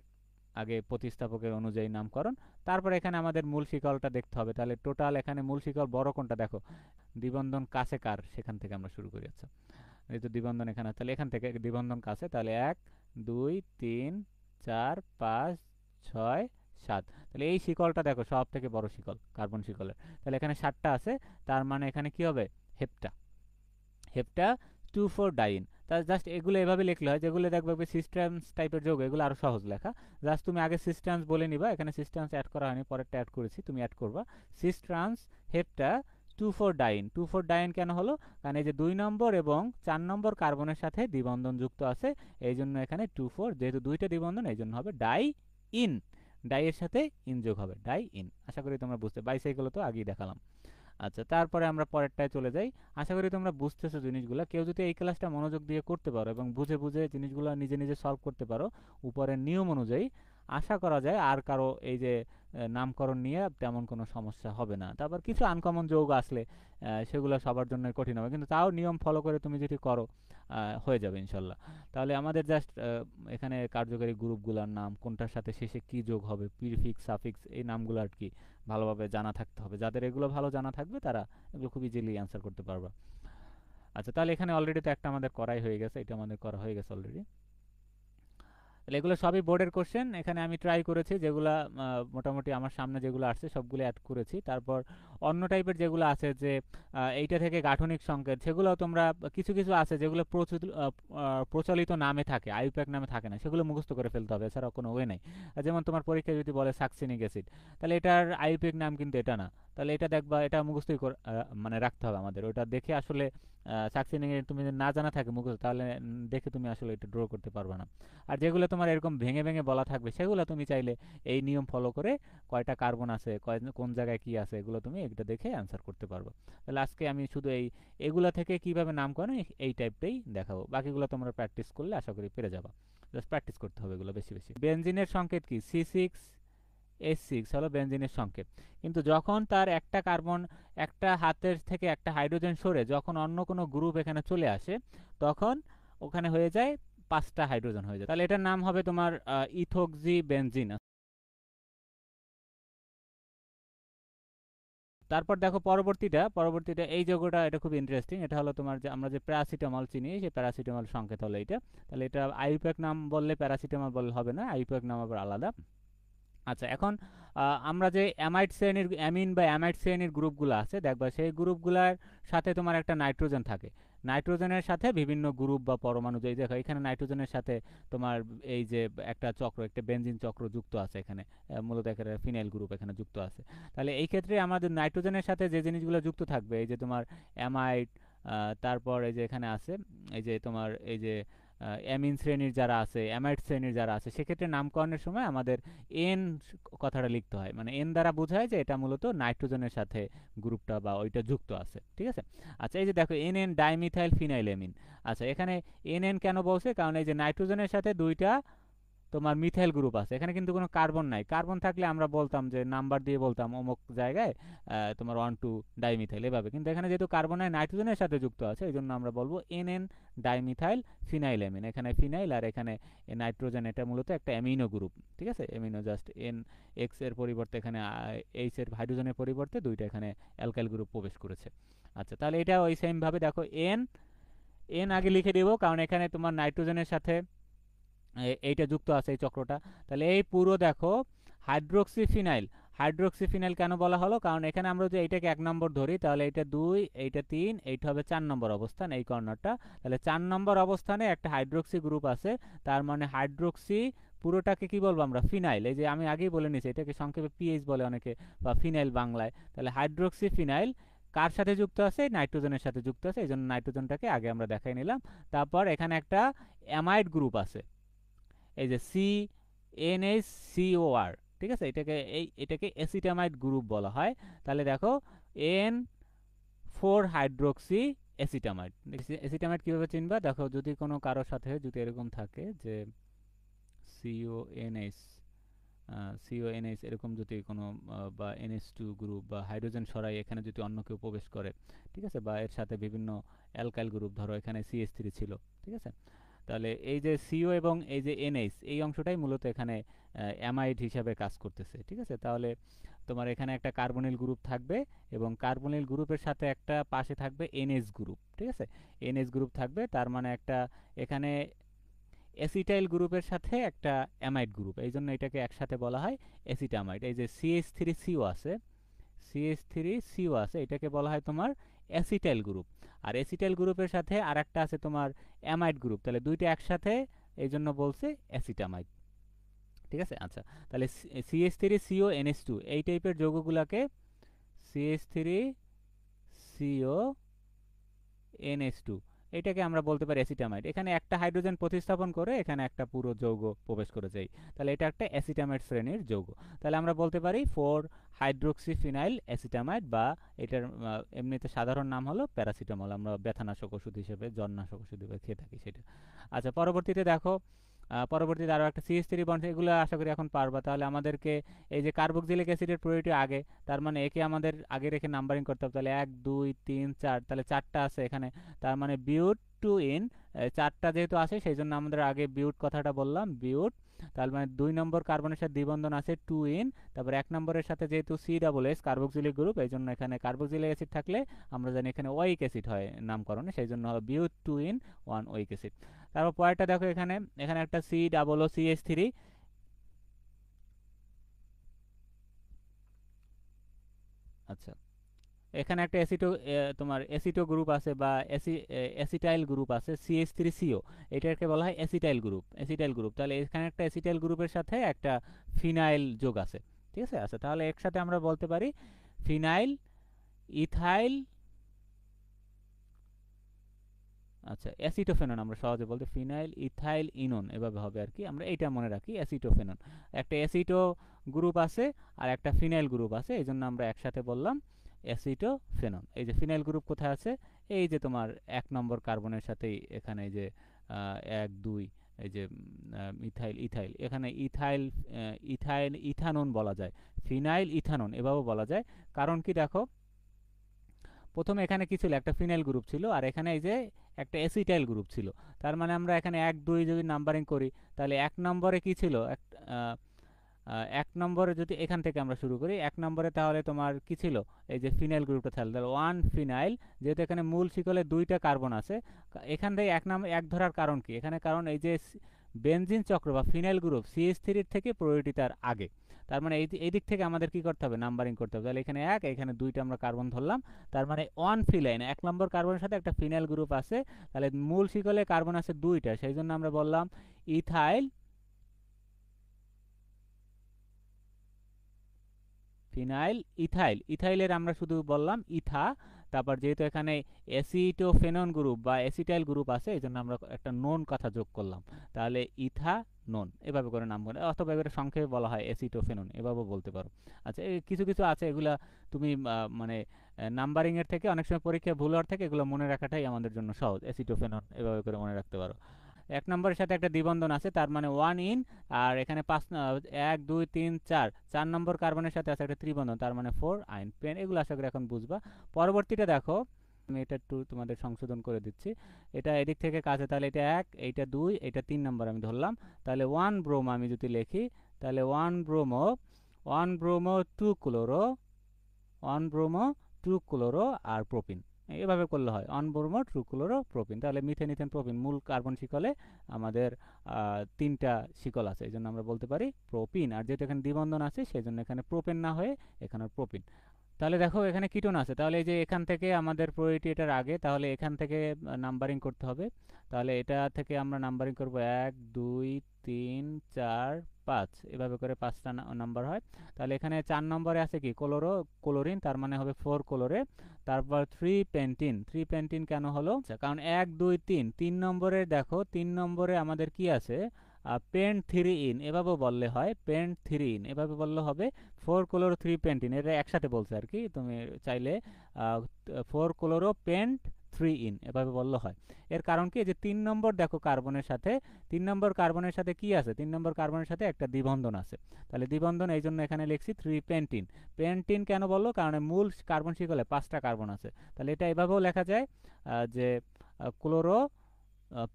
আগে প্রতিস্থাপকের অনুযায়ী নামকরণ। তারপর এখানে আমাদের মূল শিকলটা দেখতে হবে। তাহলে টোটাল এখানে মূল শিকল বড় কোনটা দেখো, দ্বিবন্ধন কাছে কার, সেখান থেকে আমরা শুরু করি। আচ্ছা, এই তো দ্বিবন্ধন এখানে, তাহলে এখান থেকে দ্বিবন্ধন কাছে, তাহলে 1, 2, 3, 4, 5, 6, 7। তাহলে এই শিকলটা দেখো সব থেকে বড় শিকল কার্বন শিকলের। তাহলে এখানে 7টা আছে, তার মানে এখানে কি হবে হেপ্টা, হেপ্টা 2,4 ডাইন। তা জাস্ট এগুলো এভাবে লিখলে হয়, যেগুলো দেখবে সিস্টেমস টাইপের যোগ, এগুলো আরো সহজ লেখা। জাস্ট তুমি আগে সিস্টেমস বলে নিবা, এখানে সিস্টেমস অ্যাড করা হয়নি, পরেরটা অ্যাড করেছি, তুমি অ্যাড করবা সিস্ট্রান্স হেপ্টা 2,4 ডাইন। 2,4 ডাইন কেন হলো, কারণ এই যে 2 নম্বর এবং 4 নম্বর কার্বনের সাথে দ্বিবন্ধন যুক্ত আছে, এই জন্য এখানে 2,4, যেহেতু 2টা দ্বিবন্ধন এই জন্য হবে ডাই ইন, ডাই এর সাথে ইন যোগ হবে, ডাই ইন। আশা করি তোমরা বুঝতে, বাইসাইকেল তো আগেই দেখালাম। আচ্ছা, তারপরে আমরা পরেরটায় চলে যাই। আশা করি তোমরা বুঝতেছো জিনিসগুলো। কেউ যদি এই ক্লাসটা মনোযোগ দিয়ে করতে পারো এবং বুঝে বুঝে জিনিসগুলো নিজে নিজে সলভ করতে পারো উপরের নিয়ম অনুযায়ী, আশা করা যায় আর কারো এই যে নামকরণ নিয়ে তেমন কোনো সমস্যা হবে না। তারপর কিছু আনকমন যৌগ আসলে সেগুলো সবার জন্য কঠিন হবে, কিন্তু তাও নিয়ম ফলো করে তুমি যদি করো হয়ে যাবে ইনশাল্লাহ। তাহলে আমাদের জাস্ট এখানে কার্যকারী গ্রুপগুলোর নাম, কোনটার সাথে শেষে কি যোগ হবে, প্রিফিক্স সাফিক্স, এই নামগুলো আর কি ভালোভাবে জানা থাকতে হবে। যাদের এগুলো ভালো জানা থাকবে তারা এগুলো খুব ইজিলি অ্যান্সার করতে পারবে। আচ্ছা, তাহলে এখানে অলরেডি তো একটা আমাদের করাই হয়ে গেছে, এটা আমাদের করা হয়ে গেছে অলরেডি। তাহলে এগুলো সবই বোর্ডের কোশ্চেন। এখানে আমি ট্রাই করেছি যেগুলো মোটামুটি আমার সামনে যেগুলো আসছে সবগুলো অ্যাড করেছি। তারপর অন্য টাইপের যেগুলো আছে যে এইটা থেকে গাঠনিক সংকেত, সেগুলো তোমরা কিছু কিছু আছে যেগুলো প্রচলিত নামে থাকে, আইউপ্যাক নামে থাকে না, সেগুলো মুখস্থ করে ফেলতে হবে, এছাড়া কোনো ওয়ে নাই। যেমন তোমার পরীক্ষায় যদি বলে সাকসিনিক অ্যাসিড, তাহলে এটার আইউপ্যাক নাম কিন্তু এটা না, তাহলে এটা দেখবা, এটা মুখস্থই মানে রাখতে হবে আমাদের। ওটা দেখে আসলে সাকসিনিক তুমি যদি না জানা থাকে মুখস্থ, তাহলে দেখে তুমি আসলে এটা ড্র করতে পারবে না। আর যেগুলো তোমার এরকম ভেঙে ভেঙে বলা থাকবে, সেগুলো তুমি চাইলে এই নিয়ম ফলো করে কয়টা কার্বন আছে, কোন জায়গায় কি আছে, এগুলো তুমি এটা দেখে অ্যান্সার করতে পারবে। তাহলে আজকে আমি শুধু এগুলা থেকে কিভাবে নামকরণ এই টাইপটাই দেখাবো, বাকিগুলো তোমরা প্র্যাকটিস করলে আশা করি পেরে যাবা। জাস্ট প্র্যাকটিস করতে হবে এগুলো বেশি বেশি। বেনজিনের সংকেত কি? C6H6 হলো বেনজিনের সংকেত। কিন্তু যখন তার একটা কার্বন, একটা হাতের থেকে একটা হাইড্রোজেন সরে যখন অন্য কোনো গ্রুপ এখানে চলে আসে, তখন ওখানে হয়ে যায় 5টা হাইড্রোজেন হয়ে যায়। তাহলে এটার নাম হবে তোমার ইথোক্সি বেনজিন। তারপর দেখো পরবর্তীটা এই যৌগটা, এটা খুব ইন্টারেস্টিং। এটা হলো তোমার যে আমরা যে প্যারাসিটামল চিনি, সেই প্যারাসিটামল সংকেত হলো এটা। তাহলে এটা আইউপ্যাক নাম বললে প্যারাসিটামল বললে হবে না, আইউপ্যাক নাম আবার আলাদা। আচ্ছা, এখন আমরা যে অ্যামাইড শ্রেণীর, অ্যামিন বা অ্যামাইড শ্রেণীর গ্রুপগুলো আছে দেখবা, সেই গ্রুপগুলোর সাথে তোমার একটা নাইট্রোজেন থাকে। নাইট্রোজেনের সাথে বিভিন্ন গ্রুপ বা পরমাণু, যে দেখো এখানে নাইট্রোজেনের সাথে তোমার এই যে একটা চক্র, একটা বেনজিন চক্র যুক্ত আছে এখানে, মূলত একটা ফিনাইল গ্রুপ এখানে যুক্ত আছে। তাহলে এই ক্ষেত্রে আমাদের নাইট্রোজেনের সাথে যে জিনিসগুলো যুক্ত থাকবে, এই যে তোমার অ্যামাইড, তারপর এই যে এখানে আছে এই যে তোমার এই যে অ্যামিন শ্রেণীর যারা আছে, অ্যামাইড শ্রেণীর যারা আছে, সেক্ষেত্রে নামকরণের সময় আমাদের এন কথাটা লিখতে হয়। মানে এন দ্বারা বোঝায় যে এটা মূলত নাইট্রোজেনের সাথে গ্রুপটা বা ওইটা যুক্ত আছে, ঠিক আছে। আচ্ছা, এই যে দেখো NN ডাইমিথাইল ফিনাইল অ্যামিন। আচ্ছা, এখানে NN কেন বলছে? কারণ এই যে নাইট্রোজেনের সাথে দুইটা তোমার মিথাইল গ্রুপ আছে, এখানে কিন্তু কোনো কার্বন নাই। কার্বন থাকলে আমরা বলতাম যে নাম্বার দিয়ে বলতাম অমুক জায়গায় তোমার 1 2 ডাইমিথাইল এভাবে, কিন্তু এখানে যেহেতু কার্বন নাই, নাইট্রোজেনের সাথে যুক্ত আছে, এই জন্য আমরা বলবো NN ডাইমিথাইল ফিনাইল অ্যামিন। এখানে ফিনাইল আর এখানে নাইট্রোজেন, এটা মূলত একটা অ্যামিনো গ্রুপ, ঠিক আছে। অ্যামিনো, জাস্ট NX এর পরিবর্তে এখানে H এর হাইড্রোজেনের পরিবর্তে দুইটা এখানে অ্যালকাইল গ্রুপ প্রবেশ করেছে। আচ্ছা, তাহলে এটা ওই সেম ভাবে দেখো এন আগে লিখে দেবো, কারণ এখানে তোমার নাইট্রোজেনের সাথে এইটা যুক্ত আছে এই চক্রটা। তাহলে এই পুরো দেখো হাইড্রোক্সিফিনাইল। হাইড্রোক্সিফিনাইল কেন বলা হলো? কারণ এখানে আমরা যদি এইটাকে 1 নম্বর ধরি, তাহলে এটা 2, এইটা 3, এইটা হবে 4 নম্বর অবস্থান, এই কর্নারটা। তাহলে 4 নম্বর অবস্থানে একটা হাইড্রোক্সি গ্রুপ আছে, তার মানে হাইড্রোক্সি পুরোটাকে কি বলবো আমরা? ফিনাইল। এই যে আমি আগেই বলে নিয়েছি, এটাকে সংক্ষেপে পিএইচ বলে অনেকে, বা ফিনাইল বাংলায়। তাহলে হাইড্রোক্সি ফিনাইল কার সাথে যুক্ত আছে? নাইট্রোজেনের সাথে যুক্ত আছে, এই জন্য নাইট্রোজেনটাকে আগে আমরা দেখাই নিলাম। তারপর এখানে একটা অ্যামাইড গ্রুপ আছে, এই যে CNH-COR, ঠিক আছে। এটাকে অ্যাসিটামাইড গ্রুপ বলা হয়। তাহলে দেখো N4 হাইড্রোক্সি অ্যাসিটামাইড। অ্যাসিটামাইড কিভাবে চিনবা? দেখো যদি কোনো কারোর সাথে যদি এরকম থাকে যে CONH, CONH এরকম যদি কোনো বা NH2 গ্রুপ বা হাইড্রোজেন সরাই এখানে যদি অন্য কেউ প্রবেশ করে, ঠিক আছে, বা এর সাথে বিভিন্ন অ্যালকাইল গ্রুপ, ধরো এখানে CH3 ছিল, ঠিক আছে। তাহলে এই যে CO এবং এই যে NH, এই অংশটাই মূলত এখানে অ্যামাইড হিসাবে কাজ করতেছে, ঠিক আছে। তাহলে তোমার এখানে একটা কার্বনিল গ্রুপ থাকবে, এবং কার্বনিল গ্রুপের সাথে একটা পাশে থাকবে NH গ্রুপ, ঠিক আছে। NH গ্রুপ থাকবে, তার মানে একটা এখানে অ্যাসিটাইল গ্রুপের সাথে একটা অ্যামাইড গ্রুপ, এই জন্য এটাকে একসাথে বলা হয় অ্যাসিটামাইড। এই যে CH3CO আছে, CH3CO আছে, এটাকে বলা হয় তোমার অ্যাসিটাইল গ্রুপ। আর অ্যাসিটাইল গ্রুপের সাথে আর একটা আছে তোমার অ্যামাইড গ্রুপ, তাহলে দুইটা একসাথে, এই জন্য বলছে অ্যাসিটামাইড, ঠিক আছে। আচ্ছা, তাহলে CH3CONH2 এই টাইপের যৌগগুলোকে CH3CONH2 এটাকে আমরা বলতে পারি অ্যাসিটামাইড। এখানে একটা হাইড্রোজেন প্রতিস্থাপন করে এখানে একটা পুরো যৌগ প্রবেশ করে যায়, তাহলে এটা একটা অ্যাসিটামাইড শ্রেণীর যৌগ। তাহলে আমরা বলতে পারি 4 হাইড্রোক্সিফিনাইল অ্যাসিটামাইড, বা এটার এমনিতে সাধারণ নাম হলো প্যারাসিটামল। আমরা ব্যথানাশক ওষুধ হিসেবে, জ্বরনাশক ওষুধ হিসেবে খেয়ে থাকি সেটা। আচ্ছা, পরবর্তীতে দেখো পরবর্তীতে আরও একটা CH3 বন্ড, এগুলো আশা করি এখন পারবা। তাহলে আমাদেরকে এই যে কার্বক্সিলিক অ্যাসিডের প্রায়োরিটি আগে, তার মানে একে আমাদের আগে রেখে নাম্বারিং করতে হবে। তাহলে 1 2 3 4, তাহলে 4টা আছে এখানে, তার মানে বিউট টু ইন, চারটা যেহেতু আছে সেই জন্য আমাদের আগে বিউট কথাটা বললাম, বিউট। তার মানে 2 নম্বর কার্বনের সাথে দ্বিবন্ধন আছে টু ইন, তারপর 1 নম্বরের সাথে যেহেতু COOH কার্বক্সিলিক গ্রুপ, এই জন্য এখানে কার্বক্সিলিক অ্যাসিড থাকলে আমরা জানি এখানে ওয়িক অ্যাসিড হয় নামকরণে, সেই জন্য হবে বিউট টু ইন 1 ওয়িক অ্যাসিড। তারপর পরেরটা দেখো, এখানে এখানে একটা COOCH3। আচ্ছা, এখানে একটা অ্যাসিটো তোমার অ্যাসিটো গ্রুপ আছে বা অ্যাসিটাইল গ্রুপ আছে CH3CO, এটাকে বলা হয় অ্যাসিটাইল গ্রুপ, অ্যাসিটাইল গ্রুপ। তাহলে এখানে একটা অ্যাসিটাইল গ্রুপের সাথে একটা ফিনাইল যোগ আছে, ঠিক আছে। আচ্ছা, তাহলে একসাথে আমরা বলতে পারি ফিনাইল ইথাইল, আচ্ছা অ্যাসিটোফেনন, আমরা সহজে বলতে ফিনাইল ইথাইল ইনন এভাবে হবে আর কি, আমরা এইটা মনে রাখি অ্যাসিটোফেনন। একটা অ্যাসিটো গ্রুপ আছে আর একটা ফিনাইল গ্রুপ আছে, এই জন্য আমরা একসাথে বললাম অ্যাসিটোফেনন। এই যে ফিনাইল গ্রুপ কোথায় আছে, এই যে তোমার 1 নম্বর কার্বনের সাথেই এখানে এই যে 1 2, এই যে ইথাইল ইথাইল, এখানে ইথাইল ইথানন বলা যায়, ফিনাইল ইথানন এভাবে বলা যায়। কারণ কি দেখো, প্রথমে এখানে কি ছিল, একটা ফিনাইল গ্রুপ ছিল আর এখানে এই যে একটা অ্যাসিটাইল গ্রুপ ছিল। তার মানে আমরা এখানে 1 2 যদি নাম্বারিং করি, তাহলে 1 নম্বরে কি ছিল, 1 নম্বরে যদি এখান থেকে আমরা শুরু করি, 1 নম্বরে তাহলে তোমার কি ছিল, এই যে ফিনাইল গ্রুপটা তাহলে 1 ফিনাইল, যেহেতু এখানে মূল শিকলে 2টা কার্বন আছে, এখান থেকে 1 ধরার কারণ কি, এখানে কারণ এই যে বেনজিন চক্র বা ফিনাইল গ্রুপ CH3 থেকে প্রায়োরিটি তার আগে। তার মানে এই দিক থেকে আমাদের কি করতে হবে, নাম্বারিং করতে হবে। তাহলে এখানে 1, এখানে 2টা আমরা কার্বন ধরলাম, তার মানে 1 ফিনাইল, 1 নম্বর কার্বনের সাথে একটা ফিনাইল গ্রুপ আছে, তাহলে মূল শিকলে কার্বন আছে 2টা, সেই জন্য আমরা বললাম ইথাইল ফিনাইল ইথাইল। ইথাইলের আমরা শুধু বললাম ইথা, তারপর যেহেতু এখানে অ্যাসিটোফেনন গ্রুপ বা অ্যাসিটাইল গ্রুপ আছে, এই জন্য আমরা একটা নোন কথা যোগ করলাম, তাহলে ইথা নোন এভাবে করে নাম করে, অথবা এবারে সংক্ষেপে বলা হয় অ্যাসিটোফেনন এভাবেও বলতে পারো। আচ্ছা, কিছু কিছু আছে এগুলা তুমি মানে নাম্বারিং এর থেকে অনেক সময় পরীক্ষায় ভুল হওয়ার থেকে এগুলো মনে রাখাটাই আমাদের জন্য সহজ, অ্যাসিটোফেনন এভাবে করে মনে রাখতে পারো। 1 নম্বরের সাথে একটা দ্বিবন্ধন আছে, তার মানে 1 ইন, আর এখানে 1 2 3 4 4 নম্বর কার্বনের সাথে আছে একটা ত্রিবন্ধন, তার মানে 4 আইন পেন। এগুলো আশা করি এখন বুঝবা। পরবর্তীটা দেখো, আমি এটা একটু তোমাদের সংশোধন করে দিচ্ছি, এটা এদিক থেকে কাছে, তাহলে এটা 1, এইটা 2, এটা 3 নম্বর আমি ধরলাম। তাহলে 1 ব্রোমো আমি যদি লিখি, তাহলে 1 ব্রোমো 2 ক্লোরো, 1 ব্রোমো 2 ক্লোরো আর প্রোপিন, এভাবে করলে হয় 1 ব্রোমো 2 ক্লোরো প্রোপিন। তাহলে মিথেন ইথেন প্রোপিন, মূল কার্বন শিকলে আমাদের 3টা শিকল আছে, এই জন্য আমরা বলতে পারি প্রোপিন। আর যেহেতু এখানে দ্বিবন্ধন আছে সেই জন্য এখানে প্রোপেন না হয়ে এখানে প্রোপিন। তাহলে দেখো এখানে কিটোন আছে, তাহলে এই যে এখান থেকে আমাদের প্রায়োরিটি এটার আগে, তাহলে এখান থেকে নাম্বারিং করতে হবে। তাহলে এটা থেকে আমরা নাম্বারিং করব 1 2 3 4 5, এভাবে করে 5টা নাম্বার হয়। তাহলে এখানে 4 নম্বরে আছে কি ক্লোরিন, তার মানে হবে 4 ক্লোরে। তারপর 3 পেন্টিন, 3 পেন্টিন কেন হলো, কারণ 1 2 3 3 নম্বরে দেখো, 3 নম্বরে আমাদের কি আছে, পেন্ট 3 ইন এভাবে বললে হয়, পেন্ট 3 ইন এভাবে বললে হবে 4 ক্লোরো 3 পেন্টিন, এটা একসাথে বলছে আর কি, তুমি চাইলে 4 ক্লোরো পেন্ট 3 ইন এভাবে বললে হয়। এর কারণ কি, যে 3 নম্বর দেখো কার্বনের সাথে, 3 নম্বর কার্বনের সাথে কি আছে, 3 নম্বর কার্বনের সাথে একটা দ্বিবন্ধন আছে, তাহলে দ্বিবন্ধন এই জন্য এখানে লিখছি 3 পেন্টিন। পেন্টিন কেন বললো, কারণ মূল কার্বন শিকলে 5টা কার্বন আছে, তাহলে এটা এভাবেও লেখা যায় যে ক্লোরো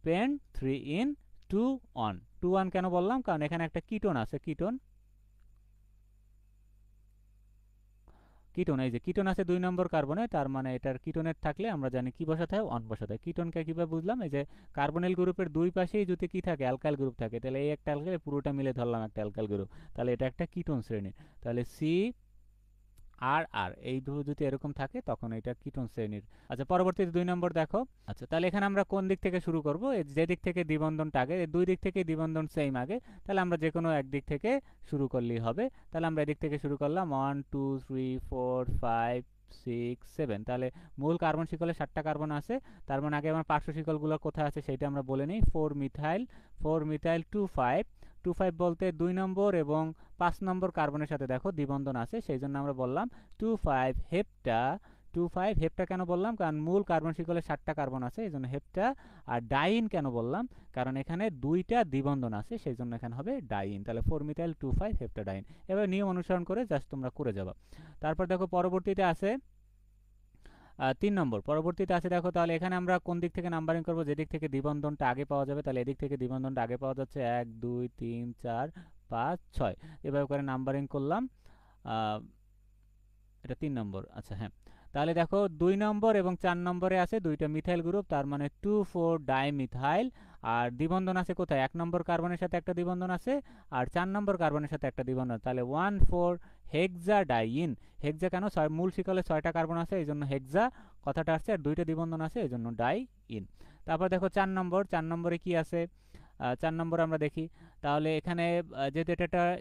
পেন্ট 3 ইন 2 1। 2 1 কেন বললাম, কারণ এখানে একটা কিটোন আছে, কিটোন কিটোন, এই যে কিটোন আছে 2 নম্বর কার্বনে, তার মানে এটার কিটোনের থাকলে আমরা জানি কি বসাতে হয়, 1 বসাতে হয়। কিটোনকে কিভাবে বুঝলাম, এই যে কার্বনিল গ্রুপের দুই পাশেই যদি কি থাকে, অ্যালকাইল গ্রুপ থাকে, তাহলে এই একটা অ্যালকাইল পুরোটা মিলে ধরলাম একটা অ্যালকাইল গ্রুপ, তাহলে এটা একটা কিটোন শ্রেণী। তাহলে সি আর আর এই দুটো যদি এরকম থাকে তখন এটা কিটোন শ্রেণীর। আচ্ছা, পরবর্তীতে 2 নম্বর দেখো। আচ্ছা, তাহলে এখানে আমরা কোন দিক থেকে শুরু করব, যে দিক থেকে দ্বিবন্ধনটা আগে, দুই দিক থেকে দ্বিবন্ধন সেম আগে, তাহলে আমরা যে কোনো এক দিক থেকে শুরু করলেই হবে। তাহলে আমরা এদিক থেকে শুরু করলাম 1 2 3 4 5 6 7, তাহলে মূল কার্বন শিকলে 7টা কার্বন আছে, তার মানে আগে আমার পার্শ্ব শিকলগুলো কোথায় আছে সেটা আমরা বলে নিই। 4 মিথাইল 2 5, 2 5 বলতে 2 নম্বর এবং 5 নম্বর কার্বনের সাথে দেখো দ্বিবন্ধন আছে, সেই জন্য আমরা বললাম 2 5 হেপ্টা। 2 5 হেপ্টা কেন বললাম, কারণ মূল কার্বন শিকলে 7টা কার্বন আছে, এই জন্য হেপ্টা। আর ডাইন কেন বললাম, কারণ এখানে 2টা দ্বিবন্ধন আছে, সেই জন্য এখানে হবে ডাইন। তাহলে 4 মিথাইল 2 5 হেপ্টা ডাইন, এবার নিয়ম অনুসরণ করে জাস্ট তোমরা করে যাবা। তারপর দেখো পরবর্তীতে আছে 3 নম্বর পরবর্তীতে আছে দেখো। তাহলে এখানে আমরা কোন দিক থেকে নাম্বারিং করব? যেদিক থেকে দ্বিবন্ধনটা আগে পাওয়া যাবে, তাহলে এদিক থেকে দ্বিবন্ধনটা আগে পাওয়া যাচ্ছে। 1 2 3 4 5 6 এভাবে করে নাম্বারিং করলাম। এটা 3 নম্বর। আচ্ছা হ্যাঁ, তাহলে দেখো 2 নম্বর এবং 4 নম্বরে আছে দুইটা মিথাইল গ্রুপ, তার মানে 2,4 ডাইমিথাইল। আর দ্বিবন্ধন আছে কোথায়? 1 নম্বর কার্বনের সাথে একটা দ্বিবন্ধন আছে, আর 4 নম্বর কার্বনের সাথে একটা দ্বিবন্ধন। তাহলে 1,4 হেক্সা ডাইইন। হেক্সা কেন? মূল শিকলে 6টা কার্বন আছে, এই জন্য হেক্সা কথাটা আসছে, আর দুইটা দ্বিবন্ধন আছে এই জন্য ডাই ইন। তারপর দেখো 4 নম্বর। 4 নম্বরে কি আছে? 4 নম্বর আমরা দেখি। তাহলে এখানে যেহেতু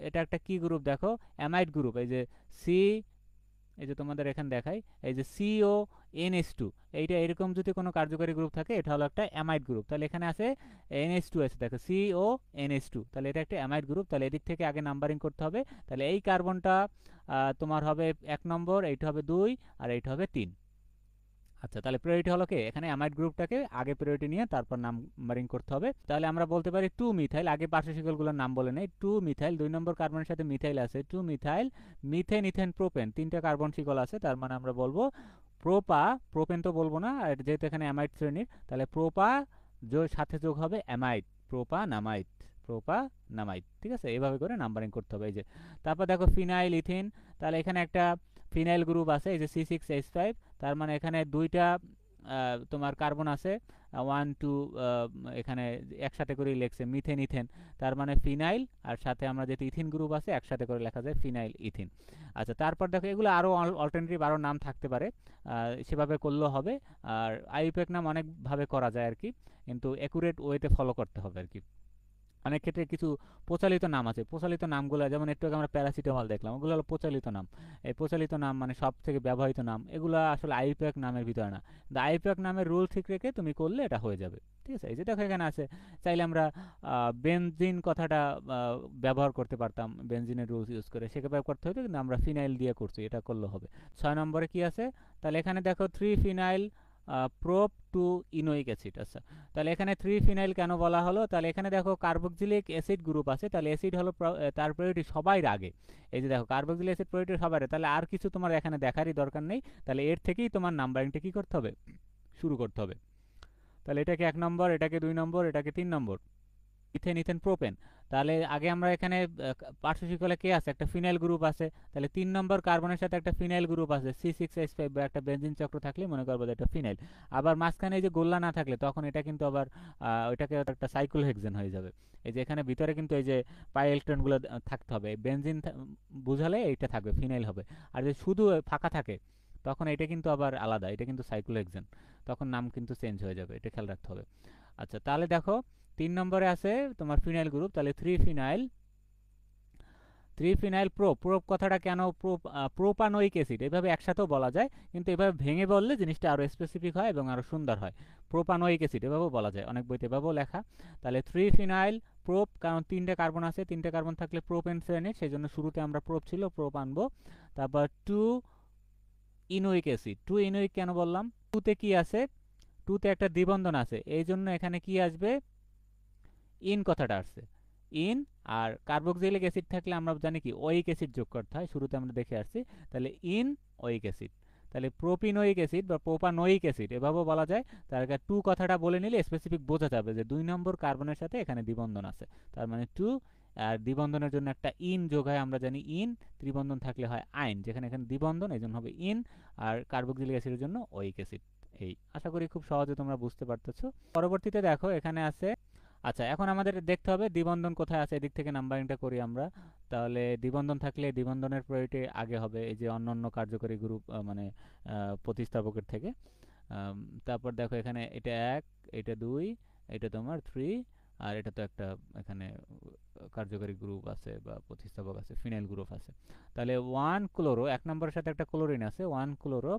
এটা একটা কি গ্রুপ দেখো? Amide group. এই যে সি, এই যে তোমাদের এখানে দেখাই, এই যে CONH2, এইটা এরকম যদি কোনো কার্যকরী গ্রুপ থাকে এটা হলো একটা অ্যামাইড গ্রুপ। তাহলে এখানে আছে NH2 আছে, দেখো CONH2, তাহলে এটা একটা অ্যামাইড গ্রুপ। তাহলে এদিক থেকে আগে নাম্বারিং করতে হবে। তাহলে এই কার্বনটা তোমার হবে 1 নম্বর, এইটা হবে 2, আর এইটা হবে 3। আচ্ছা, তাহলে প্রায়োরিটি হলো কি? এখানে অ্যামাইড গ্রুপটাকে আগে প্রায়োরিটি নিয়ে তারপর নাম্বারিং করতে হবে। তাহলে আমরা বলতে পারি 2 মিথাইল, আগে পার্শ্ব শিকলগুলোর নাম বলে নেই। 2 মিথাইল, 2 নম্বর কার্বনের সাথে মিথাইল আছে, 2 মিথাইল মিথেন ইথেন প্রোপেন, 3টা কার্বন শিকল আছে, তার মানে আমরা বলবো প্রোপা। প্রোপেন তো বলবো না, আর যেহেতু এখানে অ্যামাইড শ্রেণীর, তাহলে প্রোপা সাথে যোগ হবে অ্যামাইড, প্রোপানামাইড, প্রোপানামাইড। ঠিক আছে, এভাবে করে নাম্বারিং করতে হবে। এই যে তারপর দেখো ফিনাইল ইথিন, তাহলে এখানে একটা ফিনাইল গ্রুপ আছে, এই যে C6H5, তার মানে এখানে দুইটা তোমার কার্বন আছে, 1 2, এখানে একসাথে করে লেখছে মিথেন ইথেন, তার মানে ফিনাইল, আর সাথে আমরা যেহেতু ইথিন গ্রুপ আছে একসাথে করে লেখা যায় ফিনাইল ইথিন। আচ্ছা, তারপর দেখো এগুলো আরও অল্টারনেটিভ আরও নাম থাকতে পারে, সেভাবে করলেও হবে। আর আইইউপ্যাক নাম অনেকভাবে করা যায় আর কি, কিন্তু অ্যাকুরেট ওয়েতে ফলো করতে হবে আর কি। অনেক ক্ষেত্রে কিছু প্রচলিত নাম আছে, প্রচলিত নামগুলো যেমন একটু আগে আমরা প্যারাসিটামল দেখলাম, ওগুলো হলো প্রচলিত নাম। এই প্রচলিত নাম মানে সব থেকে ব্যবহৃত নাম, এগুলো আসলে আইইউপ্যাক নামের ভিতরে না। কিন্তু আইইউপ্যাক নামের রুল ঠিক রেখে তুমি করলে এটা হয়ে যাবে। ঠিক আছে, এই যে দেখো এখানে আছে, চাইলে আমরা বেনজিন কথাটা ব্যবহার করতে পারতাম, বেনজিনের রুলস ইউজ করে, সেভাবে করতে হতো, কিন্তু আমরা ফিনাইল দিয়ে করছি, এটা করলে হবে। 6 নম্বরে কি আছে? তাহলে এখানে দেখো 3 ফিনাইল প্রোপ টু ইনোইক অ্যাসিড। আচ্ছা, তাহলে এখানে 3 ফিনাইল কেন বলা হলো? তাহলে এখানে দেখো কার্বক্সিলিক অ্যাসিড গ্রুপ আছে, তাহলে অ্যাসিড হলো তার প্রায়োরিটি সবার আগে। এই যে দেখো কার্বক্সিলিক অ্যাসিড প্রায়োরিটি সবার আগে, তাহলে আর কিছু তোমার এখানে দেখারই দরকার নেই। তাহলে এর থেকেই তোমার নাম্বারিংটা কি করতে হবে? শুরু করতে হবে। তাহলে এটাকে 1 নম্বর, এটাকে 2 নম্বর, এটাকে 3 নম্বর। ইথেন ইথেন প্রোপেন, তাহলে আগে আমরা এখানে পার্শ্ব শিকলে কে আছে? একটা ফিনাইল গ্রুপ আছে, তাহলে 3 নম্বর কার্বনের সাথে একটা ফিনাইল গ্রুপ আছে, C6H5, বা একটা বেনজিন চক্র থাকলে মনে করবো যে এটা ফিনাইল। আবার মাঝখানে এই যে গোল্লা না থাকলে তখন এটা কিন্তু আবার ওইটাকে একটা সাইক্লোহেক্সেন হয়ে যাবে। এই যে এখানে ভিতরে কিন্তু এই যে পাই ইলেকট্রনগুলো থাকতে হবে, বেনজিন বুঝালে এইটা থাকবে, ফিনাইল হবে। আর যদি শুধু ফাঁকা থাকে তখন এটা কিন্তু আবার আলাদা, এটা কিন্তু সাইক্লোহেক্সেন, তখন নাম কিন্তু চেঞ্জ হয়ে যাবে, এটা খেয়াল রাখতে হবে। আচ্ছা, তাহলে দেখো 3 নম্বরে আছে তোমার ফিনাইল গ্রুপ, তাহলে 3 ফিনাইল, 3 ফিনাইল প্রোপ কথাটা কেন? প্রোপানোইক অ্যাসিড, এভাবে একসাথেও বলা যায়, কিন্তু এভাবে ভেঙে বললে জিনিসটা আরও স্পেসিফিক হয় এবং আরও সুন্দর হয়। প্রোপানোইক অ্যাসিড এভাবেও বলা যায়, অনেক বইতে এভাবেও লেখা। তাহলে 3 ফিনাইল প্রোপ, কারণ 3টে কার্বন আছে, 3টে কার্বন থাকলে প্রোপেন শ্রেণীর, সেই জন্য শুরুতে আমরা প্রোপ ছিল, প্রোপ আনবো। তারপর 2 ইনোইক অ্যাসিড। 2 ইনোইক কেন বললাম? 2তে কি আছে? 2তে একটা দ্বিবন্ধন আছে, এই জন্য এখানে কি আসবে? ইন কথাটা আসছে, ইন। আর কার্বক্সিলিক অ্যাসিড থাকলে আমরা জানি কি ওইক অ্যাসিড যোগ করতে হয়, শুরুতে আমরা দেখে আসছি। তাহলে ইন ওইক অ্যাসিড, তাহলে প্রোপিনোইক অ্যাসিড বা প্রোপানোইক অ্যাসিড এভাবেও বলা যায়। তার আগে 2 কথাটা বলে নিলে স্পেসিফিক বোঝা যাবে যে 2 নম্বর কার্বনের সাথে এখানে দ্বিবন্ধন আছে, তার মানে 2। আর দ্বিবন্ধনের জন্য একটা ইন যোগ হয়, আমরা জানি ইন, ত্রিবন্ধন থাকলে হয় আইন, যেখানে এখানে দ্বিবন্ধন এই জন্য হবে ইন। আর কার্বক্সিলিক অ্যাসিডের জন্য ওইক অ্যাসিড। এই আশা করি খুব সহজে তোমরা বুঝতে পারতেছো। পরবর্তীতে দেখো এখানে আছে, আচ্ছা এখন আমাদের দেখতে হবে দ্বিবন্ধন কোথায় আছে, এদিক থেকে নাম্বারিংটা করি আমরা। তাহলে দ্বিবন্ধন থাকলে দ্বিবন্ধনের প্রায়োরিটি আগে হবে, এই যে অন্যান্য কার্যকরী গ্রুপ মানে প্রতিস্থাপকের থেকে। তারপর দেখো এখানে এটা 1, এটা 2, এটা তোমার 3, আর এটা তো একটা এখানে কার্যকরী গ্রুপ আছে বা প্রতিস্থাপক আছে, ফিনাইল গ্রুপ আছে। তাহলে 1 ক্লোরো, 1 নম্বরের সাথে একটা ক্লোরিন আছে, 1 ক্লোরো,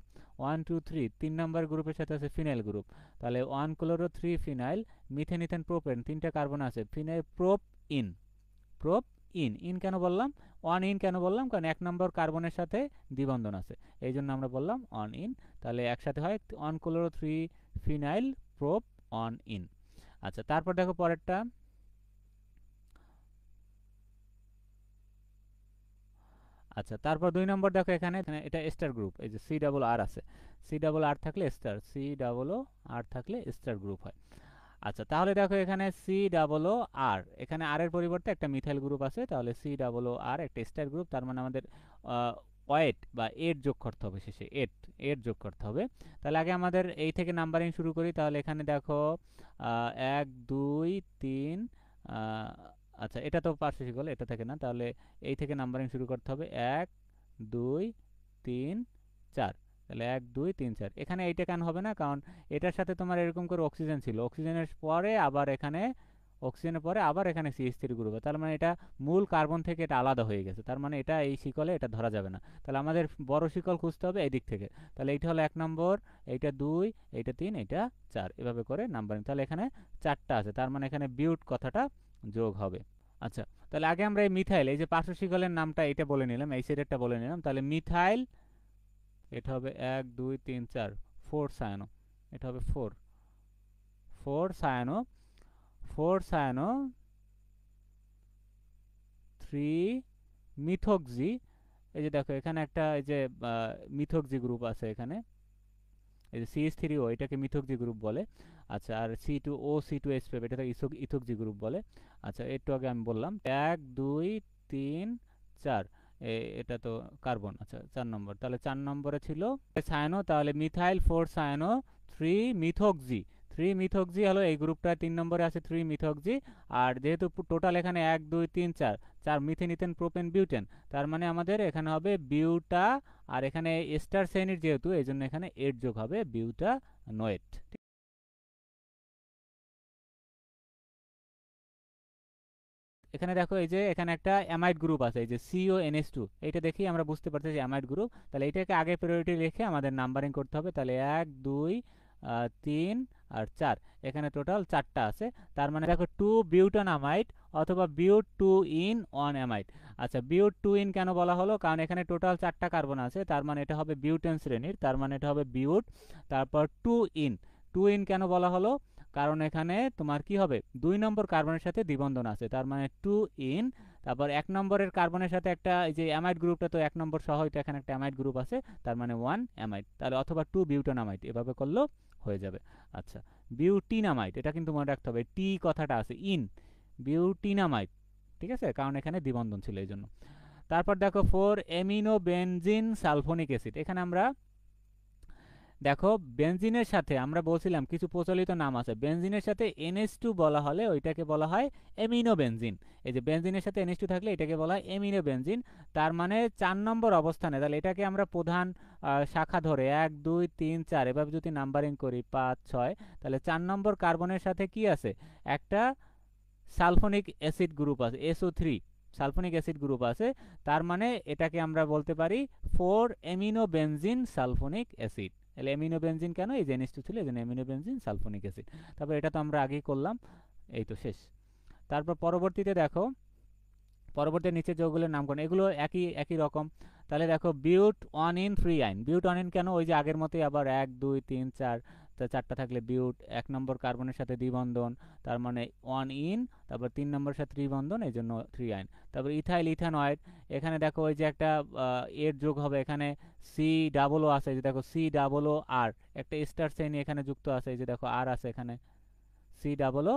1 2 3, 3 নম্বর গ্রুপের সাথে আছে ফিনাইল গ্রুপ। তাহলে 1 chloro 3 phenyl methane ethane propane, 3টা কার্বন আছে, phenyl propyne, propyne. Yne কেন বললাম? অন ইন কেন বললাম? কারণ 1 নম্বর কার্বনের সাথে দ্বিবন্ধন আছে, এই জন্য আমরা বললাম অন ইন। তাহলে একসাথে হয় 1 chloro 3 phenyl prop on in. আচ্ছা, তারপর দেখো পরেরটা, আচ্ছা, তারপর 2 নম্বর দেখো এখানে এটা এস্টার গ্রুপ, এই যে সি ডাবল আর আছে, সি ডাবল আর থাকলে এস্টার, সি ডাবল ও আর থাকলে এস্টার গ্রুপ হয়। আচ্ছা, তাহলে দেখো এখানে সি ডাবল ও আর, এখানে আর এর পরিবর্তে একটা মিথাইল গ্রুপ আছে, তাহলে সি ডাবল ও আর একটা এস্টার গ্রুপ, তার মানে আমাদের ওয়েট বা এর যোগ করতে হবে শেষে, এর যোগ করতে হবে। তাহলে আগে আমাদের এই থেকে নাম্বারিং শুরু করি। তাহলে এখানে দেখো 1 2 3, আচ্ছা এটা তো পার্শ্ব শিকল, এটা থেকে না, তাহলে এই থেকে নাম্বারিং শুরু করতে হবে 1 2 3 4। তাহলে 1 2 3 4, এখানে এইটা কেন হবে না, কারণ এটার সাথে তোমার এরকম করে অক্সিজেন ছিল, অক্সিজেনের পরে আবার এখানে, অক্সিজেনের পরে আবার এখানে CH3 গ্রুপ, তার মানে এটা মূল কার্বন থেকে এটা আলাদা হয়ে গেছে, তার মানে এটা এই শিকলে এটা ধরা যাবে না। তাহলে আমাদের বড় শিকল খুঁজতে হবে এই দিক থেকে। তাহলে এইটা হলো 1 নম্বর, এইটা 2, এইটা 3, এইটা 4, এভাবে করে নাম্বারিং। তাহলে এখানে 4টা আছে, তার মানে এখানে বিউট কথাটা যোগ হবে। আচ্ছা, তাহলে আগে আমরা এই মিথাইল, এই যে পার্শ্ব শিকলের নামটা এটা বলে নিলাম, এই সাইডেরটা বলে নিলাম। তাহলে মিথাইল, এটা হবে 1 2 3 4, 4 সায়ানো, এটা হবে 4, 4 সায়ানো, 4 সায়ানো 3 মিথক্সি। এই যে দেখো এখানে একটা এই যে মিথক্সি গ্রুপ আছে এখানে, এই যে CH3O, এটাকে মিথক্সি গ্রুপ বলে। আচ্ছা, আর C2O C2H5, এটা ইথক্সি গ্রুপ বলে। আচ্ছা, একটু আগে আমি বললাম 1 2 3 4, এটা তো কার্বন। আচ্ছা, 4 নম্বর, তাহলে 4 নম্বরে ছিল সায়ানো, তাহলে মিথাইল 4 সায়ানো 3 মিথক্সি, 3 মিথক্সি হলো এই গ্রুপটা, 3 নম্বরে আছে 3 মিথক্সি। আর যেহেতু টোটাল এখানে 1 2 3 4, 4 মিথেন ইথেন প্রোপেন বিউটেন, তার মানে আমাদের এখানে হবে বিউটা, আর এখানে এস্টার শ্রেণীর যেহেতু, এই জন্য এখানে এর যোগ হবে বিউটা নোয়েট। এখানে দেখো এই যে এখানে একটা অ্যামাইড গ্রুপ আছে, এই যে CONH2, এইটা দেখি আমরা বুঝতে পারছি যে অ্যামাইড গ্রুপ। তাহলে এটাকে আগে প্রায়োরিটি রেখে আমাদের নাম্বারিং করতে হবে। তাহলে 1 2 3 আর 4, এখানে টোটাল 4টা আছে। তার মানে দেখো 2 বিউটানামাইড অথবা বিউট 2 ইন 1 অ্যামাইড। আচ্ছা, বিউট 2 ইন কেন বলা হলো, কারণ এখানে টোটাল 4টা কার্বন আছে, তার মানে এটা হবে বিউটেন শ্রেণীর, তার মানে এটা হবে বিউট। তারপর 2 ইন, 2 ইন কেন বলা হলো, কারণ এখানে তোমার কি হবে, 2 নম্বর কার্বনের সাথে দ্বিবন্ধন আছে, তার মানে 2 ইন। তারপর 1 নম্বরের কার্বনের সাথে একটা, এই যে অ্যামাইড গ্রুপটা তো 1 নম্বর সহ, এটা এখানে একটা অ্যামাইড গ্রুপ আছে, তার মানে 1 অ্যামাইড, তাহলে অথবা 2 বিউটানামাইড, এভাবে করলেও হয়ে যাবে। আচ্ছা, বিউটিনামাইড, এটা কিন্তু মনে রাখতে হবে, টি কথাটা আছে ইন, বিউটিনামাইড, ঠিক আছে, কারণ এখানে দ্বিবন্ধন ছিল এই জন্য। তারপর দেখো 4 অ্যামিনো বেনজিন সালফোনিক অ্যাসিড, এখানে আমরা দেখো বেনজিনের সাথে আমরা বলছিলাম কিছু প্রচলিত নাম আছে, বেনজিনের সাথে NH2 বলা হলে ওইটাকে বলা হয় এমিনো বেনজিন। এই যে বেনজিনের সাথে NH2 থাকলে এটাকে বলা হয় এমিনো বেনজিন, তার মানে 4 নম্বর অবস্থানে। তাহলে এটাকে আমরা প্রধান শাখা ধরে 1 2 3 4 এভাবে যদি নাম্বারিং করি 5 6, তাহলে 4 নম্বর কার্বনের সাথে কি আছে, একটা সালফোনিক অ্যাসিড গ্রুপ আছে, SO3 সালফোনিক অ্যাসিড গ্রুপ আছে, তার মানে এটাকে আমরা বলতে পারি 4 অ্যামিনো বেনজিন সালফোনিক অ্যাসিড। তাহলে অ্যামিনো বেনজিন কেন, এই যে NH2 ছিল, এই জন্য অ্যামিনো বেনজিন সালফোনিক অ্যাসিড। তারপর এটা তো আমরা আগেই করলাম, এই তো শেষ। তারপর পরবর্তীতে দেখো, পরবর্তী নিচে যেগুলোর নামকরণ, এগুলো একই একই রকম। তাহলে দেখো বিউট 1 ইন 3 আইন, বিউট 1 ইন কেন, ওই যে আগের মতোই আবার 1 2 3 4, তা 4টা থাকলে বিউট, 1 নম্বর কার্বনের সাথে দ্বিবন্ধন, তার মানে 1 ইন, তারপর 3 নম্বরের সাথে দ্বিবন্ধন, এই জন্য 3 আইন। তারপর ইথাইল ইথানয়েড, এখানে দেখো ওই যে একটা এর যোগ হবে, এখানে সি ডাবল ও আছে, এই যে দেখো সি ডাবল ও আর, একটা স্টার শ্রেণী এখানে যুক্ত আছে, এই যে দেখো আর আছে এখানে সি ডাবল ও,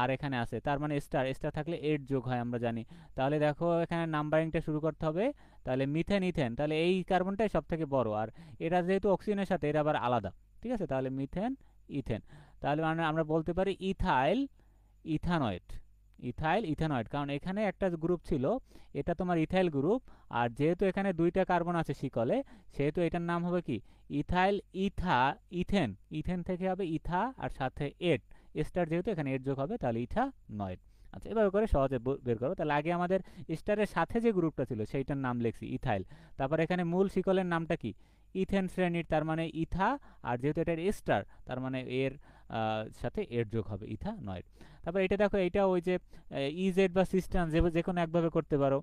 আর এখানে আছে, তার মানে স্টার, স্টার থাকলে 8 যোগ হয় আমরা জানি। তাহলে দেখো এখানে নাম্বারিংটা শুরু করতে হবে। তাহলে মিথেন ইথেন, তাহলে এই কার্বনটাই সব থেকে বড়, আর এটা যেহেতু অক্সিজেনের সাথে এটা আবার আলাদা, ঠিক আছে, তাহলে মিথেন ইথেন। তাহলে মানে আমরা বলতে পারি ইথাইল ইথানয়েড, ইথাইল ইথানয়েড, কারণ এখানে একটা গ্রুপ ছিল, এটা তোমার ইথাইল গ্রুপ, আর যেহেতু এখানে 2টা কার্বন আছে শিকলে, সেহেতু এটার নাম হবে কি ইথাইল ইথেন, ইথেন থেকে হবে ইথা, আর সাথে এট, স্টার যেহেতু এখানে এর যোগ হবে, তাহলে ইথানয়েড। আচ্ছা, এভাবে করে সহজে বের করো। তাহলে আগে আমাদের স্টারের সাথে যে গ্রুপটা ছিল সেইটার নাম লিখছি ইথাইল, তারপর এখানে মূল শিকলের নামটা কি ইথেন শ্রেণীর, তার মানে ইথা, আর যেহেতু এটা স্টার, তার মানে এর সাথে এর যোগ হবে ইথানয়েড। তারপর এটা দেখো, এটা ওই যে ইজেড বা সিস্টেন্স, যে কোনো একভাবে করতে পারো।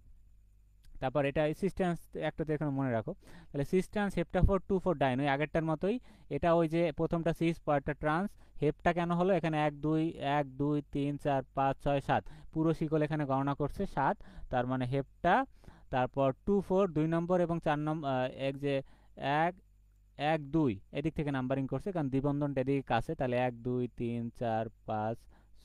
তারপর এটা সিস্টেন্স একটা তো এখানে মনে রাখো, তাহলে সিস্টেন্স হেপ্টাফোর 2 4 ডাইন, ওই আগেরটার মতোই। এটা ওই যে প্রথমটা সিস, পরেরটা ট্রান্স, হেপটা কেন হলো, এখানে 1 2 1 2 3 4 5 6 7, পুরো শিকল এখানে গণনা করছে 7, তার মানে হেপটা। তারপর 2 4 2 নম্বর এবং 4 নম্বর এক যে 1 1 2 এদিক থেকে নাম্বারিং করছে কারণ দ্বিবন্ধনটা এদিকে কাছে, তাহলে 1 2 3 4 5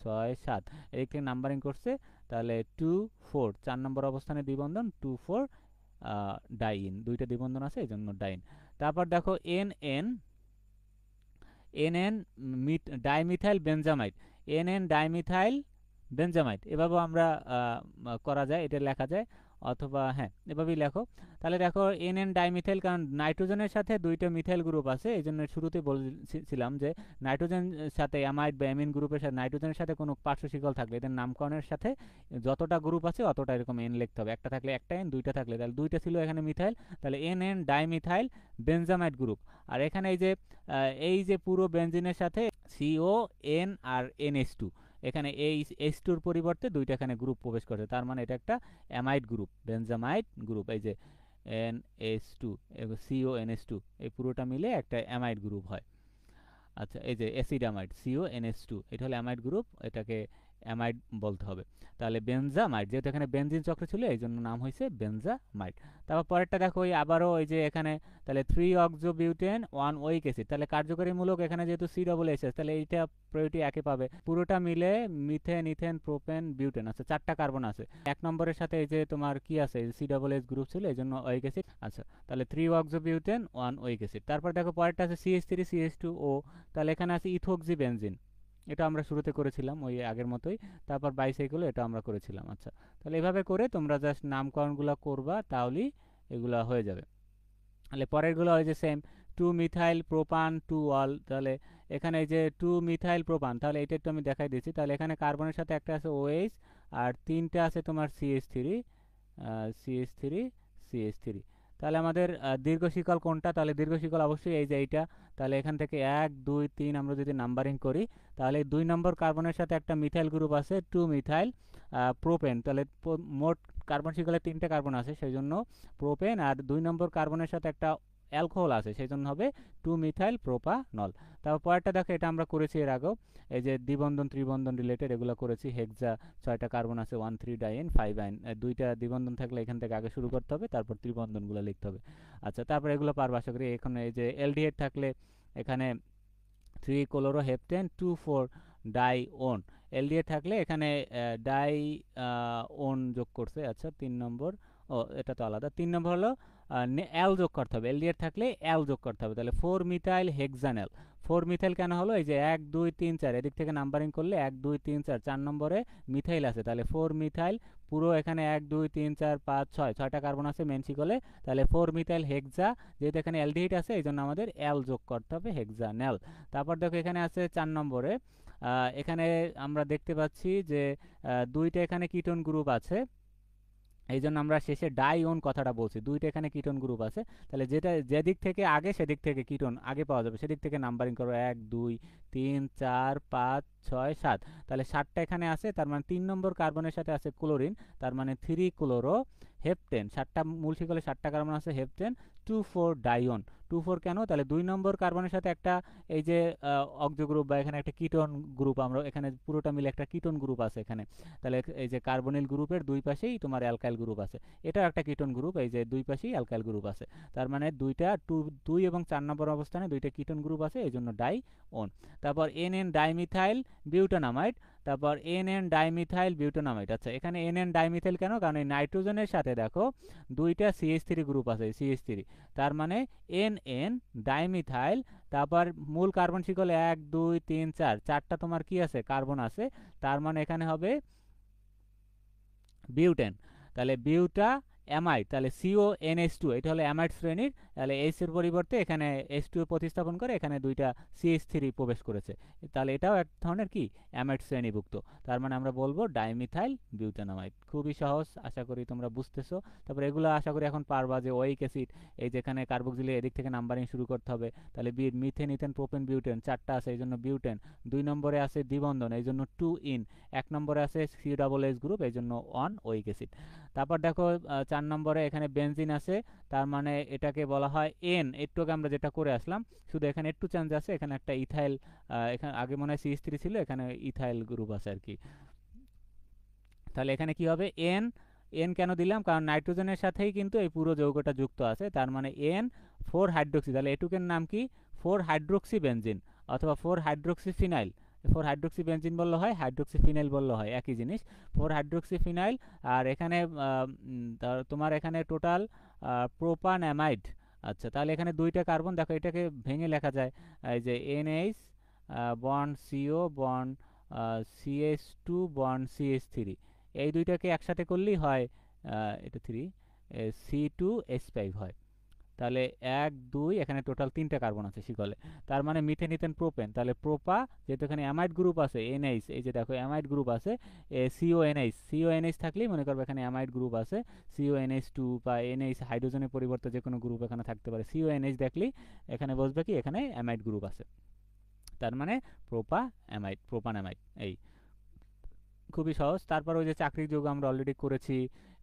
6 7 এদিক থেকে নাম্বারিং করছে। তাহলে 2 4 4 নম্বর অবস্থানে দ্বিবন্ধন, 2 4 ডাইন, দুইটা দ্বিবন্ধন আছে এই জন্য ডাইন। তারপর দেখো N N N N dimethyl benzamide, N N dimethyl benzamide এভাবেও আমরা করা যায়, এটা লেখা যায়, অথবা হ্যাঁ এভাবেই লেখো। তাহলে দেখো এন এন ডাইমিথাইল, কারণ নাইট্রোজেনের সাথে দুইটা মিথাইল গ্রুপ আছে, এই জন্য শুরুতে বলছিলাম যে নাইট্রোজেন সাথে অ্যামাইড বা অ্যামিন গ্রুপের সাথে নাইট্রোজেনের সাথে কোনো পার্শ্ব শিকল থাকলে এদের নামকরণের সাথে যতটা গ্রুপ আছে অতটা এরকম এন লিখতে হবে, একটা থাকলে একটা এন, দুইটা থাকলে, তাহলে দুইটা ছিল এখানে মিথাইল, তাহলে এন এন ডাইমিথাইল বেনজামাইড গ্রুপ। আর এখানে এই যে পুরো বেনজিনের সাথে সিও এন আর NH2, এখানে এই H2 এর পরিবর্তে দুইটা এখানে গ্রুপ প্রবেশ করে, তার মানে এটা একটা অ্যামাইড গ্রুপ, বেনজামাইড গ্রুপ। এই যে NH2 এবং CONH2 এই পুরোটা মিলে একটা অ্যামাইড গ্রুপ হয়। আচ্ছা, এই যে অ্যাসিড অ্যামাইড CONH2 এটা হলো অ্যামাইড গ্রুপ, এটাকে অ্যামাইড বলতে হবে। তাহলে বেনজামাইড, যেহেতু এখানে বেনজিন চক্র ছিল এই জন্য নাম হয়েছে বেনজামাইড। তারপর পরেরটা দেখো আবারও ওই যে এখানে তাহলে 3 অক্সোবিউটেন 1 ওইক অ্যাসিড, তাহলে কার্যকরীমূলক এখানে যেহেতু COOH তাহলে এইটা প্রায়োরিটি একই পাবে, পুরোটা মিলে মিথেন ইথেন প্রোপেন বিউটেন। আচ্ছা, 4টা কার্বন আছে, এক নম্বরের সাথে এই যে তোমার কি আছে COOH গ্রুপ ছিল এই জন্য ওইক অ্যাসিড। আচ্ছা, তাহলে 3 অক্সোবিউটেন 1 ওইক অ্যাসিড। তারপর দেখো পরেরটা আছে CH3 CH2O, তাহলে এখানে আছে ইথোক্সি বেনজিন, এটা আমরা শুরুতে করেছিলাম ওই আগের মতোই। তারপর বাইসাইকেল এটা আমরা করেছিলাম। আচ্ছা, তাহলে এভাবে করে তোমরা জাস্ট নামকরণগুলো করবা, তাহলেই এগুলো হয়ে যাবে। তাহলে পরেরগুলো ওই যে সেম 2 মিথাইল প্রোপান 2 অল, তাহলে এখানে এই যে 2 মিথাইল প্রোপান, তাহলে এটা একটু আমি দেখাই দিচ্ছি। তাহলে এখানে কার্বনের সাথে একটা আছে OH আর তিনটা আছে তোমার CH3 CH3 CH3। তাহলে আমাদের দীর্ঘ শিকল কোনটা, তাহলে দীর্ঘ শিকল অবশ্যই এই যে এইটা। তাহলে এখান থেকে 1 2 3 আমরা যদি নাম্বারিং করি, তাহলে 2 নম্বর কার্বনের সাথে একটা মিথাইল গ্রুপ আছে 2 মিথাইল প্রোপেন, তাহলে মোট কার্বন শিকলে 3টে কার্বন আছে সেই জন্য প্রোপেন, আর 2 নম্বর কার্বনের সাথে একটা অ্যালকোহল আছে সেই জন্য হবে 2 মিথাইল প্রোপানল। তারপর পরেরটা দেখো, এটা আমরা করেছি এর আগেও, এই যে দ্বিবন্ধন ত্রিবন্ধন রিলেটেড এগুলো করেছি। হেক্সা 6টা কার্বন আছে 1 3 ডাইন 5 আইন, দুইটা দ্বিবন্ধন থাকলে এখান থেকে আগে শুরু করতে হবে, তারপর ত্রিবন্ধনগুলো লিখতে হবে। আচ্ছা, তারপর এগুলো পারবো আশা করি। এখন এই যে এলডিহাইড থাকলে এখানে 3 ক্লোরোহেপটেন 2 4 ডাই ওন, এলডিহাইড থাকলে এখানে ডাই ওন যোগ করছে। আচ্ছা, 3 নম্বর, ও এটা তো আলাদা। 3 নম্বর হলো অ্যাল যোগ করতে হবে, এলডিহাইড থাকলে অ্যাল যোগ করতে হবে, তাহলে 4 মিথাইল হেক্সানেল। 4 মিথাইল কেন হলো, এই যে 1 2 3 4 এদিক থেকে নাম্বারিং করলে 1 2 3 4 4 নম্বরে মিথাইল আছে, তাহলে 4 মিথাইল পুরো এখানে 1 2 3 4 5 6 6টা কার্বন আছে মেন শিকলে, তাহলে 4 মিথাইল হেক্সা, যেহেতু এখানে অ্যালডিহাইড আছে এই জন্য আমাদের অ্যাল যোগ করতে হবে, হেক্সানেল। তারপর দেখো এখানে আছে 4 নম্বরে, এখানে আমরা দেখতে পাচ্ছি যে দুইটা এখানে কিটোন গ্রুপ আছে, এই জন্য আমরা শেষে ডাইওন কথাটা বলছি, দুইটা এখানে কিটোন গ্রুপ আছে, তাহলে যেটা যেদিক থেকে আগে সেদিক থেকে কিটোন আগে পাওয়া যাবে সেদিক থেকে নাম্বারিং করো 1 2 3 4 5 6 7, তাহলে 7টা এখানে আছে, তার মানে 3 নম্বর কার্বনের সাথে আছে ক্লোরিন, তার মানে 3 ক্লোরো হেপটেন, 7টা মূল শিকলে 7টা কার্বন আছে হেপটেন 2 4 ডাইওন। 2 4 কেন, তাহলে 2 নম্বর কার্বনের সাথে একটা এই যে অক্সো গ্রুপ বা এখানে একটা কিটোন গ্রুপ, আমরা এখানে পুরোটা মিলে একটা কিটোন গ্রুপ আছে এখানে, তাহলে এই যে কার্বনিল গ্রুপের দুই পাশেই তোমার অ্যালকাইল গ্রুপ আছে, এটা একটা কিটোন গ্রুপ, এই যে দুই পাশেই অ্যালকাইল গ্রুপ আছে, তার মানে দুইটা 2 এবং 4 নম্বর অবস্থানে দুইটা কিটোন গ্রুপ আছে এই জন্য ডাই ওন। তারপর NN ডাইমিথাইল বিউটানামাইড, তারপর NN ডাইমিথাইল বিউটানামাইড। আচ্ছা, এখানে NN ডাইমিথাইল কেন, কারণ এই নাইট্রোজেনের সাথে দেখো দুইটা CH3 গ্রুপ আছে CH3, তার মানে NN ডাইমিথাইল, তারপর মূল কার্বন শিকল 1 2 3 4 4টা তোমার কি আছে কার্বন আছে, তার মানে এখানে হবে বিউটেন, তাহলে বিউটা অ্যামাইড, তাহলে CONH2 এটা হলো অ্যামাইড শ্রেণীর, তাহলে H এর পরিবর্তে এখানে H2 প্রতিস্থাপন করে এখানে দুইটা CH3 প্রবেশ করেছে, তাহলে এটাও এক ধরনের কি অ্যামাইড শ্রেণীভুক্ত, তার মানে আমরা বলবো ডাইমিথাইল বিউটানামাইড। খুবই সহজ, আশা করি তোমরা বুঝতেছো। তারপর এগুলো আশা করি এখন পারবা যে ওইক অ্যাসিড, এই যেখানে কার্বক্সিলে এদিক থেকে নাম্বারিং শুরু করতে হবে, তাহলে মিথেন ইথেন প্রোপেন বিউটেন 4টা আছে এই জন্য বিউটেন, 2 নম্বরে আছে দ্বিবন্ধন এই জন্য 2 ইন, 1 নম্বরে আছে COOH গ্রুপ এই জন্য 1 ওইক অ্যাসিড। তারপর দেখো 4 নম্বরে এখানে বেনজিন আছে, তার মানে এটাকে বলা হয় এন, একটু আগে আমরা যেটা করে আসলাম, শুধু এখানে একটু চেঞ্জ আছে, এখানে একটা ইথাইল, এখানে আগে মনে হয় CH3 ছিল, এখানে ইথাইল গ্রুপ আছে আর কি, তাহলে এখানে কি হবে এন এন কেন দিলাম, কারণ নাইট্রোজেনের সাথেই কিন্তু এই পুরো যৌগটা যুক্ত আছে, তার মানে এন 4 হাইড্রোক্সি, তাহলে এটুকের নাম কি 4 হাইড্রোক্সি বেনজিন অথবা 4 হাইড্রোক্সি ফিনাইল। 4 হাইড্রোক্সি বেনজিন বললে হয়, হাইড্রোক্সি ফিনাইল বললে হয়, একই জিনিস 4 হাইড্রোক্সি ফিনাইল। আর এখানে তোমার এখানে টোটাল প্রোপানঅ্যামাইড। আচ্ছা, তাহলে এখানে দুইটা কার্বন, দেখো এটাকে ভেঙে লেখা যায়, এই যে NH bond CO bond CH2 bond CH3, এই দুইটাকে একসাথে করলেই হয় এটা 3 C2H5 হয়। তাহলে 1 2 এখানে টোটাল 3টা কার্বন আছে শিকলে, তার মানে মিথেন ইথেন প্রোপেন। তাহলে প্রোপা, যেহেতু এখানে অ্যামাইড গ্রুপ আছে NH, এই যে দেখো অ্যামাইড গ্রুপ আছে CONH থাকলেই মনে করবে এখানে অ্যামাইড গ্রুপ আছে, CONH2 বা NH হাইড্রোজেনের পরিবর্তে যে কোনো গ্রুপ এখানে থাকতে পারে, CONH দেখলেই এখানে বুঝবে কি এখানে অ্যামাইড গ্রুপ আছে, তার মানে প্রোপানঅ্যামাইড। এই খুবই সহজ। তারপর ওই যে চাকরির যৌগ আমরা অলরেডি করেছি,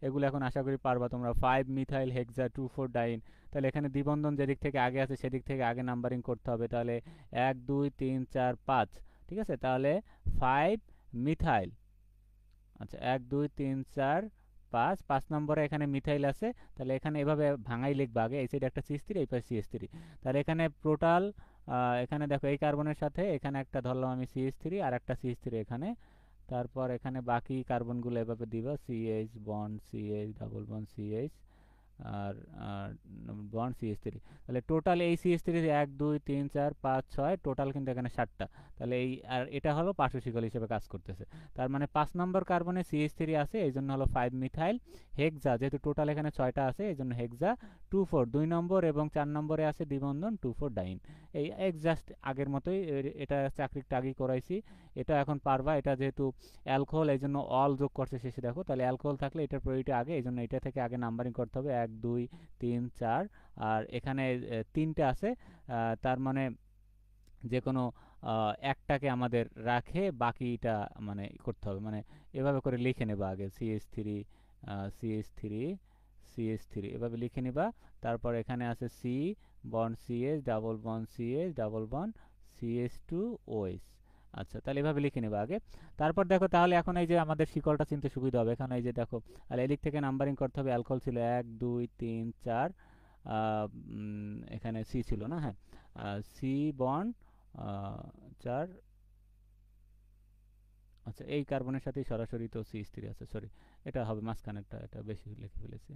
এগুলো এখন আশা করি পারবা তোমরা। 5 মিথাইল হেক্সা 2,4 ডাইন, তাহলে এখানে দ্বিবন্ধন যেদিক থেকে আগে আছে সেদিক থেকে আগে নাম্বারিং করতে হবে, তাহলে 1 2 3 4 5, ঠিক আছে। তাহলে 5 মিথাইল, আচ্ছা 1 2 3 4 5 নম্বরে এখানে মিথাইল আছে, তাহলে এখানে এভাবে ভাঙাই লিখবা আগে, এই সাইডে একটা CH3 এই পাশে CH3, তাহলে এখানে টোটাল এখানে দেখো এই কার্বনের সাথে এখানে একটা ধরলাম আমি CH3 আর একটা CH3 এখানে, তারপর এখানে বাকি কার্বনগুলো এভাবে দিবা, CH bond CH double bond CH আর বন্ড CH3, তাহলে টোটাল এই CH3 1 2 3 4 5 6, টোটাল কিন্তু এখানে 7টা, তাহলে এই আর এটা হলো পার্শ্ব শিকল হিসেবে কাজ করতেছে, তার মানে 5 নম্বর কার্বনে CH3 আছে, এই জন্য হলো 5 মিথাইল হেক্সা, যেহেতু টোটাল এখানে 6টা আছে এই জন্য হেক্সা 2,4, 2 নম্বর এবং 4 নম্বরে আছে দ্বিবন্ধন 2,4 ডাইন। এই জাস্ট আগের মতোই, এটা চাকরিটা আগেই করাইছি, এটা এখন পারবা। এটা যেহেতু অ্যালকোহল এই জন্য অল যোগ করছে শেষে, দেখো তাহলে অ্যালকোহল থাকলে এটার প্রায়োরিটি আগে, এই জন্য এটা থেকে আগে নাম্বারিং করতে হবে 1 2 3 4, আর এখানে 3টে আছে, তার মানে যে কোনো একটাকে আমাদের রাখে বাকিটা মানে করতে হবে, মানে এভাবে করে লিখে নেবা আগে CH3 CH3 CH3 এভাবে লিখে নিবা, তারপর এখানে আছে C bond CH double bond CH double bond CH2OH। আচ্ছা, তাহলে এভাবে লিখে নেবা আগে, তারপর দেখো তাহলে এখন এই যে আমাদের শিকলটা চিনতে সুবিধা হবে, এখানে এই যে দেখো, তাহলে এদিক থেকে নাম্বারিং করতে হবে। অ্যালকোহল ছিল 1 2 3 4, এখানে C ছিল না, হ্যাঁ C বন্ড 4, আচ্ছা এই কার্বনের সাথে সরাসরি তো CH3 আছে, সরি এটা হবে মাঝখানেরটা, এটা বেশি লিখে ফেলেছি,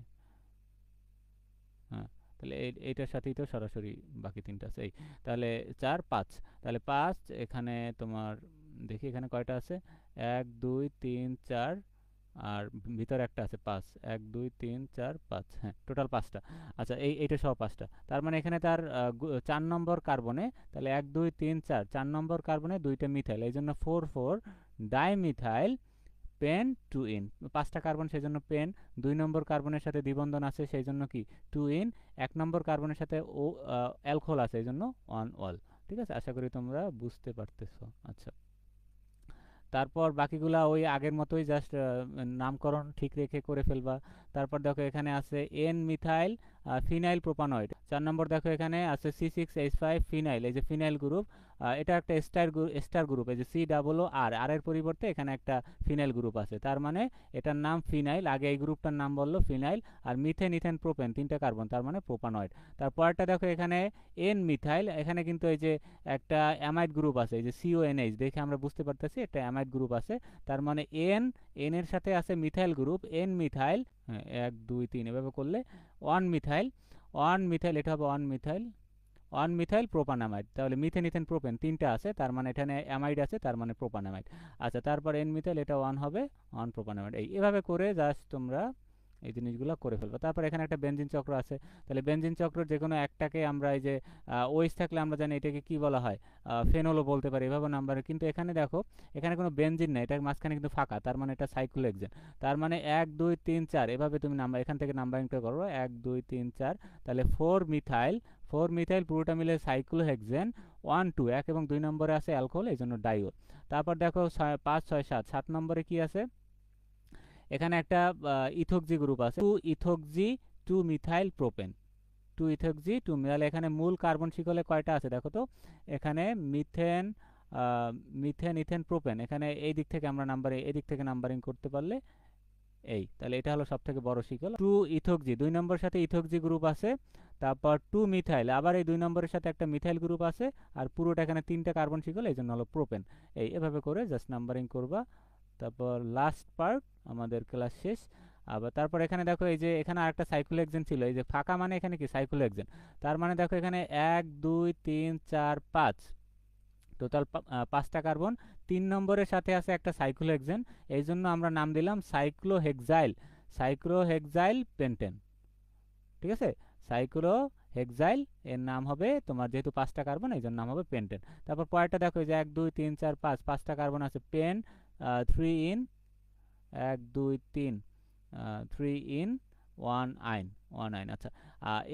হ্যাঁ তাহলে এইটার সাথেই তো সরাসরি বাকি 3টা আছে, এই তাহলে 4 5, তাহলে 5 এখানে তোমার দেখি এখানে কয়টা আছে, 1 2 3 4 আর ভিতরে একটা আছে 5, 1 2 3 4 5, হ্যাঁ টোটাল 5টা। আচ্ছা এইটা সহ 5টা, তার মানে এখানে তার 4 নম্বর কার্বনে, তাহলে 1 2 3 4, 4 নম্বর কার্বনে 2টা মিথাইল, এই জন্য 4 4 ডাইমিথাইল পেন 2 ইন, 5টা কার্বন সেই জন্য পেন, 2 নম্বর কার্বনের সাথে দ্বিবন্ধন আছে সেই জন্য কি 2 ইন, 1 নম্বর কার্বনের সাথে ও অ্যালকোহল আছে এই জন্য 1 অল। ঠিক আছে, আশা করি তোমরা বুঝতে পারতেছো। আচ্ছা, তারপর বাকিগুলা ওই আগের মতোই জাস্ট নামকরণ ঠিক রেখে করে ফেলবা। তারপর দেখো এখানে আছে এন মিথাইল ফিনাইল প্রোপানয়েড। 4 নম্বর দেখো এখানে আছে C6H5 ফিনাইল, এই যে ফিনাইল গ্রুপ, এটা একটা স্টার গ্রুপ, এই যে COO আর এর পরিবর্তে এখানে একটা ফিনাইল গ্রুপ আছে, তার মানে এটার নাম ফিনাইল, আগে এই গ্রুপটার নাম বললো ফিনাইল। আর মিথেন ইথেন প্রোপেন 3টা কার্বন, তার মানে প্রোপানয়েড। তারপরটা দেখো এখানে এন মিথাইল, এখানে কিন্তু এই যে একটা অ্যামাইড গ্রুপ আছে, এই যে CONH দেখে আমরা বুঝতে পারতেছি একটা অ্যামাইড গ্রুপ আছে, তার মানে এন এর সাথে আছে মিথাইল গ্রুপ, এন মিথাইল, হ্যাঁ 1 2 3 এভাবে করলে 1 মিথাইল, এটা হবে 1 মিথাইল, 1 মিথাইল প্রোপানামাইড, তাহলে মিথেন ইথেন প্রোপেন 3টা আছে, তার মানে এখানে অ্যামাইড আছে, তার মানে প্রোপানামাইড। আচ্ছা, তারপর এন মিথাইল, এটা 1 হবে 1 প্রোপানামাইড। এভাবে করে জাস্ট তোমরা এই জিনিসগুলো করে ফেলবো। তারপর এখানে একটা বেনজিন চক্র আছে, তাহলে বেনজিন চক্র যে কোনো একটাকে আমরা এই যে ওইস থাকলে আমরা জানি এটাকে কি বলা হয়, ফেনলও বলতে পারি, এভাবে নাম্বার। কিন্তু এখানে দেখো এখানে কোনো বেনজিন নেই, এটার মাঝখানে কিন্তু ফাঁকা, তার মানে এটা সাইক্লোহেক্সেন, তার মানে 1 2 3 4 এভাবে তুমি নাম্বার এখান থেকে নাম্বারিংটা করো 1 2 3 4, তাহলে 4 মিথাইল পুরোটা মিলে সাইক্লোহেক্সেন 1 2, 1 এবং 2 নম্বরে আছে অ্যালকোহল, এই জন্য ডাইওল। তারপর দেখো 5 6 7, 7 নম্বরে কি আছে, এখানে একটা ইথোক্সি গ্রুপ আছে, 2 ইথোক্সি 2 মিথাইল প্রোপেন, 2 ইথোক্সি 2 মিথাইল। এখানে মূল কার্বন শিকলে কয়টা আছে দেখো তো, এখানে মিথেন ইথেন প্রোপেন, এখানে এই দিক থেকে আমরা এই দিক থেকে নাম্বারিং করতে পারলে এই তাহলে এটা হলো সব থেকে বড় শিকল। 2 ইথোক্সি, 2 নম্বরের সাথে ইথোক্সি গ্রুপ আছে, তারপর 2 মিথাইল, আবার এই 2 নম্বরের সাথে একটা মিথাইল গ্রুপ আছে, আর পুরোটা এখানে 3টা কার্বন শিকল, এই জন্য হলো প্রোপেন। এভাবে করে জাস্ট নাম্বারিং করবা। তারপর লাস্ট পার্ট আমাদের ক্লাস শেষ। আবার তারপর এখানে দেখো এই যে এখানে আরেকটা সাইক্লোহেক্সেন ছিল, এই যে ফাঁকা মানে এখানে কি সাইক্লোহেক্সেন, তার মানে দেখো এখানে 1 2 3 4 5 টোটাল 5টা কার্বন, 3 নম্বরের সাথে আছে একটা সাইক্লোহেক্সেন, এই জন্য আমরা নাম দিলাম সাইক্লোহেক্সাইল, সাইক্লোহেক্সাইল পেন্টেন। ঠিক আছে, সাইক্লোহেক্সাইল এর নাম হবে তোমার, যেহেতু 5টা কার্বন এই জন্য নাম হবে পেন্টেন। তারপর পরেরটা দেখো যে 1 2 3 4 5, 5টা কার্বন আছে, পেন 3 ইন 1 2 3 3 ইন 1 আইন 1 আইন। আচ্ছা,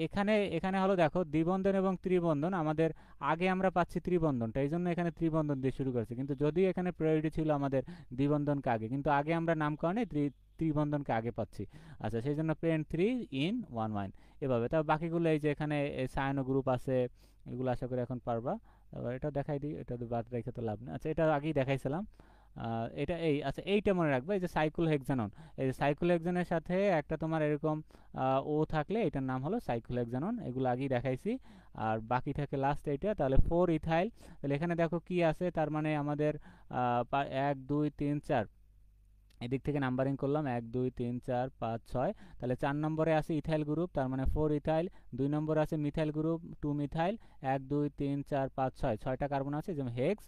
এখানে এখানে হলো দেখো দ্বিবন্ধন এবং ত্রিবন্ধন, আমাদের আগে আমরা পাচ্ছি ত্রিবন্ধনটা, এই জন্য এখানে ত্রিবন্ধন দিয়ে শুরু করেছে, কিন্তু যদিও এখানে প্রায়োরিটি ছিল আমাদের দ্বিবন্ধনকে আগে, কিন্তু আগে আমরা নামকরণে ত্রিবন্ধনকে আগে পাচ্ছি। আচ্ছা, সেই জন্য পেন 3 ইন 1 ওয়াইন এভাবে। তারপর বাকিগুলো এই যে এখানে সায়ানো গ্রুপ আছে, এগুলো আশা করি এখন পারবা। তারপর এটা দেখাই দিই, এটা বাদ রেখে তো লাভ নেই। আচ্ছা, এটা আগেই দেখাইছিলাম। এটা এই, আচ্ছা এইটা মনে রাখবে, এই যে সাইক্লোহেক্সানন, এই যে সাইক্লোহেক্সানের সাথে একটা তোমার এরকম ও থাকলে এটার নাম হলো সাইক্লোহেক্সানন, এগুলো আগেই দেখাইছি। আর বাকি থাকে লাস্ট এইটা, তাহলে 4 ইথাইল। তাহলে এখানে দেখো কি আছে, তার মানে আমাদের 1 2 3 4, এদিক থেকে নাম্বারিং করলাম 1 2 3 4 5 6, তাহলে 4 নম্বরে আছে ইথাইল গ্রুপ, তার মানে 4 ইথাইল, 2 নম্বরে আছে মিথাইল গ্রুপ 2 মিথাইল, 1 2 3 4 5 6, 6টা কার্বন আছে, যেমন হেক্স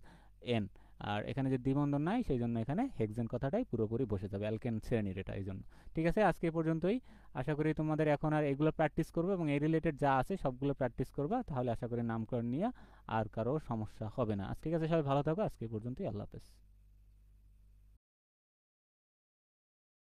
এন। আর এখানে যে দ্বিবন্ধন নাই সেই জন্য এখানে হেক্সেন কথাটাই পুরোপুরি বসে যাবে, অ্যালকেন শ্রেণীর এটা, এই জন্য। ঠিক আছে, আজকে এই পর্যন্তই। আশা করি তোমাদের এখন আর এগুলো প্র্যাকটিস করবে এবং এই রিলেটেড যা আছে সবগুলো প্র্যাকটিস করবা, তাহলে আশা করি নামকরণ নিয়ে আর কারো সমস্যা হবে না। আজ ঠিক আছে, সবাই ভালো থাকো, আজকে এই পর্যন্তই, আল্লাহ হাফেজ।